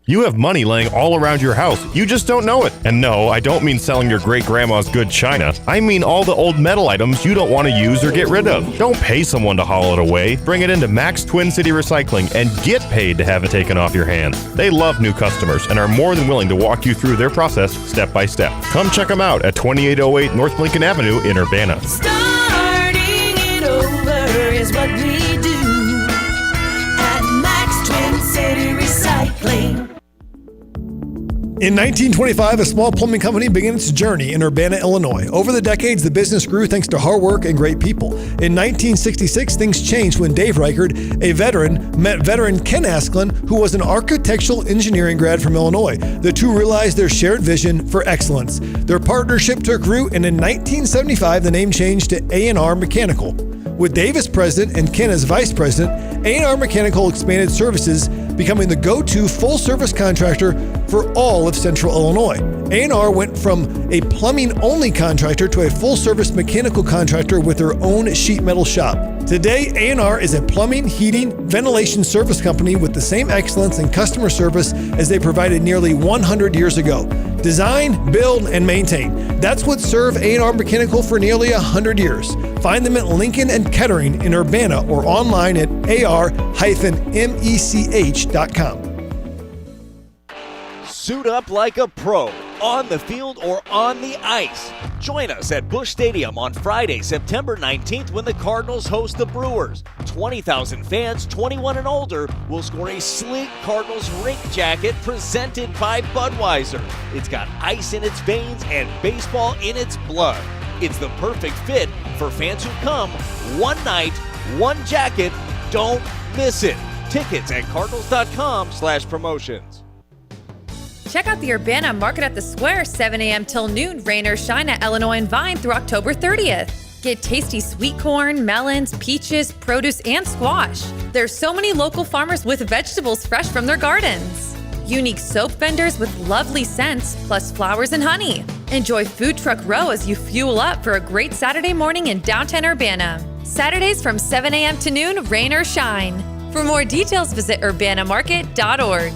You have money laying all around your house. You just don't know it. And no, I don't mean selling your great-grandma's good china. I mean all the old metal items you don't want to use or get rid of. Don't pay someone to haul it away. Bring it into Max Twin City Recycling and get paid to have it taken off your hands. They love new customers and are more than willing to walk you through their process step by step. Come check them out at 2808 North Lincoln Avenue in Urbana. Starting it over is what we do at Max Twin City Recycling. In 1925, a small plumbing company began its journey in Urbana, Illinois. Over the decades, the business grew thanks to hard work and great people. In 1966, things changed when Dave Reichard, a veteran, met veteran Ken Asklin, who was an architectural engineering grad from Illinois. The two realized their shared vision for excellence. Their partnership took root, and in 1975, the name changed to A&R Mechanical. With Dave as president and Ken as vice president, A&R Mechanical expanded services, becoming the go-to full-service contractor for all of Central Illinois. A&R went from a plumbing-only contractor to a full-service mechanical contractor with their own sheet metal shop. Today, A&R is a plumbing, heating, ventilation service company with the same excellence in customer service as they provided nearly 100 years ago. Design, build, and maintain. That's what served A&R Mechanical for nearly 100 years. Find them at Lincoln and Kettering in Urbana or online at ar-mech.com. Suit up like a pro, on the field or on the ice. Join us at Busch Stadium on Friday, September 19th when the Cardinals host the Brewers. 20,000 fans 21 and older will score a sleek Cardinals rink jacket presented by Budweiser. It's got ice in its veins and baseball in its blood. It's the perfect fit for fans who come one night, one jacket. Don't miss it. Tickets at cardinals.com/promotions. Check out the Urbana Market at the Square, 7 a.m. till noon, rain or shine at Illinois and Vine through October 30th. Get tasty sweet corn, melons, peaches, produce, and squash. There's so many local farmers with vegetables fresh from their gardens. Unique soap vendors with lovely scents, plus flowers and honey. Enjoy Food Truck Row as you fuel up for a great Saturday morning in downtown Urbana. Saturdays from 7 a.m. to noon, rain or shine. For more details, visit urbanamarket.org.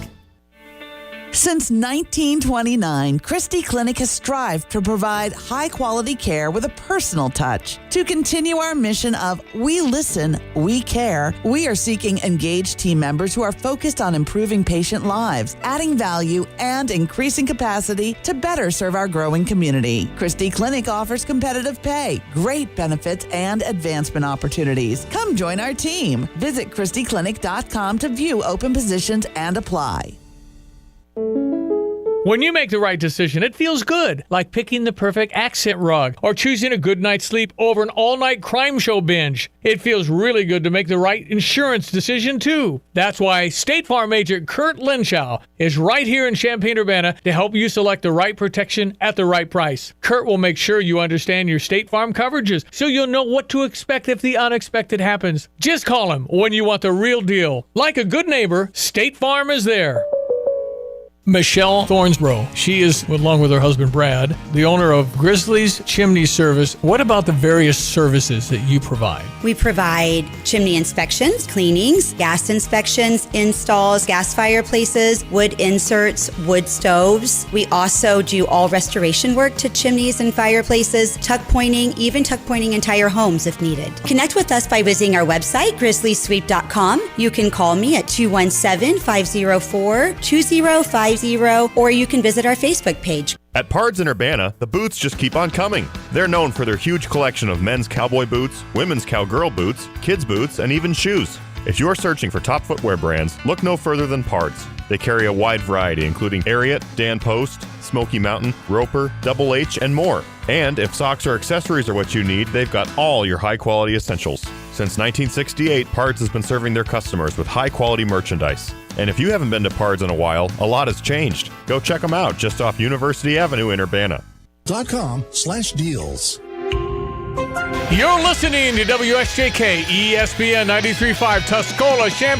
Since 1929, Christie Clinic has strived to provide high-quality care with a personal touch. To continue our mission of We Listen, We Care, we are seeking engaged team members who are focused on improving patient lives, adding value, and increasing capacity to better serve our growing community. Christie Clinic offers competitive pay, great benefits, and advancement opportunities. Come join our team. Visit ChristieClinic.com to view open positions and apply. When you make the right decision, it feels good, like picking the perfect accent rug or choosing a good night's sleep over an all-night crime show binge. It feels really good to make the right insurance decision, too. That's why State Farm agent Kurt Lenschow is right here in Champaign-Urbana to help you select the right protection at the right price. Kurt will make sure you understand your State Farm coverages so you'll know what to expect if the unexpected happens. Just call him when you want the real deal. Like a good neighbor, State Farm is there. Michelle Thornsborough. She is, along with her husband Brad, the owner of Grizzly's Chimney Service. What about the various services that you provide? We provide chimney inspections, cleanings, gas inspections, installs, gas fireplaces, wood inserts, wood stoves. We also do all restoration work to chimneys and fireplaces, tuck pointing, even tuck pointing entire homes if needed. Connect with us by visiting our website, grizzlysweep.com. You can call me at 217-504-2050, or you can visit our Facebook page. At Pards in Urbana, the boots just keep on coming. They're known for their huge collection of men's cowboy boots, women's cowgirl boots, kids' boots, and even shoes. If you're searching for top footwear brands, look no further than Pards. They carry a wide variety, including Ariat, Dan Post, Smoky Mountain, Roper, Double H, and more. And if socks or accessories are what you need, they've got all your high-quality essentials. Since 1968, Pards has been serving their customers with high-quality merchandise. And if you haven't been to Pards in a while, a lot has changed. Go check them out just off University Avenue in Urbana. .com/deals. You're listening to WSJK ESPN 93.5 Tuscola, Champaign.